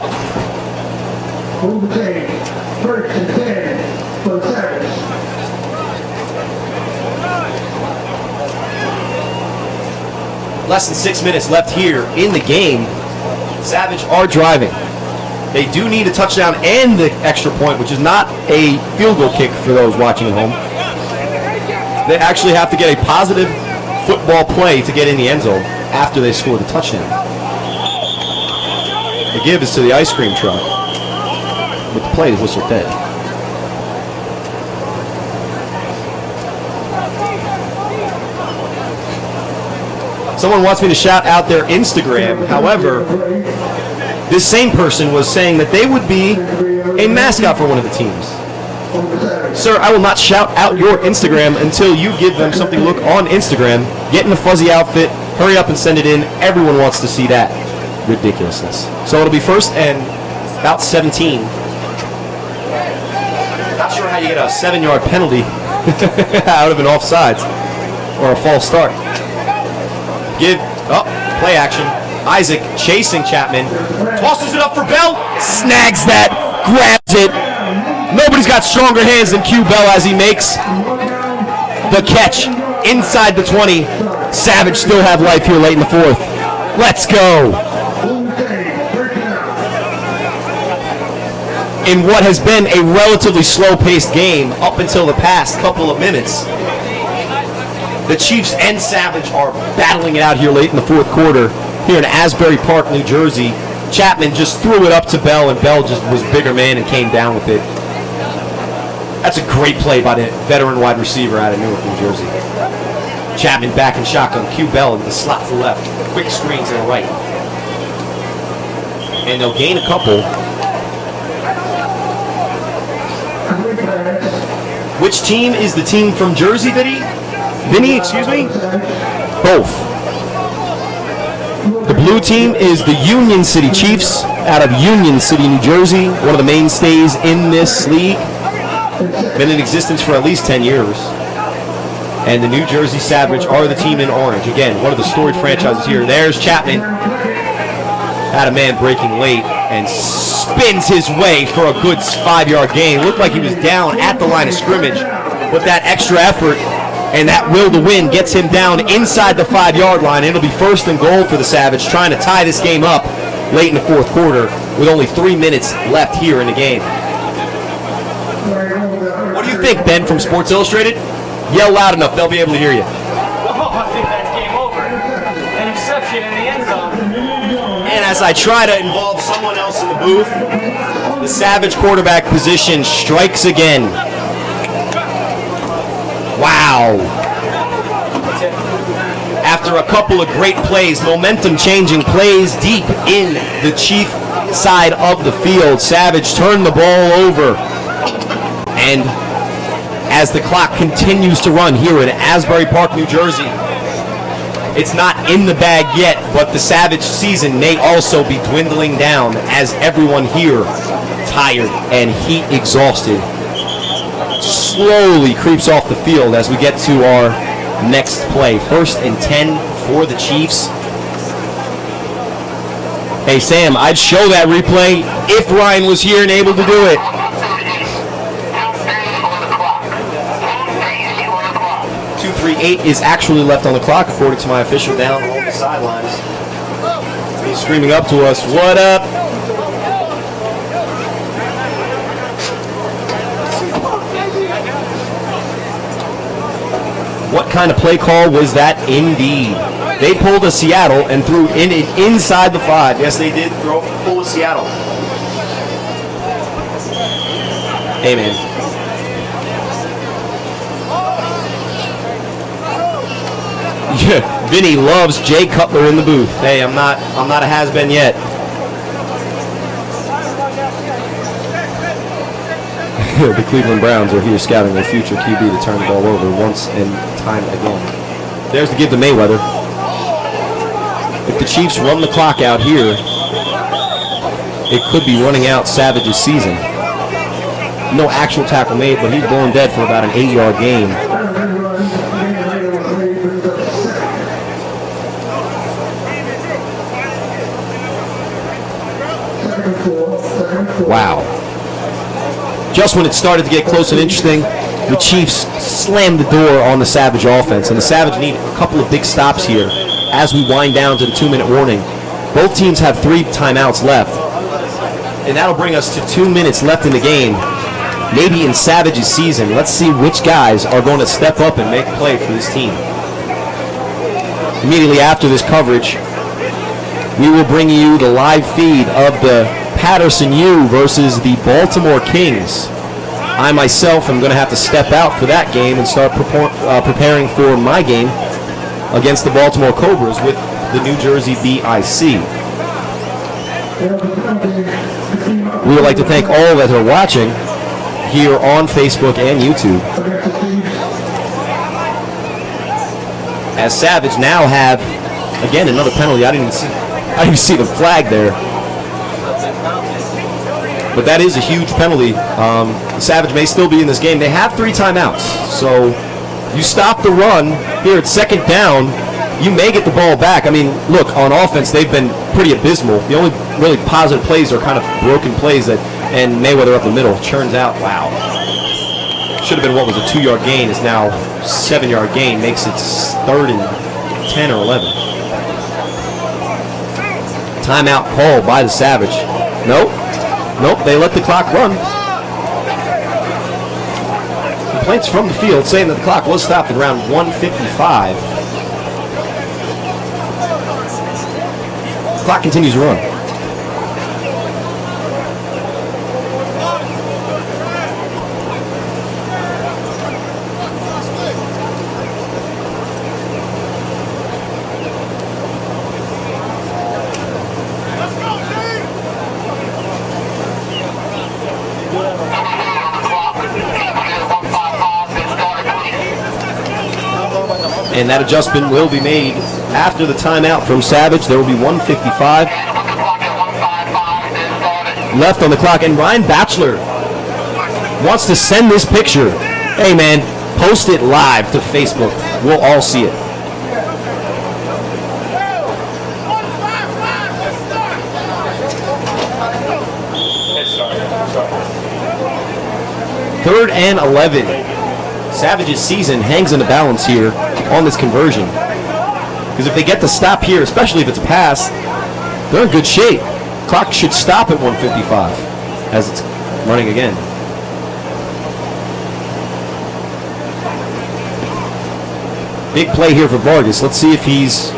[SPEAKER 1] Less than 6 minutes left here in the game. Savage are driving. They do need a touchdown and the extra point, which is not a field goal kick for those watching at home. They actually have to get a positive football play to get in the end zone after they score the touchdown. The give is to the ice cream truck, with the play is whistled dead. Someone wants me to shout out their Instagram. However, this same person was saying that they would be a mascot for one of the teams. Sir, I will not shout out your Instagram until you give them something to look on Instagram. Get in a fuzzy outfit, hurry up and send it in. Everyone wants to see that ridiculousness. So it'll be 1st and about 17. Not sure how you get a 7-yard penalty out of an offsides or a false start. Play action. Isaac chasing Chapman. Tosses it up for Bell. Snags that. Grabs it. Nobody's got stronger hands than Q Bell as he makes the catch inside the 20. Savage still have life here late in the 4th. Let's go. In what has been a relatively slow-paced game up until the past couple of minutes, the Chiefs and Savage are battling it out here late in the 4th quarter here in Asbury Park, New Jersey. Chapman just threw it up to Bell, and Bell just was bigger man and came down with it. That's a great play by the veteran wide receiver out of Newark, New Jersey. Chapman back in shotgun. Q Bell in the slot to the left. Quick screen to the right. And they'll gain a couple. Which team is the team from Jersey, Vinny, excuse me? Both. The blue team is the Union City Chiefs out of Union City, New Jersey. One of the mainstays in this league. Been in existence for at least 10 years. And the New Jersey Savage are the team in orange. Again, one of the storied franchises here. There's Chapman. Had a man breaking late and spins his way for a good 5-yard gain. Looked like he was down at the line of scrimmage, but that extra effort and that will to win gets him down inside the 5-yard line. It'll be 1st and goal for the Savage, trying to tie this game up late in the 4th quarter with only 3 minutes left here in the game. What do you think, Ben from Sports Illustrated? Yell loud enough, they'll be able to hear you.
[SPEAKER 5] Oh, I think that's game over. An exception in the end zone.
[SPEAKER 1] And as I try to involve someone else in the booth, the Savage quarterback position strikes again. Wow. After a couple of great plays, momentum-changing plays deep in the Chief side of the field, Savage turned the ball over. And as the clock continues to run here in Asbury Park, New Jersey, it's not in the bag yet, but the Savage season may also be dwindling down as everyone here, tired and heat exhausted, slowly creeps off the field as we get to our next play. 1st and 10 for the Chiefs. Hey Sam, I'd show that replay if Ryan was here and able to do it. 2:38 is actually left on the clock, according to my official down along the sidelines. He's screaming up to us, "What up?" What kind of play call was that indeed? They pulled a Seattle and threw it inside the 5. Yes, they did pull a Seattle. Hey, man. Yeah, Vinny loves Jay Cutler in the booth. Hey, I'm not a has-been yet. The Cleveland Browns are here scouting their future QB to turn the ball over once and time again. There's the give to Mayweather. If the Chiefs run the clock out here, it could be running out Savage's season. No actual tackle made, but he's blown dead for about an 8-yard gain. Wow. Just when it started to get close and interesting, the Chiefs slammed the door on the Savage offense, and the Savage need a couple of big stops here as we wind down to the 2-minute warning. Both teams have 3 timeouts left, and that'll bring us to 2 minutes left in the game. Maybe in Savage's season. Let's see which guys are going to step up and make a play for this team. Immediately after this coverage, we will bring you the live feed of the Patterson U versus the Baltimore Kings. I myself am going to have to step out for that game and start preparing for my game against the Baltimore Cobras with the New Jersey BIC. We would like to thank all that are watching here on Facebook and YouTube. As Savage now have, again, another penalty. I didn't even see the flag there. But that is a huge penalty. Savage may still be in this game. They have 3 timeouts. So you stop the run here at 2nd down, you may get the ball back. I mean, look, on offense, they've been pretty abysmal. The only really positive plays are kind of broken plays and Mayweather up the middle churns out. Wow. Should have been what was a 2-yard gain. Is now 7-yard gain. Makes it 3rd and 10 or 11. Timeout call by the Savage. Nope, they let the clock run. Complaints from the field saying that the clock was stopped at around 1:55. The clock continues to run. and that adjustment will be made after the timeout from Savage. There will be 1:55 left on the clock, and Ryan Batchelor wants to send this picture. Hey man, post it live to Facebook. We'll all see it. Third and 11. Savage's season hangs in the balance here on this conversion. Because if they get the stop here, especially if it's a pass, they're in good shape. Clock should stop at 1:55 as it's running again. Big play here for Vargas. Let's see if he's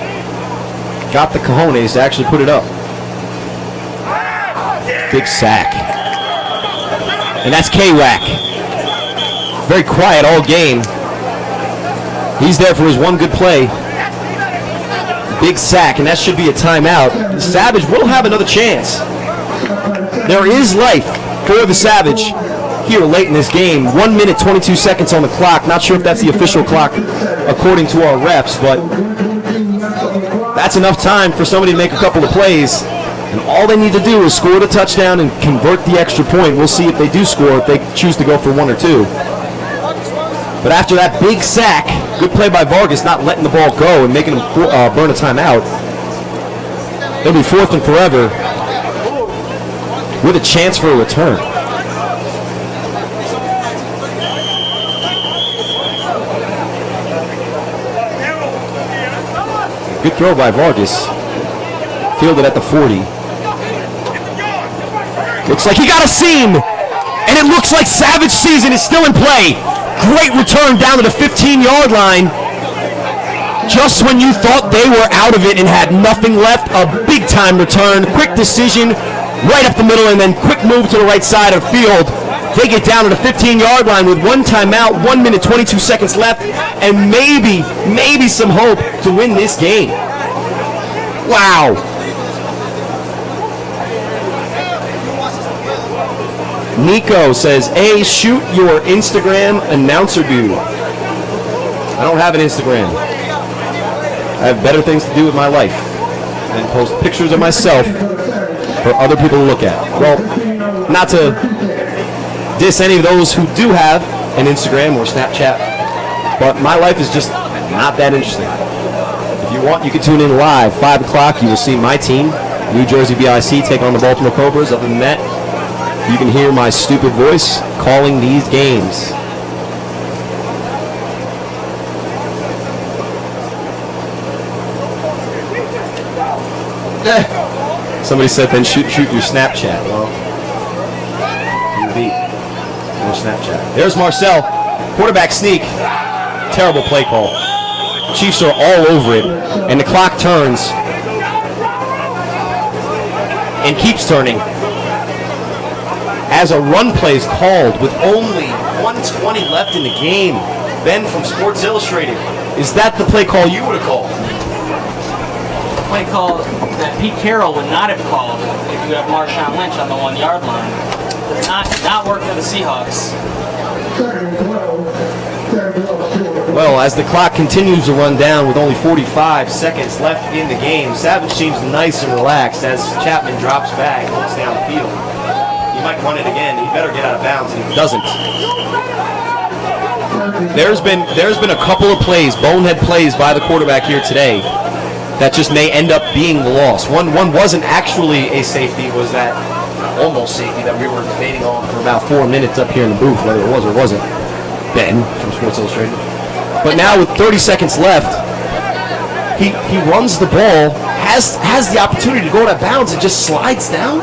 [SPEAKER 1] got the cojones to actually put it up. Big sack. And that's K-Wack. Very quiet all game. He's there for his one good play. Big sack, and that should be a timeout. Savage will have another chance. There is life for the Savage here late in this game. 1 minute, 22 seconds on the clock. Not sure if that's the official clock according to our refs, but that's enough time for somebody to make a couple of plays. And all they need to do is score the touchdown and convert the extra point. We'll see if they do score, if they choose to go for one or two. But after that big sack, good play by Vargas, not letting the ball go and making him burn a timeout. They'll be 4th and forever with a chance for a return. Good throw by Vargas. Fielded at the 40. Looks like he got a seam, and it looks like Savage season is still in play. Great return down to the 15-yard line. Just when you thought they were out of it and had nothing left, a big-time return. Quick decision right up the middle, and then quick move to the right side of the field. They get down to the 15-yard line with one timeout, 1 minute, 22 seconds left, and maybe some hope to win this game. Wow. Nico says, hey, shoot your Instagram announcer dude. I don't have an Instagram. I have better things to do with my life than post pictures of myself for other people to look at. Well, not to diss any of those who do have an Instagram or Snapchat, but my life is just not that interesting. If you want, you can tune in live, 5 o'clock. You will see my team, New Jersey BIC, take on the Baltimore Cobras. Other than that, you can hear my stupid voice calling these games. Somebody said then shoot your Snapchat. Well, you beat your Snapchat. There's Marcel. Quarterback sneak. Terrible play call. Chiefs are all over it. And the clock turns. And keeps turning. As a run play is called with only 1:20 left in the game. Ben from Sports Illustrated. Is that the play call you would have called?
[SPEAKER 7] Play call that Pete Carroll would not have called if you have Marshawn Lynch on the 1 yard line. Does not work for the Seahawks.
[SPEAKER 1] Well, as the clock continues to run down with only 45 seconds left in the game, Savage seems nice and relaxed as Chapman drops back and looks downfield. He might run it again. He better get out of bounds, and he doesn't. There's been a couple of plays, bonehead plays by the quarterback here today that just may end up being the loss. One wasn't actually a safety, was that almost safety that we were debating on for about 4 minutes up here in the booth, whether it was or wasn't. Ben from Sports Illustrated. But now with 30 seconds left, he runs the ball, has the opportunity to go out of bounds, and just slides down.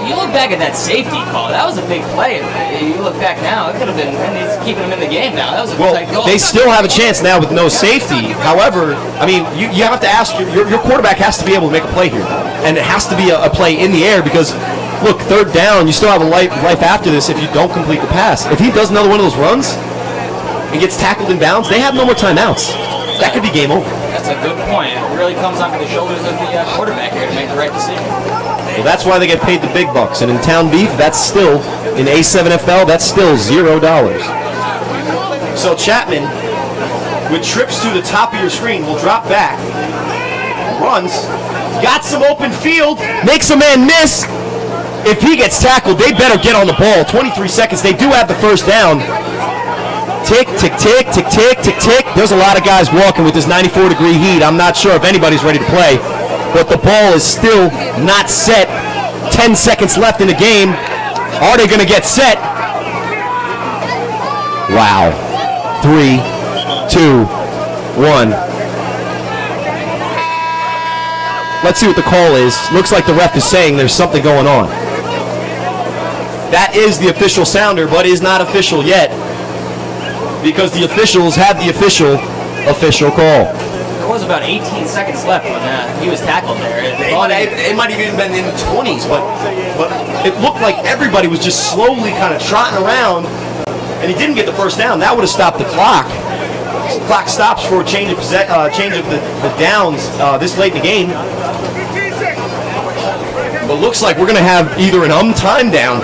[SPEAKER 7] You look back at that safety call. That was a big play. You look back now, it could have been, and he's keeping him in the game now. That was a tight goal.
[SPEAKER 1] They still have a chance now with no safety. However, I mean, you have to ask, your quarterback has to be able to make a play here. And it has to be a play in the air because, look, 3rd down, you still have a life after this if you don't complete the pass. If he does another one of those runs and gets tackled in bounds, they have no more timeouts. That could be game over.
[SPEAKER 7] That's a good point. It really comes onto the shoulders of the quarterback here to make the right decision.
[SPEAKER 1] Well, that's why they get paid the big bucks. And in Town Beef, that's still, in A7FL, that's still $0. So Chapman with trips to the top of your screen will drop back, runs, got some open field, makes a man miss. If he gets tackled, they better get on the ball. 23 seconds. They do have the first down. Tick, tick, tick, tick, tick, tick, tick. There's a lot of guys walking with this 94-degree heat. I'm not sure if anybody's ready to play, but the ball is still not set. 10 seconds left in the game. Are they going to get set? Wow. 3, 2, 1. Let's see what the call is. Looks like the ref is saying there's something going on. That is the official sounder, but is not official yet, because the officials have the official call.
[SPEAKER 7] There was about 18 seconds left when he was tackled there.
[SPEAKER 1] It might have even been in the 20s, but it looked like everybody was just slowly kind of trotting around, and he didn't get the first down. That would have stopped the clock. The clock stops for a change of the downs this late in the game. But looks like we're going to have either an time down,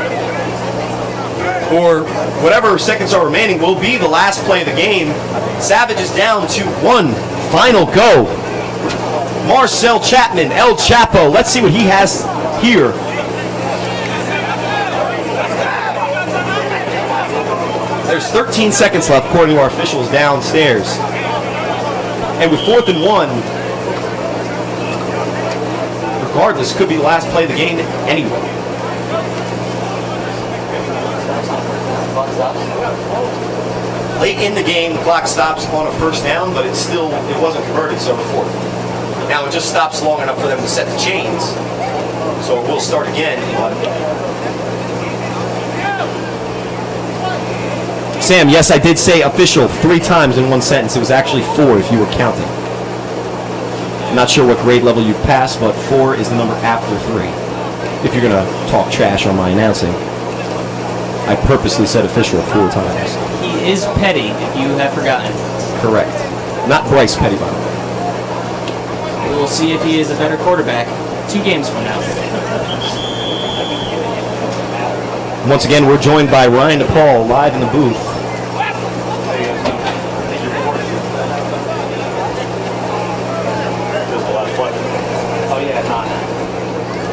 [SPEAKER 1] or whatever seconds are remaining will be the last play of the game. Savage is down to 1 final go. Marcel Chapman, El Chapo. Let's see what he has here. There's 13 seconds left according to our officials downstairs. And with 4th and 1, regardless, could be the last play of the game anyway. Late in the game, the clock stops on a first down, but it wasn't converted, so the 4th. Now it just stops long enough for them to set the chains, so it will start again. Sam, yes, I did say official 3 times in one sentence. It was actually 4 if you were counting. I'm not sure what grade level you've passed, but 4 is the number after 3. If you're going to talk trash on my announcing. I purposely said official 4 times.
[SPEAKER 7] He is Petty, if you have forgotten.
[SPEAKER 1] Correct. Not Bryce Petty, by the way.
[SPEAKER 7] We will see if he is a better quarterback 2 games from now.
[SPEAKER 1] Once again, we're joined by Ryan DePaul live in the booth.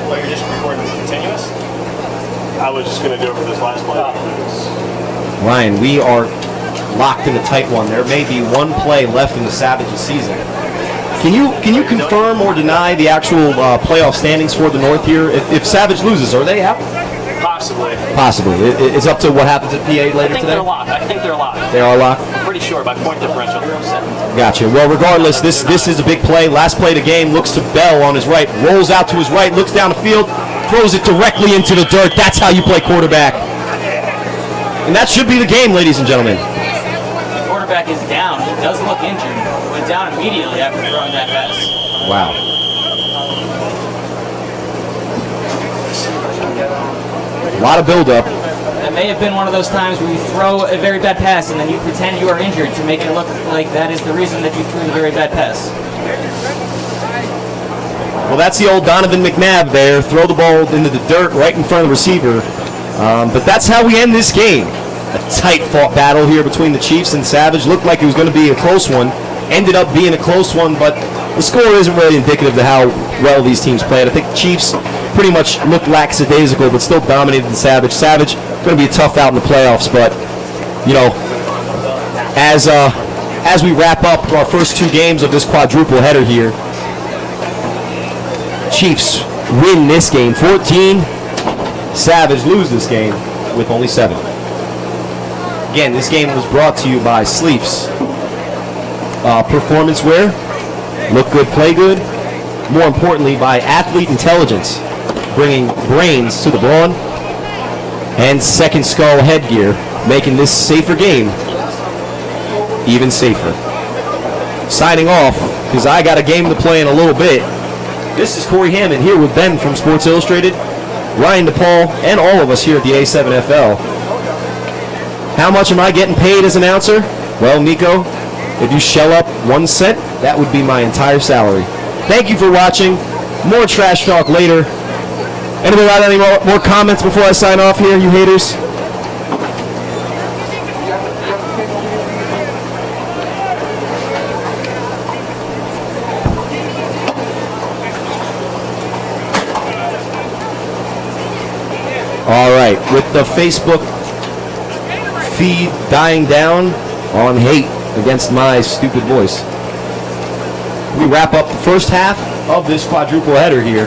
[SPEAKER 4] Oh, you're just recording continuous? I was just going to do it for this last play.
[SPEAKER 1] Ryan, we are locked in a tight one. There may be 1 play left in the Savages season. Can you confirm or deny the actual playoff standings for the North here? If Savage loses, are they out?
[SPEAKER 4] Possibly.
[SPEAKER 1] Possibly. It's up to what happens at PA later today?
[SPEAKER 4] I think they're locked.
[SPEAKER 1] They are locked?
[SPEAKER 4] I'm pretty sure by point differential.
[SPEAKER 1] Gotcha. Well, regardless, this is a big play. Last play of the game. Looks to Bell on his right. Rolls out to his right. Looks down the field. Throws it directly into the dirt. That's how you play quarterback. And that should be the game, ladies and gentlemen.
[SPEAKER 7] The quarterback is down. He does look injured. Went down immediately after throwing that pass.
[SPEAKER 1] Wow. A lot of build-up.
[SPEAKER 7] That may have been one of those times where you throw a very bad pass and then you pretend you are injured to make it look like that is the reason that you threw the very bad pass.
[SPEAKER 1] Well, that's the old Donovan McNabb there. Throw the ball into the dirt right in front of the receiver. But that's how we end this game. A tight-fought battle here between the Chiefs and Savage. Looked like it was going to be a close one. Ended up being a close one, but the score isn't really indicative of how well these teams played. I think the Chiefs pretty much looked lackadaisical, but still dominated the Savage. Savage going to be a tough out in the playoffs, but, you know, as we wrap up our first 2 games of this quadruple header here, Chiefs win this game 14. Savage lose this game with only 7. Again, this game was brought to you by Sleeves. Performance wear, look good, play good. More importantly, by Athlete Intelligence, bringing brains to the brawn, and Second Skull headgear, making this safer game even safer. Signing off, because I got a game to play in a little bit. This is Corey Hammond here with Ben from Sports Illustrated, Ryan DePaul, and all of us here at the A7FL. How much am I getting paid as announcer? Well, Nico, if you shell up 1 cent, that would be my entire salary. Thank you for watching. More trash talk later. Anybody got any more comments before I sign off here, you haters? All right, with the Facebook feed dying down on hate against my stupid voice, we wrap up the first half of this quadruple header here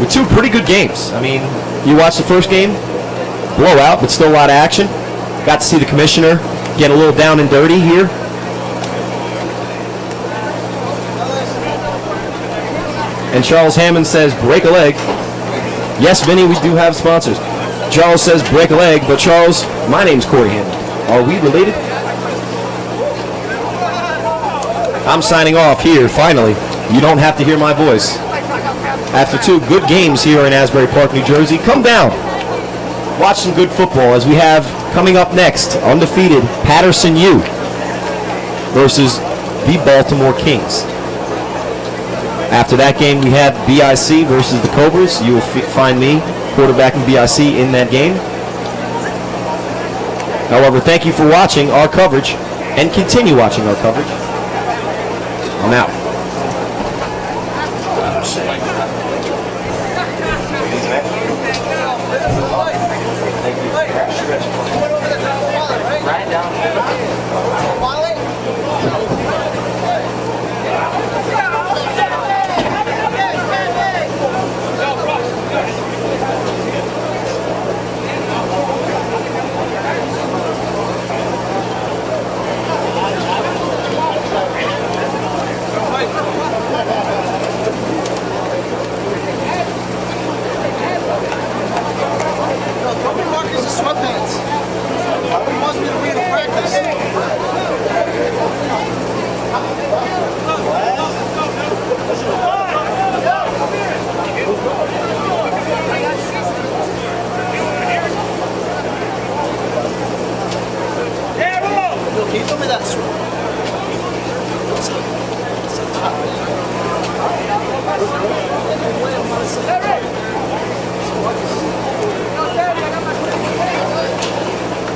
[SPEAKER 1] with two pretty good games. I mean, you watched the first game, blowout, but still a lot of action. Got to see the commissioner get a little down and dirty here. And Charles Hammond says, break a leg. Yes, Vinny, we do have sponsors. Charles says, break a leg, but Charles, my name's Corey Hammond. Are we related? I'm signing off here, finally. You don't have to hear my voice. After two good games here in Asbury Park, New Jersey, come down. Watch some good football as we have coming up next, undefeated Patterson U versus the Baltimore Kings. After that game, we have BIC versus the Cobras. You will find me quarterbacking BIC in that game. However, thank you for watching our coverage and continue watching our coverage. I'm out.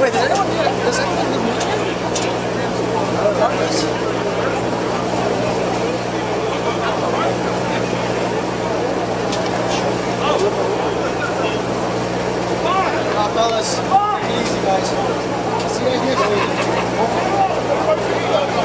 [SPEAKER 6] Wait, does anyone live here? Fellas, take it easy, guys. See you guys next week.